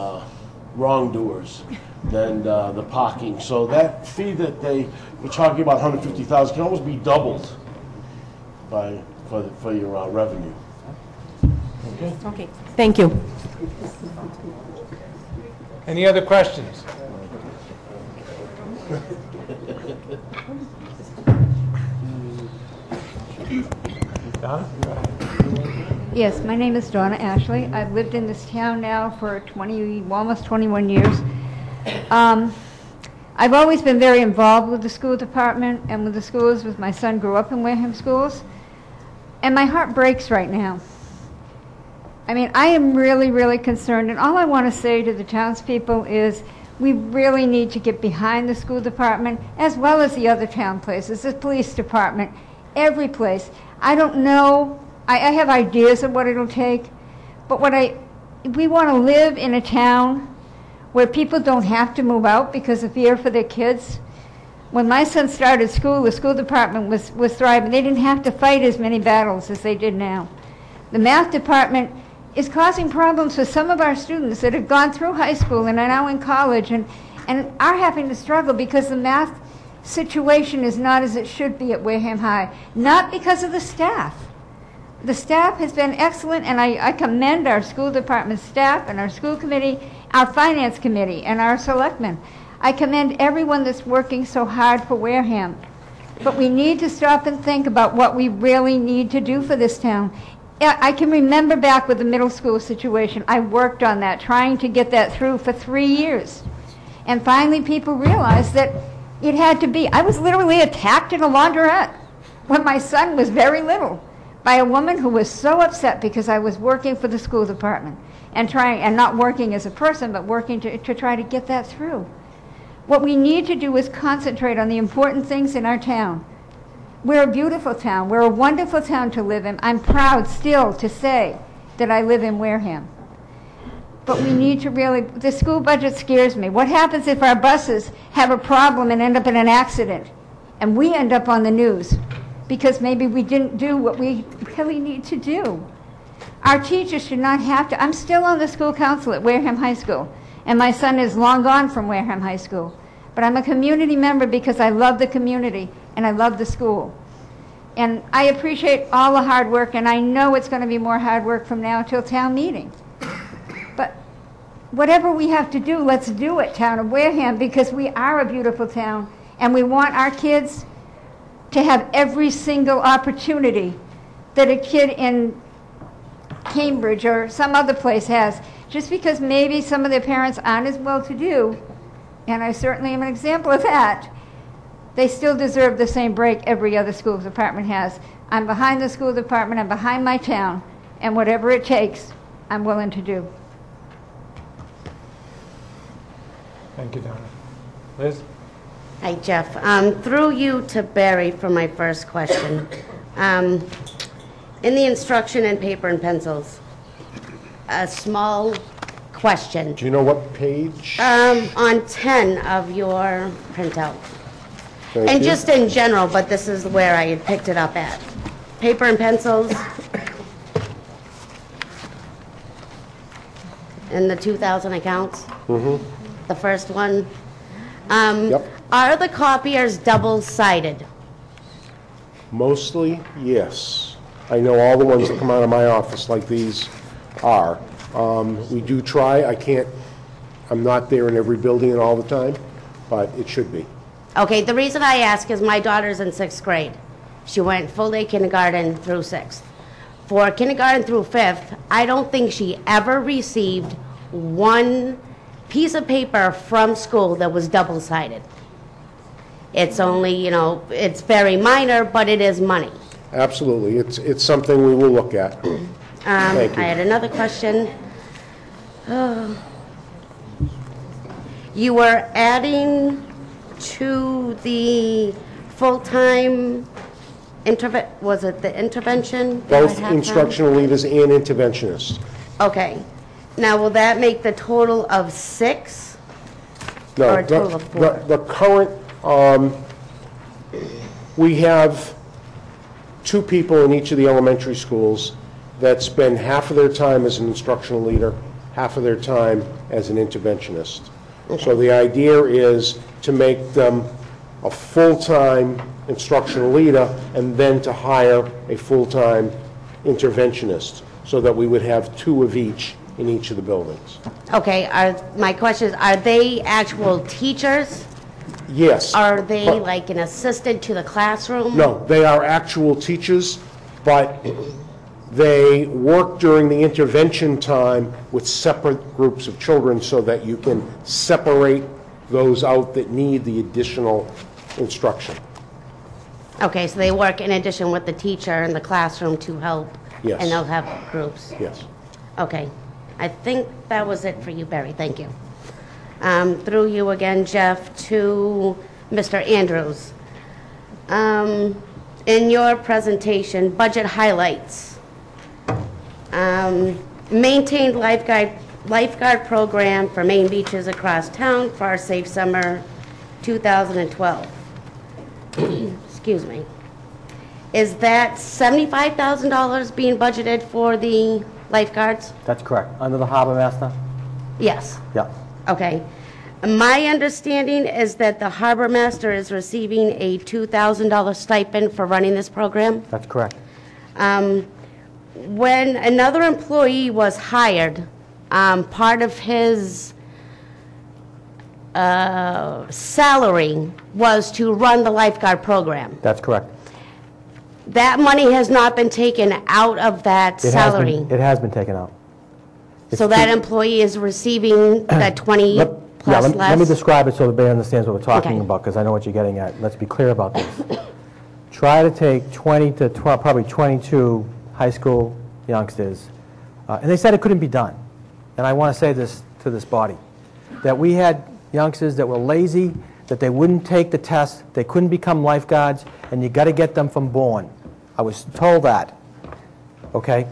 wrongdoers than the parking. So that fee that they were talking about, $150,000, can almost be doubled for your revenue. Okay, thank you. Any other questions? Donna? Yes, my name is Donna Ashley. I've lived in this town now for almost 21 years. I've always been very involved with the school department and with the schools, with my son grew up in Wareham schools. And my heart breaks right now. I mean, I am really, really concerned, and all I want to say to the townspeople is we really need to get behind the school department as well as the other town places, the police department, every place. I don't know, I have ideas of what it'll take, but we want to live in a town where people don't have to move out because of fear for their kids. When my son started school, the school department was thriving. They didn't have to fight as many battles as they did now. The math department is causing problems for some of our students that have gone through high school and are now in college and are having to struggle because the math situation is not as it should be at Wareham High, not because of the staff. The staff has been excellent, and I commend our school department staff and our school committee, our finance committee, and our selectmen. I commend everyone that's working so hard for Wareham. But we need to stop and think about what we really need to do for this town. I can remember back with the middle school situation. I worked on that, trying to get that through for 3 years. And finally people realized that it had to be. I was literally attacked in a laundrette when my son was very little by a woman who was so upset because I was working for the school department and not working as a person, but working to try to get that through. What we need to do is concentrate on the important things in our town. We're a beautiful town. We're a wonderful town to live in. I'm proud still to say that I live in Wareham. But we need to really, the school budget scares me. What happens if our buses have a problem and end up in an accident and we end up on the news because maybe we didn't do what we really need to do? Our teachers should not have to. I'm still on the school council at Wareham High School, and my son is long gone from Wareham High School. But I'm a community member because I love the community and I love the school. And I appreciate all the hard work, and I know it's going to be more hard work from now till town meeting. But whatever we have to do, let's do it, town of Wareham, because we are a beautiful town, and we want our kids to have every single opportunity that a kid in Cambridge or some other place has. Just because maybe some of their parents aren't as well-to-do, and I certainly am an example of that, they still deserve the same break every other school department has. I'm behind the school department, I'm behind my town, and whatever it takes, I'm willing to do. Thank you, Donna. Liz? Hi, Jeff. Through you to Barry for my first question. In the instruction and paper and pencils, a small question. Do you know what page? On 10 of your printout. Thank And you. just in general, but this is where I had picked it up at. Paper and pencils. In the 2,000 accounts. Mm-hmm. The first one. Yep. Are the copiers double-sided? Mostly, yes. I know all the ones that come out of my office like these are. We do try. I'm not there in every building and all the time, but it should be. Okay, the reason I ask is my daughter's in 6th grade. She went full-day kindergarten through 6th. For kindergarten through 5th, I don't think she ever received one piece of paper from school that was double-sided. It's only, you know, it's very minor, but it is money. Absolutely. It's something we will look at. Thank you. I had another question. You were adding to the full-time was it the intervention? Both instructional leaders and interventionists. Okay. Now, will that make the total of 6? No, Or a total of 4? the current, we have 2 people in each of the elementary schools that spend half of their time as an instructional leader, half of their time as an interventionist. So the idea is to make them a full-time instructional leader and then to hire a full-time interventionist so that we would have 2 of each in each of the buildings. Okay, my question is, are they actual teachers? Yes. Are they but- like an assistant to the classroom? No, they are actual teachers, but they work during the intervention time with separate groups of children so that you can separate those out that need the additional instruction. Okay, so they work in addition with the teacher in the classroom to help? Yes. And they'll have groups? Yes. Okay. I think that was it for you, Barry. Thank you. Through you again, Jeff, to Mr. Andrews. In your presentation, budget highlights. Maintained lifeguard program for main beaches across town for our Safe Summer 2012. Excuse me. Is that $75,000 being budgeted for the lifeguards? That's correct. Under the harbor master? Yes. Yeah. Okay. My understanding is that the harbor master is receiving a $2,000 stipend for running this program. That's correct. When another employee was hired, part of his salary was to run the lifeguard program. That's correct. That money has not been taken out of that salary. It has been taken out. So that employee is receiving that 20 plus less? Let me describe it so everybody understands what we're talking Okay. about, because I know what you're getting at. Let's be clear about this. Try to take 20 to 12, probably 22 high school youngsters, and they said it couldn't be done. And I want to say this to this body, that we had youngsters that were lazy, that they wouldn't take the test, they couldn't become lifeguards, and you got to get them from born. I was told that. Okay?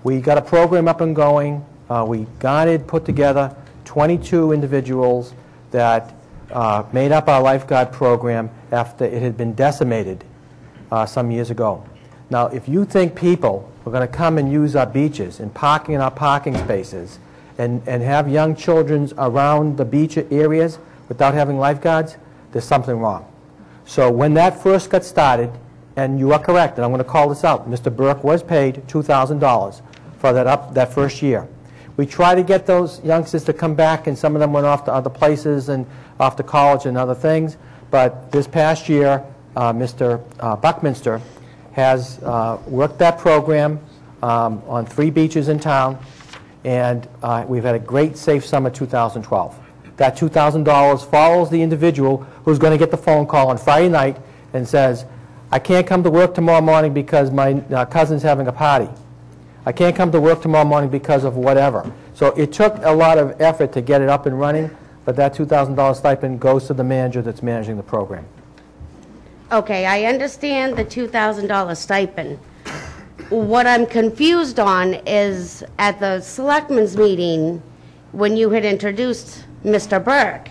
We got a program up and going. We put together 22 individuals that made up our lifeguard program after it had been decimated some years ago. Now, if you think people are going to come and use our beaches and parking in our parking spaces and have young children around the beach areas without having lifeguards, there's something wrong. So when that first got started, and you are correct, and I'm going to call this out, Mr. Burke was paid $2,000 for that first year. We tried to get those youngsters to come back, and some of them went off to other places and off to college and other things. But this past year, Mr. Buckminster has worked that program on 3 beaches in town, and we've had a great Safe Summer 2012. that $2,000 follows the individual who's going to get the phone call on Friday night and says, I can't come to work tomorrow morning because my cousin's having a party. I can't come to work tomorrow morning because of whatever. So it took a lot of effort to get it up and running, but that $2,000 stipend goes to the manager that's managing the program. Okay, I understand the $2,000 stipend. What I'm confused on is at the selectmen's meeting, when you had introduced Mr. Burke,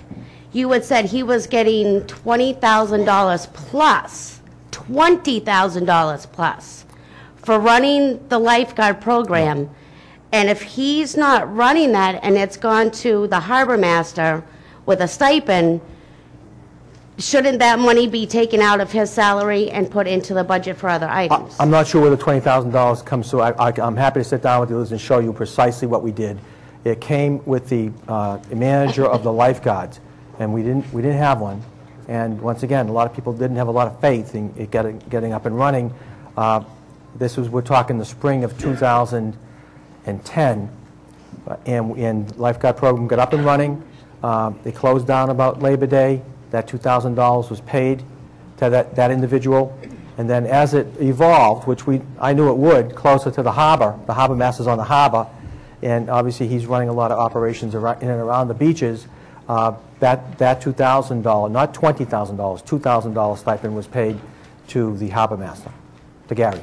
you had said he was getting $20,000 plus, $20,000 plus for running the lifeguard program. And if he's not running that and it's gone to the harbor master with a stipend, shouldn't that money be taken out of his salary and put into the budget for other items? I'm not sure where the $20,000 comes to. I'm happy to sit down with you, Liz, and show you precisely what we did. It came with the manager of the lifeguards, and we didn't have one. And once again, a lot of people didn't have a lot of faith in it getting up and running. We're talking the spring of 2010, and lifeguard program got up and running. They closed down about Labor Day. That $2,000 was paid to that individual. And then as it evolved, which I knew it would, closer to the harbor master's on the harbor, and obviously he's running a lot of operations in and around the beaches, that $2,000, not $20,000, $2,000 stipend was paid to the harbor master, to Gary.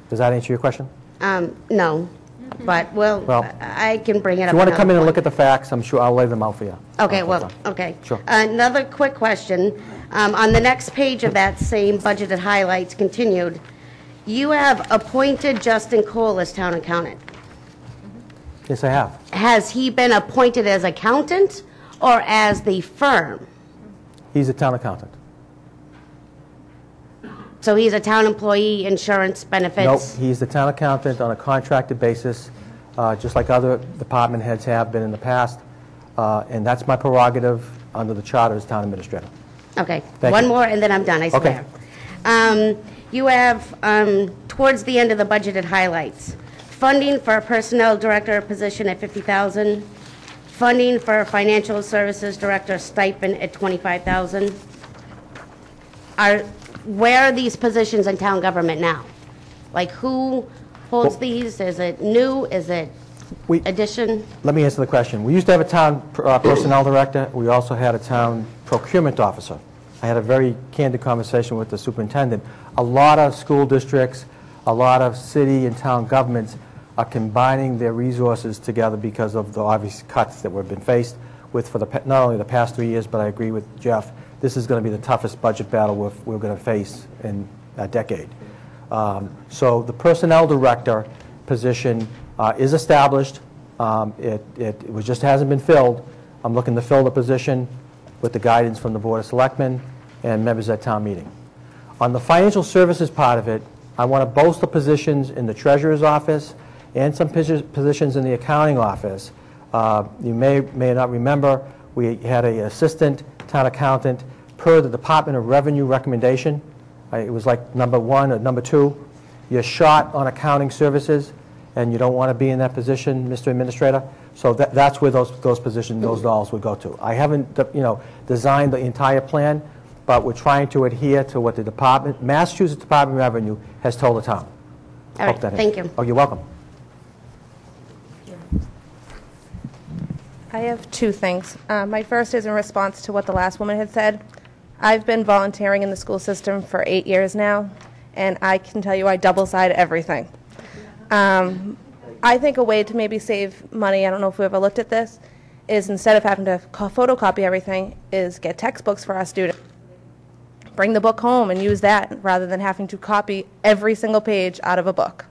Does that answer your question? No, but well, I can bring it up. If you want to come in and look at the facts, I'm sure I'll lay them out for you. Okay, well, okay. Sure. Another quick question. On the next page of that same budgeted highlights continued, you have appointed Justin Cole as town accountant. Yes, I have. Has he been appointed as accountant or as the firm? He's a town accountant. So he's a town employee, insurance, benefits? Nope, he's the town accountant on a contracted basis, just like other department heads have been in the past, and that's my prerogative under the charter as town administrator. Okay, Thank one you. more and then I'm done, I swear. Okay. You have, towards the end of the budgeted highlights, funding for a personnel director position at $50,000, funding for a financial services director stipend at $25,000. Where are these positions in town government now? Like, who holds these? Is it new? Is it addition? Let me answer the question. We used to have a town personnel director. We also had a town procurement officer. I had a very candid conversation with the superintendent. A lot of school districts, a lot of city and town governments are combining their resources together because of the obvious cuts that we've been faced with for not only the past 3 years, but I agree with Jeff, this is going to be the toughest budget battle we're going to face in a decade. So the personnel director position is established. It just hasn't been filled. I'm looking to fill the position with the guidance from the Board of Selectmen and members at town meeting. On the financial services part of it, I want to bolster positions in the treasurer's office and some positions in the accounting office. You may not remember, we had an assistant town accountant per the Department of Revenue recommendation. It was like number 1 or number 2. You're short on accounting services, and you don't want to be in that position, Mr. Administrator. So that's where those positions, those dollars would go to. I haven't, designed the entire plan, but we're trying to adhere to what the Massachusetts Department of Revenue has told the town. All right, thank you. Oh, you're welcome. I have two things. My first is in response to what the last woman had said. I've been volunteering in the school system for 8 years now, and I can tell you I double-side everything. I think a way to maybe save money, I don't know if we ever looked at this, is instead of having to photocopy everything, is get textbooks for our students. Bring the book home and use that rather than having to copy every single page out of a book.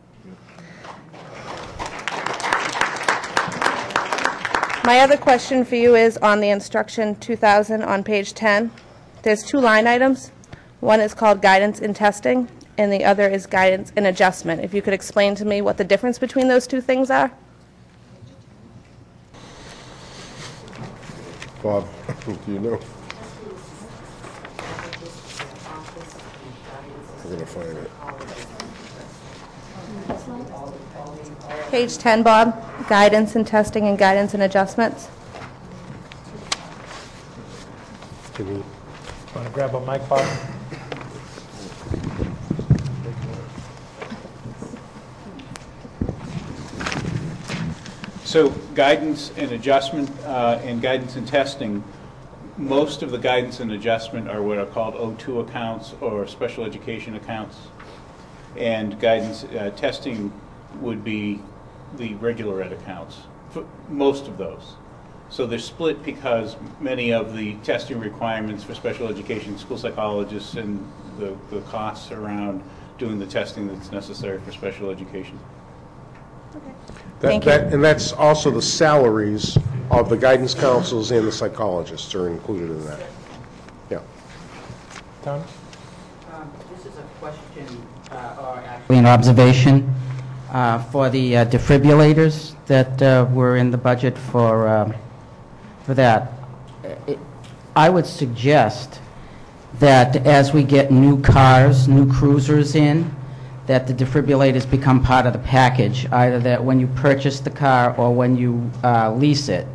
My other question for you is on the instruction 2000 on page 10. There's 2 line items. One is called guidance in testing, and the other is guidance in adjustment. If you could explain to me what the difference between those 2 things are? Bob, do you know? I'm going to find it. Page 10, Bob. Guidance in testing and guidance in adjustments. Want to grab a mic, Bob? So guidance and adjustment and guidance and testing, most of the guidance and adjustment are what are called O2 accounts or special education accounts. And guidance testing would be the regular ed accounts, for most of those. So they're split because many of the testing requirements for special education, school psychologists, and the costs around doing the testing that's necessary for special education. And that's also the salaries of the guidance counselors and the psychologists are included in that. Yeah. Tom? This is a question or actually an observation for the defibrillators that were in the budget for that. I would suggest that as we get new cars, new cruisers in, that the defibrillators become part of the package, either that when you purchase the car or when you lease it.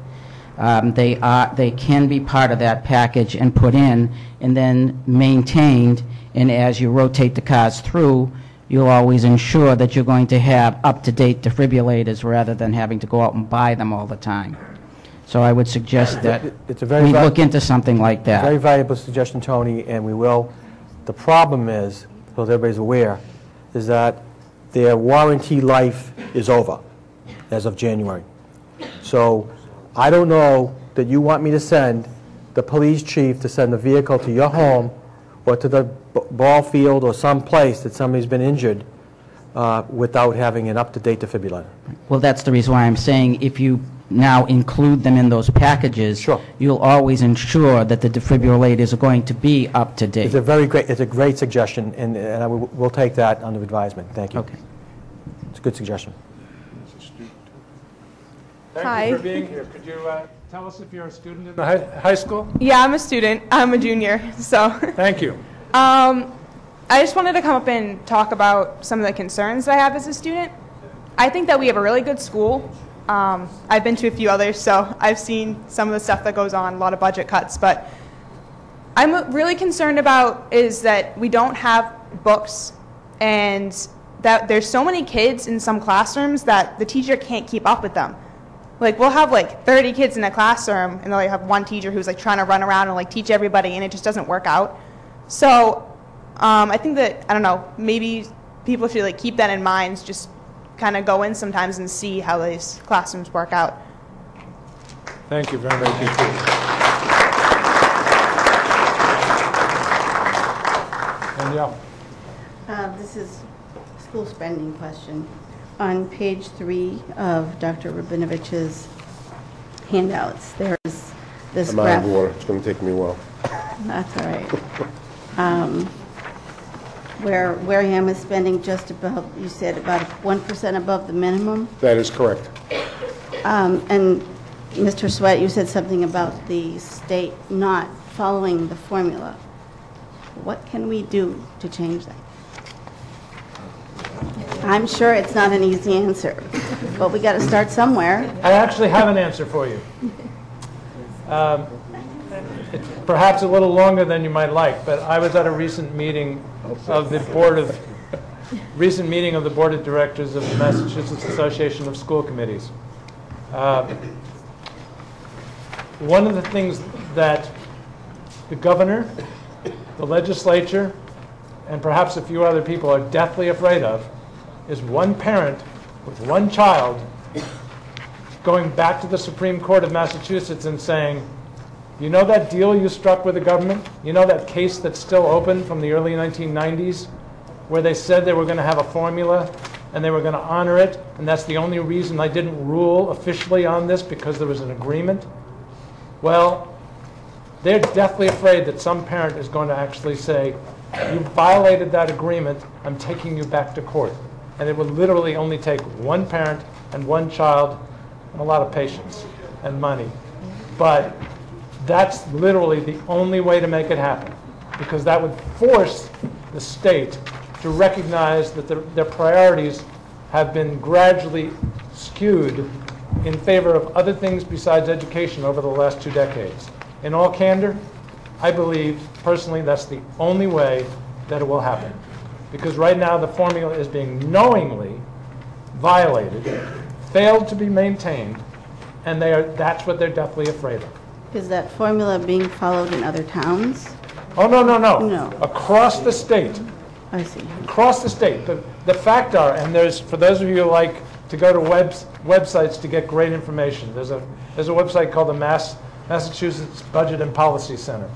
They can be part of that package and put in and then maintained, and as you rotate the cars through, you'll always ensure that you're going to have up-to-date defibrillators rather than having to go out and buy them all the time. So I would suggest that we look into something like that. Very valuable suggestion, Tony, and we will. The problem is, so everybody's aware, is that their warranty life is over as of January. So I don't know that you want me to send the police chief to send the vehicle to your home or to the ball field or some place that somebody's been injured without having an up-to-date defibrillator. Well, that's the reason why I'm saying if you now include them in those packages, you'll always ensure that the defibrillators are going to be up to date. It's a great suggestion, and we'll take that under advisement. Thank you. Okay. It's a good suggestion. Thank you for being here. Could you tell us if you're a student in the high school? Yeah, I'm a student. I'm a junior, so. Thank you. I just wanted to come up and talk about some of the concerns that I have as a student. I think that we have a really good school. I've been to a few others, so I've seen some of the stuff that goes on, a lot of budget cuts, but I'm really concerned about is that we don't have books and that there's so many kids in some classrooms that the teacher can't keep up with them. Like, we'll have like 30 kids in a classroom and they'll have one teacher who's like trying to run around and like teach everybody, and it just doesn't work out. So I think that, I don't know, maybe people should like keep that in mind, just kind of go in sometimes and see how these classrooms work out. Thank you very much. Danielle. This is a school spending question. On page 3 of Dr. Rabinovich's handouts, there is this I'm graph. out of water. It's going to take me a while. That's all right. Where Wareham is spending just above, you said about 1% above the minimum. That is correct. And Mr. Sweat, you said something about the state not following the formula. What can we do to change that? I'm sure it's not an easy answer, but we got to start somewhere. I actually have an answer for you. It's perhaps a little longer than you might like, but I was at a recent meeting of the board of directors of the Massachusetts Association of School Committees. One of the things that the governor, the legislature, and perhaps a few other people are deathly afraid of is one parent with one child going back to the Supreme Court of Massachusetts and saying, you know that deal you struck with the government? You know that case that's still open from the early 1990s where they said they were going to have a formula and they were going to honor it, and that's the only reason I didn't rule officially on this, because there was an agreement? Well, they're deathly afraid that some parent is going to actually say, you violated that agreement, I'm taking you back to court. And it would literally only take one parent and one child and a lot of patience and money. But that's literally the only way to make it happen, because that would force the state to recognize that their priorities have been gradually skewed in favor of other things besides education over the last 2 decades. In all candor, I believe, personally, that's the only way that it will happen. Because right now, the formula is being knowingly violated, failed to be maintained, and that's what they're deathly afraid of. Is that formula being followed in other towns? Oh, no, no, no. No. Across the state. I see. Across the state. The fact are, and there's, for those of you who like to go to websites to get great information, there's a website called the Massachusetts Budget and Policy Center.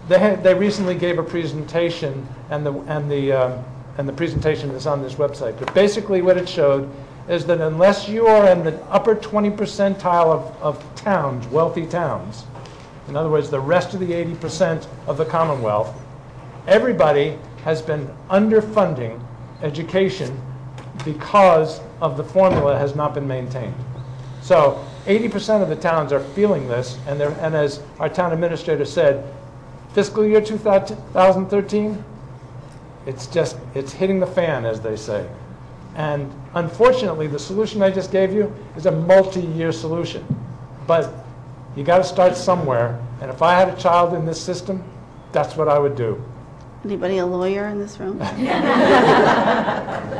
They recently gave a presentation, and the presentation is on this website. But basically what it showed is that unless you are in the upper 20 percentile of towns, wealthy towns, in other words, the rest of the 80% of the Commonwealth, everybody has been underfunding education because of the formula has not been maintained. So 80% of the towns are feeling this, and as our town administrator said, fiscal year 2013, it's hitting the fan, as they say. And unfortunately, the solution I just gave you is a multi-year solution. But you got to start somewhere, and if I had a child in this system, that's what I would do. Anybody a lawyer in this room?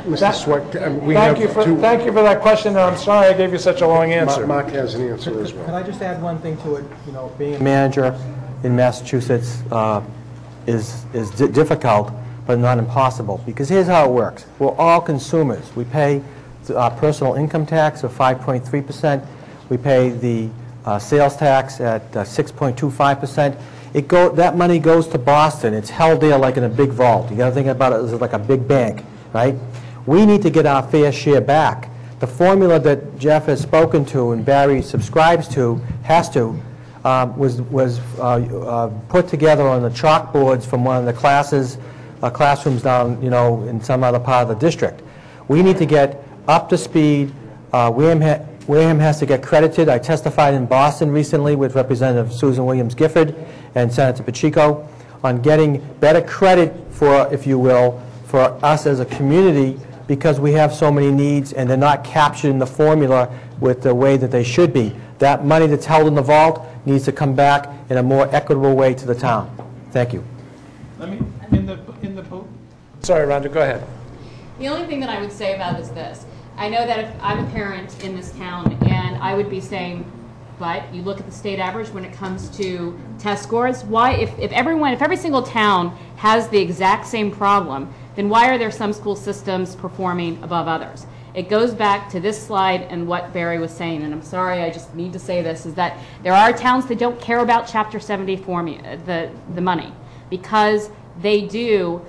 Mr. Sweat, thank you for that question, and I'm sorry I gave you such a long answer. Mark has an answer as well. Can I just add one thing to it? You know, being a manager in Massachusetts is difficult, but not impossible. Because here's how it works. We're all consumers. We pay personal income tax of 5.3%. We pay the sales tax at 6.25%. That money goes to Boston. It's held there like in a big vault. You got to think about it as like a big bank, right? We need to get our fair share back. The formula that Jeff has spoken to and Barry subscribes to was put together on the chalkboards from one of the classrooms down, in some other part of the district. We need to get up to speed. Wareham has to get credited. I testified in Boston recently with Representative Susan Williams-Gifford and Senator Pacheco on getting better credit for, if you will, for us as a community, because we have so many needs and they're not captured in the formula with the way that they should be. That money that's held in the vault needs to come back in a more equitable way to the town. Thank you. Let me, sorry, Rhonda, go ahead. The only thing that I would say about it is this. I know that if I'm a parent in this town, and I would be saying, but you look at the state average when it comes to test scores, why, if every single town has the exact same problem, then why are there some school systems performing above others? It goes back to this slide and what Barry was saying, and I'm sorry, I just need to say this, is that there are towns that don't care about Chapter 70 the money, because they do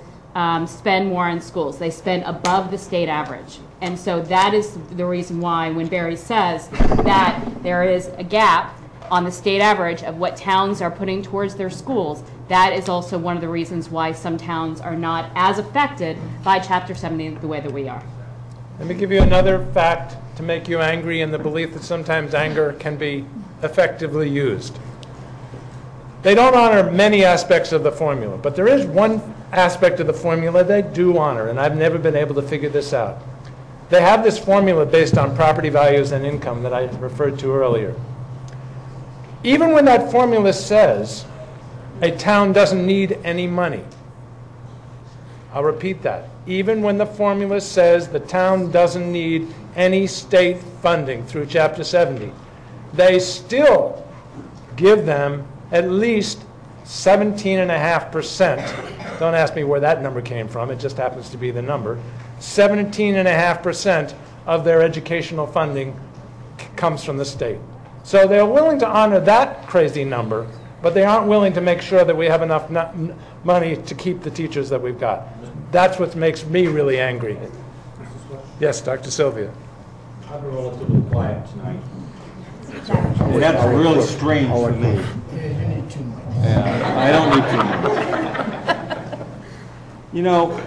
spend more on schools. They spend above the state average. And so that is the reason why when Barry says that there is a gap on the state average of what towns are putting towards their schools, that is also one of the reasons why some towns are not as affected by Chapter 70 the way that we are. Let me give you another fact to make you angry, in the belief that sometimes anger can be effectively used. They don't honor many aspects of the formula, but there is one aspect of the formula they do honor, and I've never been able to figure this out. They have this formula based on property values and income that I referred to earlier. Even when that formula says a town doesn't need any money, I'll repeat that. Even when the formula says the town doesn't need any state funding through Chapter 70, they still give them at least 17.5%. Don't ask me where that number came from. It just happens to be the number. 17.5% of their educational funding comes from the state. So they're willing to honor that crazy number, but they aren't willing to make sure that we have enough money to keep the teachers that we've got. That's what makes me really angry. Yes, Dr. Sylvia. I've been relatively quiet tonight. And that's really strange for me. I don't need too much. You know,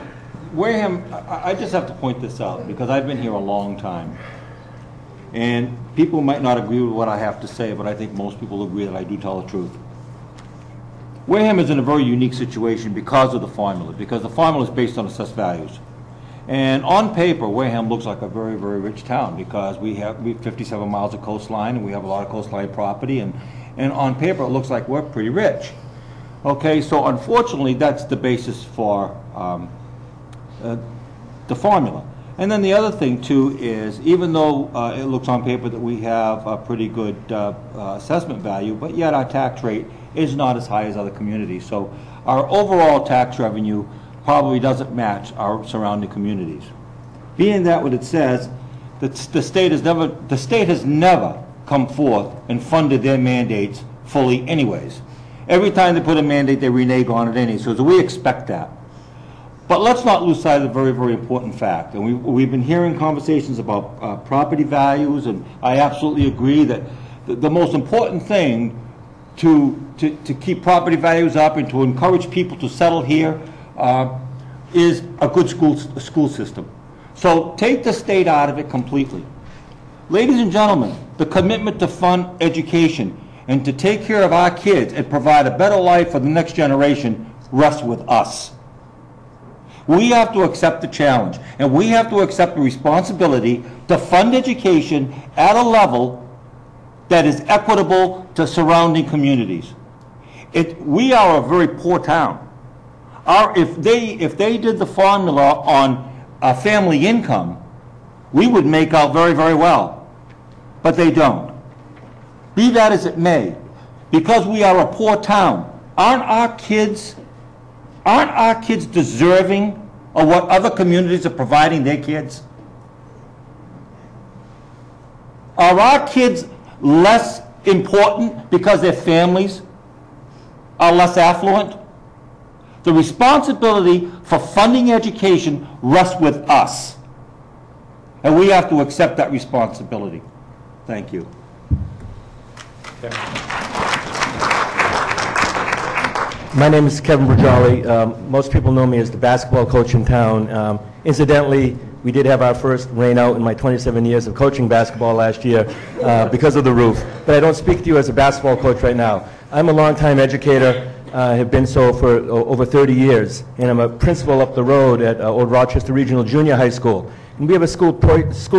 Wareham, I just have to point this out because I've been here a long time. And people might not agree with what I have to say, but I think most people agree that I do tell the truth. Wareham is in a very unique situation because of the formula, because the formula is based on assessed values. And on paper, Wareham looks like a very, very rich town because we have 57 miles of coastline and we have a lot of coastline property, and on paper it looks like we're pretty rich. Okay, so unfortunately, that's the basis for the formula. And then the other thing, too, is even though it looks on paper that we have a pretty good assessment value, but yet our tax rate is not as high as other communities. So our overall tax revenue probably doesn't match our surrounding communities. Being that what it says, the state has never come forth and funded their mandates fully anyways. Every time they put a mandate, they renege on it anyway, so we expect that. But let's not lose sight of a very, very important fact. And we've been hearing conversations about property values, and I absolutely agree that the most important thing to keep property values up and to encourage people to settle here is a good school system. So take the state out of it completely. Ladies and gentlemen, the commitment to fund education and to take care of our kids and provide a better life for the next generation rests with us. We have to accept the challenge, and we have to accept the responsibility to fund education at a level that is equitable to surrounding communities. We are a very poor town. If they did the formula on family income, we would make out very, very well. But they don't. Be that as it may, because we are a poor town, aren't our kids deserving of what other communities are providing their kids? Are our kids less important because their families are less affluent? The responsibility for funding education rests with us, and we have to accept that responsibility. Thank you. My name is Kevin Bergali. Most people know me as the basketball coach in town. Incidentally, we did have our first rain out in my 27 years of coaching basketball last year because of the roof. But I don't speak to you as a basketball coach right now. I'm a longtime educator. I have been so for over 30 years, and I'm a principal up the road at Old Rochester Regional Junior High School. And we have a school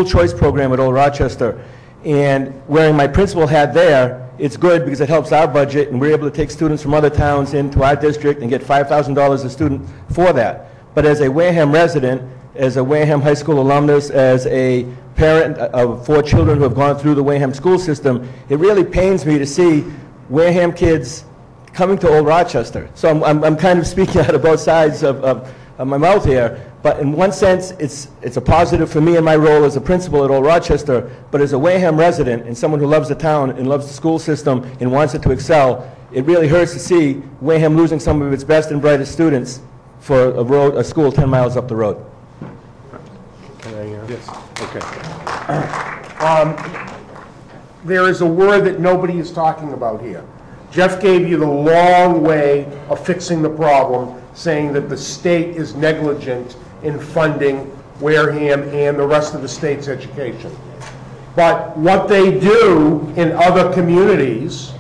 choice program at Old Rochester. And wearing my principal hat there, it's good because it helps our budget, and we're able to take students from other towns into our district and get $5,000 a student for that. But as a Wareham resident, as a Wareham High School alumnus, as a parent of 4 children who have gone through the Wareham school system, it really pains me to see Wareham kids coming to Old Rochester. So I'm kind of speaking out of both sides of my mouth here. But in one sense, it's a positive for me in my role as a principal at Old Rochester. But as a Wareham resident and someone who loves the town and loves the school system and wants it to excel, it really hurts to see Wareham losing some of its best and brightest students for a school 10 miles up the road. Yes. Okay. There is a word that nobody is talking about here. Jeff gave you the long way of fixing the problem, saying that the state is negligent in funding Wareham and the rest of the state's education. But what they do in other communities,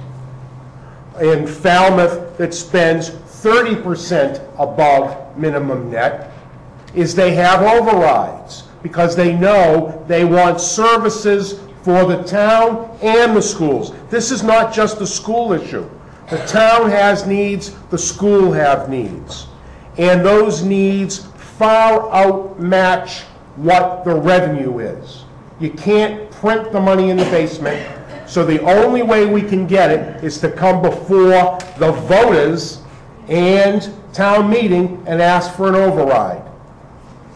in Falmouth that spends 30% above minimum net, is they have overrides because they know they want services for the town and the schools. This is not just a school issue. The town has needs, the school have needs. And those needs far outmatch what the revenue is. You can't print the money in the basement, so the only way we can get it is to come before the voters and town meeting and ask for an override.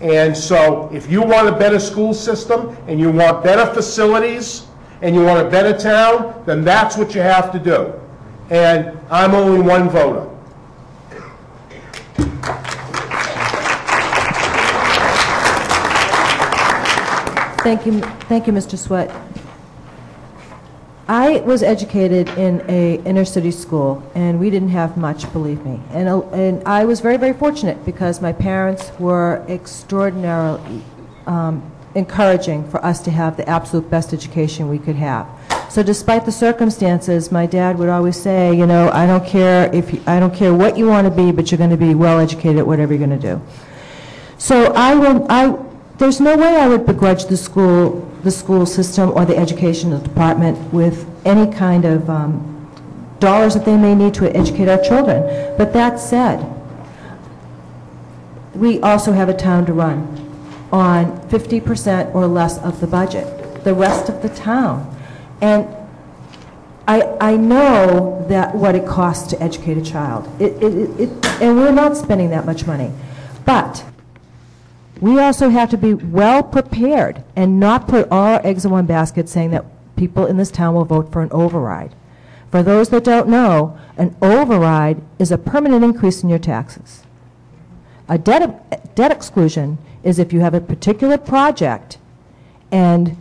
And so if you want a better school system and you want better facilities and you want a better town, then that's what you have to do. And I'm only one voter. Thank you, Mr. Sweat. I was educated in an inner city school, and we didn't have much, believe me. And I was very, very fortunate because my parents were extraordinarily encouraging for us to have the absolute best education we could have. So despite the circumstances, my dad would always say, you know, I don't care what you want to be, but you're going to be well educated at whatever you're going to do. So there's no way I would begrudge the school system or the educational department with any kind of dollars that they may need to educate our children. But that said, we also have a town to run on 50% or less of the budget, the rest of the town. And I know that what it costs to educate a child, and we're not spending that much money. But we also have to be well prepared and not put all our eggs in one basket saying that people in this town will vote for an override. For those that don't know, an override is a permanent increase in your taxes. A debt exclusion is if you have a particular project and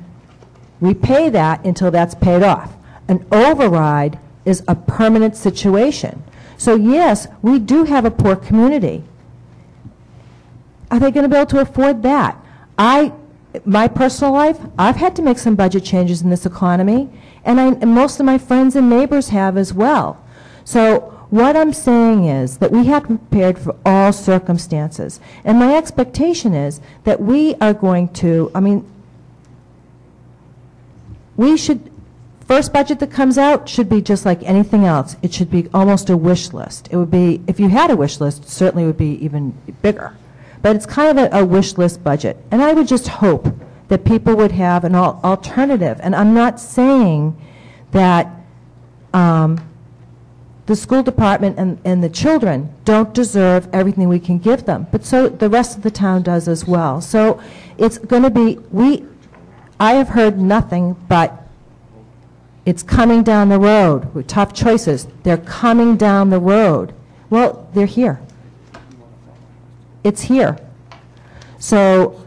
we pay that until that's paid off. An override is a permanent situation. So yes, we do have a poor community. Are they going to be able to afford that? My personal life, I've had to make some budget changes in this economy, and most of my friends and neighbors have as well. So what I'm saying is that we have to be prepared for all circumstances. And my expectation is that we are going to, we should, first budget that comes out should be just like anything else. It should be almost a wish list. It would be, if you had a wish list, certainly it would be even bigger. But it's kind of a wish list budget. And I would just hope that people would have an alternative. And I'm not saying that the school department and the children don't deserve everything we can give them. But so the rest of the town does as well. So it's going to be, I have heard nothing but it's coming down the road with tough choices. They're coming down the road. Well, they're here. It's here. So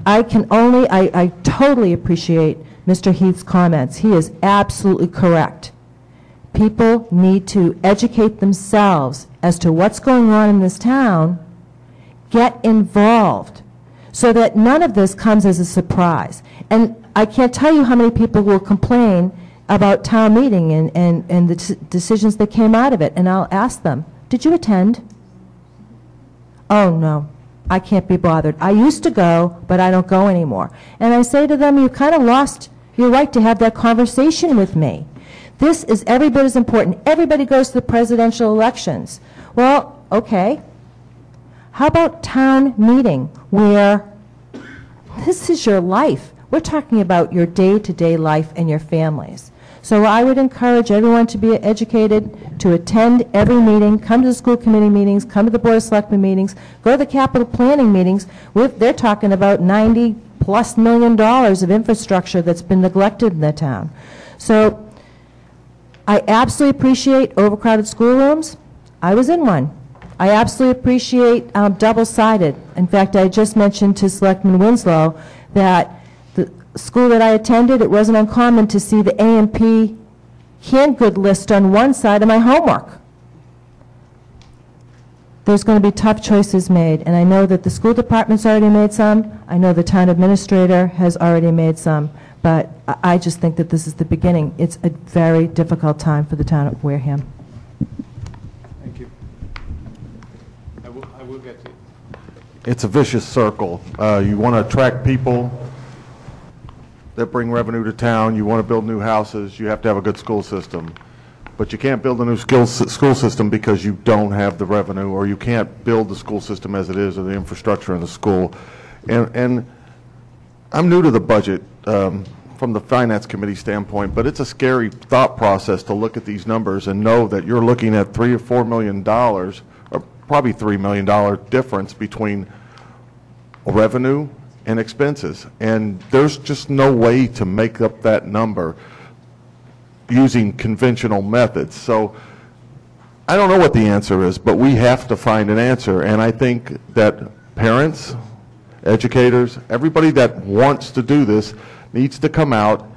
I totally appreciate Mr. Heath's comments. He is absolutely correct. People need to educate themselves as to what's going on in this town, get involved, so that none of this comes as a surprise. And I can't tell you how many people will complain about town meeting and the decisions that came out of it. And I'll ask them, did you attend? Oh, no, I can't be bothered. I used to go, but I don't go anymore. And I say to them, you kind of lost your right to have that conversation with me. This is every bit as important. Everybody goes to the presidential elections. Well, okay. How about town meeting where this is your life? We're talking about your day-to-day life and your families. So I would encourage everyone to be educated, to attend every meeting, come to the school committee meetings, come to the Board of Selectmen meetings, go to the capital planning meetings. They're talking about $90+ million of infrastructure that's been neglected in the town. So I absolutely appreciate overcrowded schoolrooms. I was in one. I absolutely appreciate double-sided. In fact, I just mentioned to Selectman Winslow that the school that I attended, it wasn't uncommon to see the A&P canned good list on one side of my homework. There's going to be tough choices made, and I know that the school department's already made some. I know the town administrator has already made some, but I just think that this is the beginning. It's a very difficult time for the town of Wareham. Thank you. I will get to you. It's a vicious circle. You want to attract people that bring revenue to town. You want to build new houses. You have to have a good school system. But you can't build a new school system because you don't have the revenue, or you can't build the school system as it is, or the infrastructure in the school. And I'm new to the budget from the Finance Committee standpoint, but it's a scary thought process to look at these numbers and know that you're looking at $3 or $4 million, or probably $3 million difference between revenue and expenses. And there's just no way to make up that number using conventional methods. So I don't know what the answer is, but we have to find an answer. And I think that parents, educators, everybody that wants to do this needs to come out,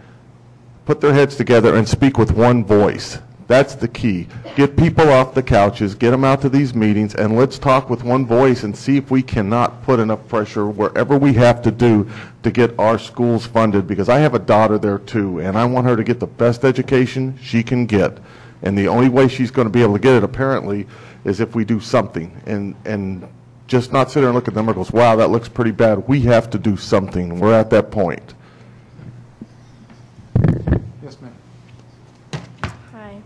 put their heads together, and speak with one voice. That's the key. Get people off the couches, get them out to these meetings, and let's talk with one voice and see if we cannot put enough pressure wherever we have to do to get our schools funded, because I have a daughter there too, and I want her to get the best education she can get. And the only way she's going to be able to get it, apparently, is if we do something. And just not sit there and look at them and goes, wow, that looks pretty bad. We have to do something. We're at that point. Yes, ma'am. Hi.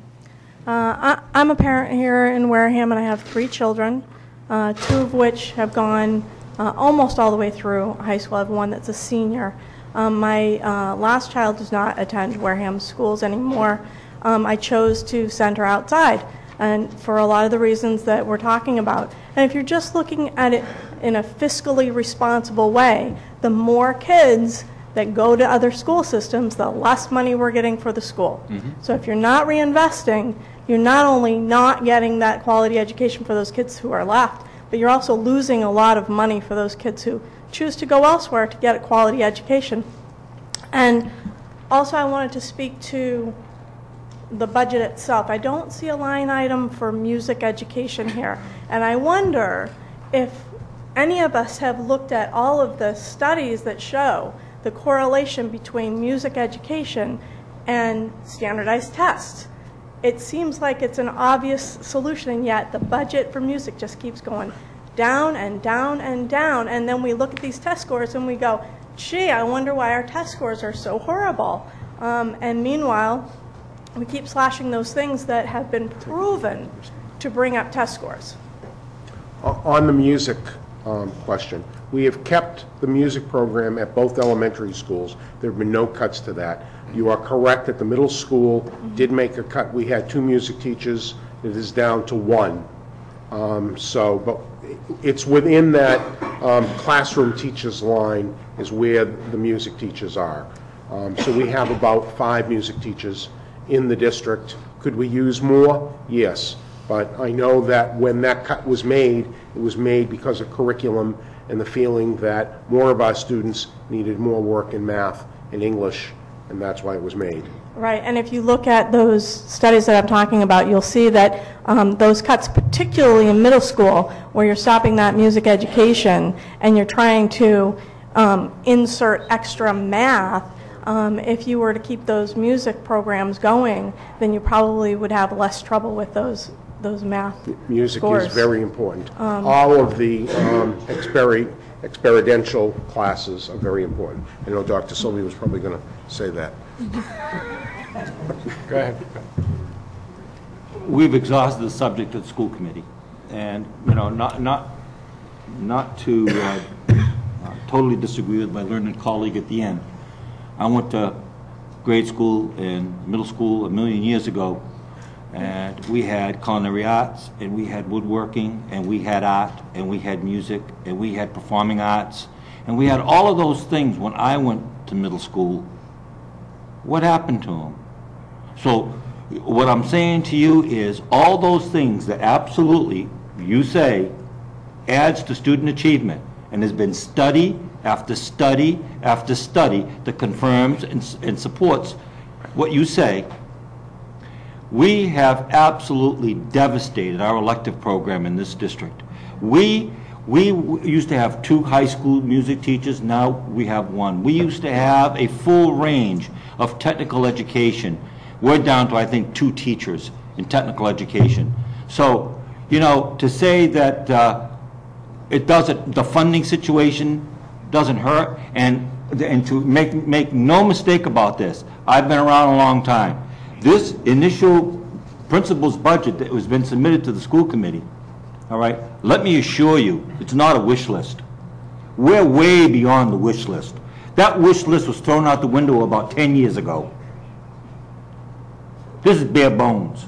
I'm a parent here in Wareham, and I have 3 children, 2 of which have gone almost all the way through high school. I have one that's a senior. My last child does not attend Wareham schools anymore. I chose to send her outside, and for a lot of the reasons that we're talking about. And if you're just looking at it in a fiscally responsible way, the more kids that go to other school systems, the less money we're getting for the school. So if you're not reinvesting, you're not only not getting that quality education for those kids who are left, but you're also losing a lot of money for those kids who choose to go elsewhere to get a quality education. And also I wanted to speak to the budget itself. I don't see a line item for music education here. And I wonder if any of us have looked at all of the studies that show the correlation between music education and standardized tests. It seems like it's an obvious solution, and yet the budget for music just keeps going down and down and down. And then we look at these test scores and we go, gee, I wonder why our test scores are so horrible. And meanwhile, we keep slashing those things that have been proven to bring up test scores. On the music question, we have kept the music program at both elementary schools. There have been no cuts to that. You are correct that the middle school did make a cut. We had 2 music teachers. It is down to 1. But it's within that classroom teachers line is where the music teachers are. So we have about 5 music teachers in the district. Could we use more? Yes. But I know that when that cut was made, it was made because of curriculum and the feeling that more of our students needed more work in math and English, and that's why it was made. Right, and if you look at those studies that I'm talking about, you'll see that those cuts, particularly in middle school, where you're stopping that music education and you're trying to insert extra math, if you were to keep those music programs going, then you probably would have less trouble with those math Music scores. is very important. All of the experiential classes are very important. I know Dr. Sylvia was probably going to say that. Go ahead. We've exhausted the subject at the school committee, and not to totally disagree with my learned colleague at the end. I went to grade school and middle school a million years ago, and we had culinary arts, and we had woodworking, and we had art, and we had music, and we had performing arts, and we had all of those things when I went to middle school. What happened to them? So what I'm saying to you is all those things that absolutely, you say, adds to student achievement, and there's been study after study after study that confirms and supports what you say. We have absolutely devastated our elective program in this district. We used to have 2 high school music teachers, now we have 1. We used to have a full range of technical education. We're down to, I think, 2 teachers in technical education. So, to say that it doesn't, the funding situation doesn't hurt, and to make no mistake about this, I've been around a long time. This initial principal's budget that has been submitted to the school committee, all right, let me assure you, it's not a wish list. We're way beyond the wish list. That wish list was thrown out the window about 10 years ago. This is bare bones.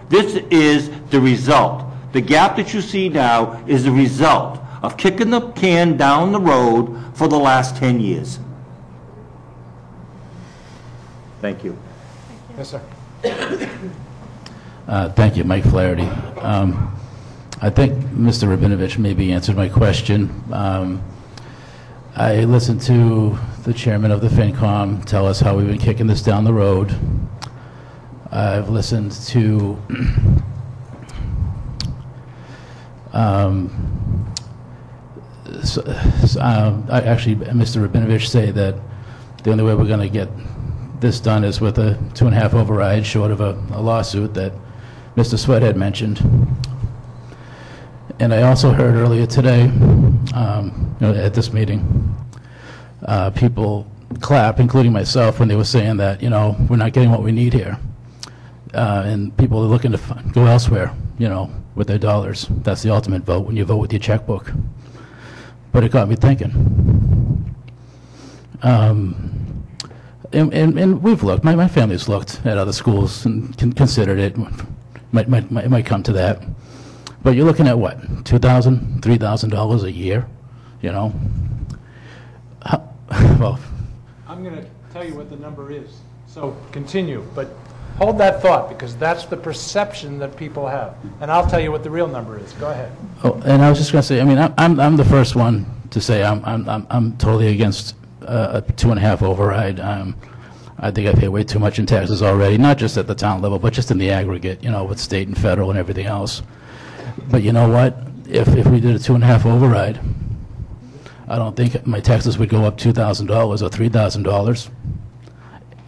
This is the result. The gap that you see now is the result of kicking the can down the road for the last 10 years. Thank you. Yes, sir. Thank you, Mike Flaherty. I think Mr. Rabinovich maybe answered my question. I listened to the chairman of the FinCom tell us how we've been kicking this down the road. I've listened to actually Mr. Rabinovich say that the only way we're going to get this done is with a 2.5 override short of a lawsuit that Mr. Sweat had mentioned. And I also heard earlier today, at this meeting, people clap, including myself, when they were saying that, we're not getting what we need here. and people are looking to go elsewhere, you know, with their dollars. That's the ultimate vote, when you vote with your checkbook. But it got me thinking. And we've looked, my family's looked at other schools and considered it. It might come to that. But you're looking at what, $2,000, $3,000 a year, you know? Well, I'm going to tell you what the number is. So continue, but hold that thought, because that's the perception that people have. And I'll tell you what the real number is. Go ahead. oh, and I was just going to say, I mean, I'm the first one to say I'm totally against a 2.5 override. I think I pay way too much in taxes already, not just at the town level, but just in the aggregate, you know, with state and federal and everything else. But you know what? If we did a 2.5 override, I don't think my taxes would go up $2,000 or $3,000.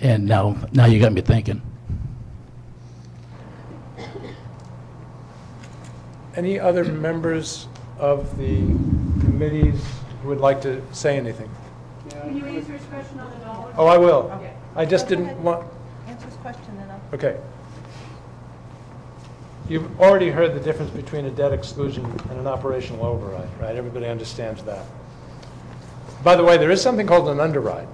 And now you got me thinking. Any other members of the committees who would like to say anything? Can you answer his question on the dollars? Oh, I will. Okay. I just didn't want... Answer his question, then I'll... Okay. You've already heard the difference between a debt exclusion and an operational override, right? Everybody understands that. By the way, there is something called an underride.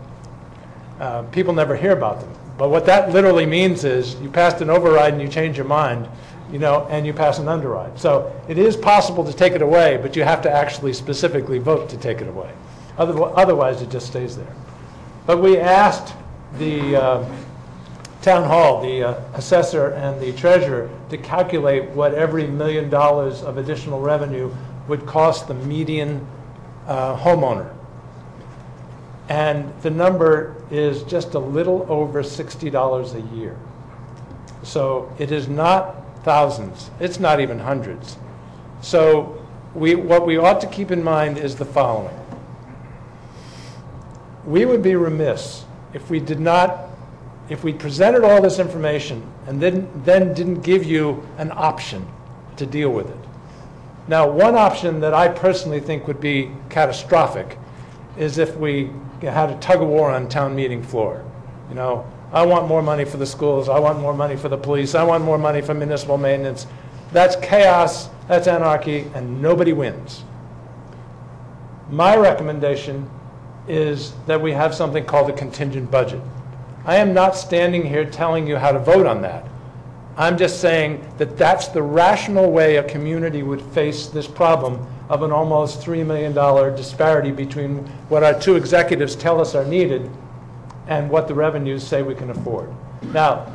People never hear about them. But what that literally means is you passed an override and you change your mind, you know, and you pass an underride. So it is possible to take it away, but you have to actually specifically vote to take it away. Otherwise, it just stays there. But we asked the town hall, the assessor and the treasurer, to calculate what every $1 million of additional revenue would cost the median homeowner. And the number is just a little over $60 a year. So it is not thousands. It's not even hundreds. So what we ought to keep in mind is the following. We would be remiss if we presented all this information and then didn't give you an option to deal with it. Now, one option that I personally think would be catastrophic is if we had a tug of war on town meeting floor. You know, I want more money for the schools, I want more money for the police, I want more money for municipal maintenance. That's chaos, that's anarchy, and nobody wins. My recommendation is that we have something called a contingent budget. I am not standing here telling you how to vote on that. I'm just saying that that's the rational way a community would face this problem of an almost $3 million disparity between what our two executives tell us are needed and what the revenues say we can afford. Now,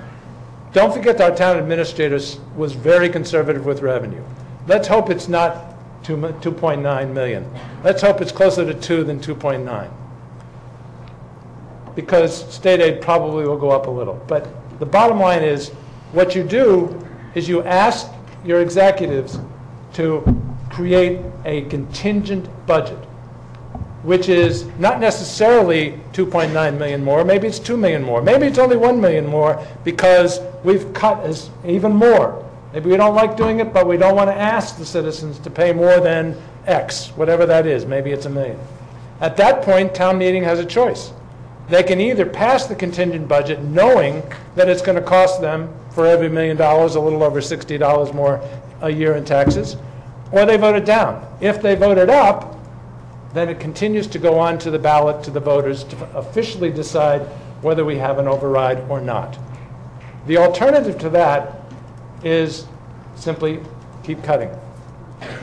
don't forget that our town administrator was very conservative with revenue. Let's hope it's not 2.9 million. Let's hope it's closer to 2 than 2.9. Because state aid probably will go up a little. But the bottom line is, what you do is you ask your executives to create a contingent budget, which is not necessarily 2.9 million more. Maybe it's 2 million more. Maybe it's only 1 million more because we've cut even more. Maybe we don't like doing it, but we don't want to ask the citizens to pay more than X, whatever that is. Maybe it's $1 million. At that point, town meeting has a choice. They can either pass the contingent budget knowing that it's going to cost them for every $1 million a little over $60 more a year in taxes, or they vote it down. If they vote it up, then it continues to go on to the ballot to the voters to officially decide whether we have an override or not. The alternative to that is simply keep cutting.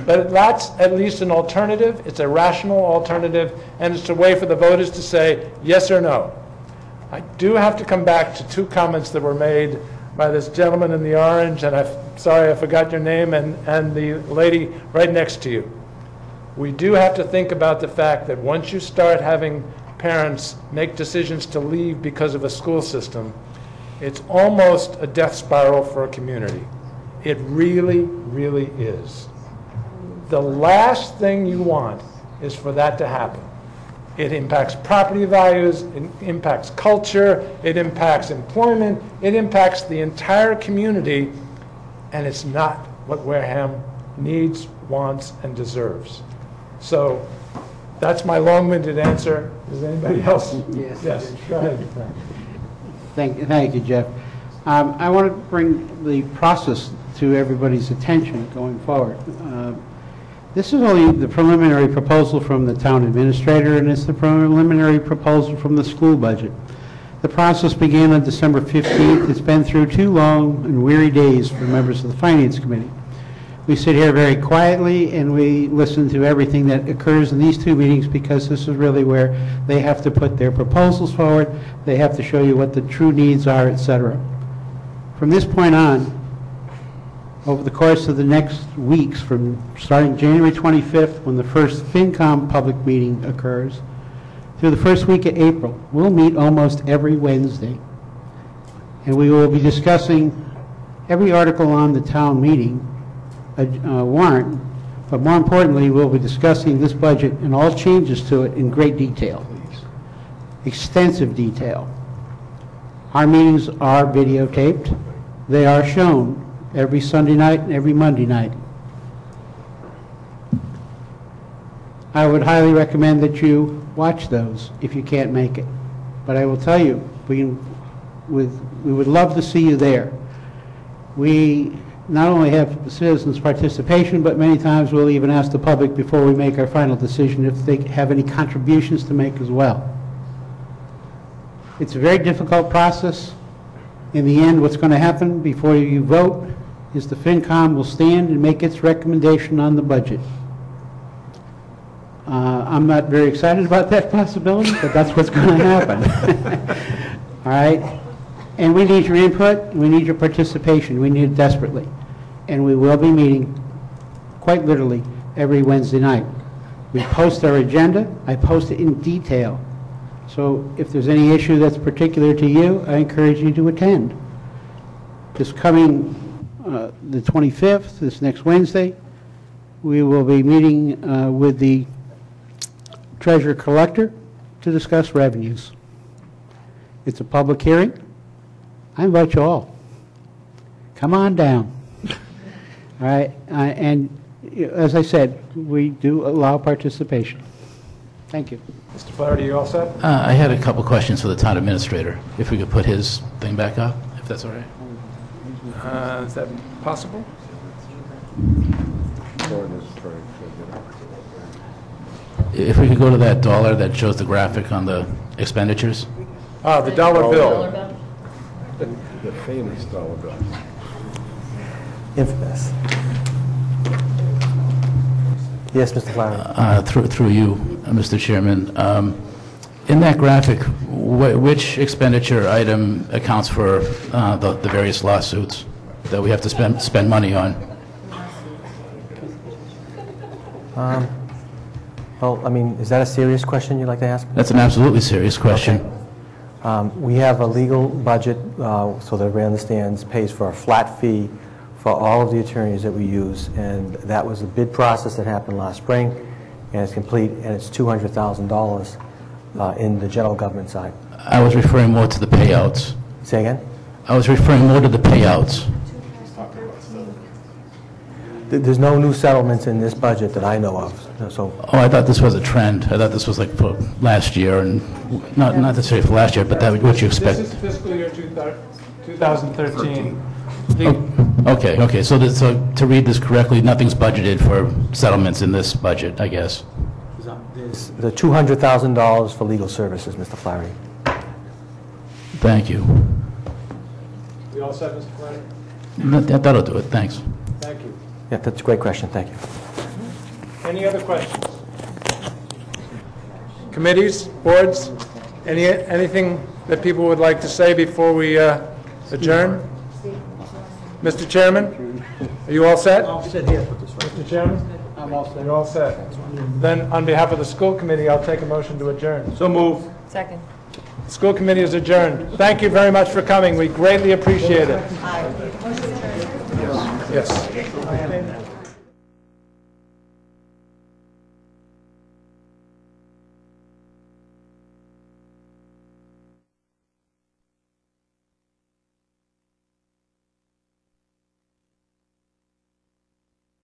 But that's at least an alternative. It's a rational alternative, and it's a way for the voters to say yes or no. I do have to come back to two comments that were made by this gentleman in the orange, and I'm sorry I forgot your name, and the lady right next to you. We do have to think about the fact that once you start having parents make decisions to leave because of a school system, it's almost a death spiral for a community. It really, really is. The last thing you want is for that to happen. It impacts property values, it impacts culture, it impacts employment, it impacts the entire community, and it's not what Wareham needs, wants, and deserves. So that's my long-winded answer. Does anybody else? Yes. Yes, go ahead. Thank you, Jeff. I want to bring the process to everybody's attention going forward. This is only the preliminary proposal from the town administrator, and it's the preliminary proposal from the school budget. The process began on December 15th. It's been through 2 long and weary days for members of the Finance Committee. We sit here very quietly and we listen to everything that occurs in these 2 meetings, because this is really where they have to put their proposals forward, they have to show you what the true needs are, etc. From this point on, over the course of the next weeks, from starting January 25th, when the first FinCom public meeting occurs, through the first week of April, we'll meet almost every Wednesday. And we will be discussing every article on the town meeting warrant, but more importantly, we'll be discussing this budget and all changes to it in great detail, extensive detail. Our meetings are videotaped. They are shown every Sunday night and every Monday night. I would highly recommend that you watch those if you can't make it. But I will tell you, we would love to see you there. We not only have citizens' participation, but many times we'll even ask the public before we make our final decision if they have any contributions to make as well. It's a very difficult process. In the end, what's going to happen before you vote is the FinCom will stand and make its recommendation on the budget. I'm not very excited about that possibility, but that's what's going to happen. All right? And we need your input, we need your participation, we need it desperately. And we will be meeting, quite literally, every Wednesday night. We post our agenda, I post it in detail. So if there's any issue that's particular to you, I encourage you to attend. This coming, the 25th, this next Wednesday, we will be meeting with the Treasurer Collector to discuss revenues. It's a public hearing. I invite you all. Come on down. All right, and as I said, we do allow participation. Thank you. Mr. Flaherty, you all set? I had a couple questions for the town administrator, if we could put his thing back up, if that's all right. Is that possible? If we could go to that dollar that shows the graphic on the expenditures. The dollar bill. The famous dollar bill. Infamous. Yes, Mr. Flaherty. Through you, Mr. Chairman. In that graphic, which expenditure item accounts for the various lawsuits that we have to spend money on? Well, I mean, is that a serious question you'd like to ask? That's an absolutely serious question. Okay. We have a legal budget, so that everybody understands, pays for a flat fee for all of the attorneys that we use, and that was a bid process that happened last spring, and it's complete, and it's $200,000 in the general government side. I was referring more to the payouts. Say again? I was referring more to the payouts. There's no new settlements in this budget that I know of. So. Oh, I thought this was a trend. I thought this was like for last year, and not necessarily for last year, but that what you expect. This is fiscal year 2013. Okay. So to read this correctly, nothing's budgeted for settlements in this budget, I guess. There's the $200,000 for legal services, Mr. Flaherty. Thank you. We all set, Mr. Flaherty? That'll do it. Thanks. Thank you. Yeah, that's a great question. Thank you. Any other questions? Committees, boards, anything that people would like to say before we adjourn? Mr. Chairman, are you all set? I'll sit here. Mr. Chairman? I'm all set. You're all set. Then, on behalf of the school committee, I'll take a motion to adjourn. So move. Second. The school committee is adjourned. Thank you very much for coming. We greatly appreciate it. Yes.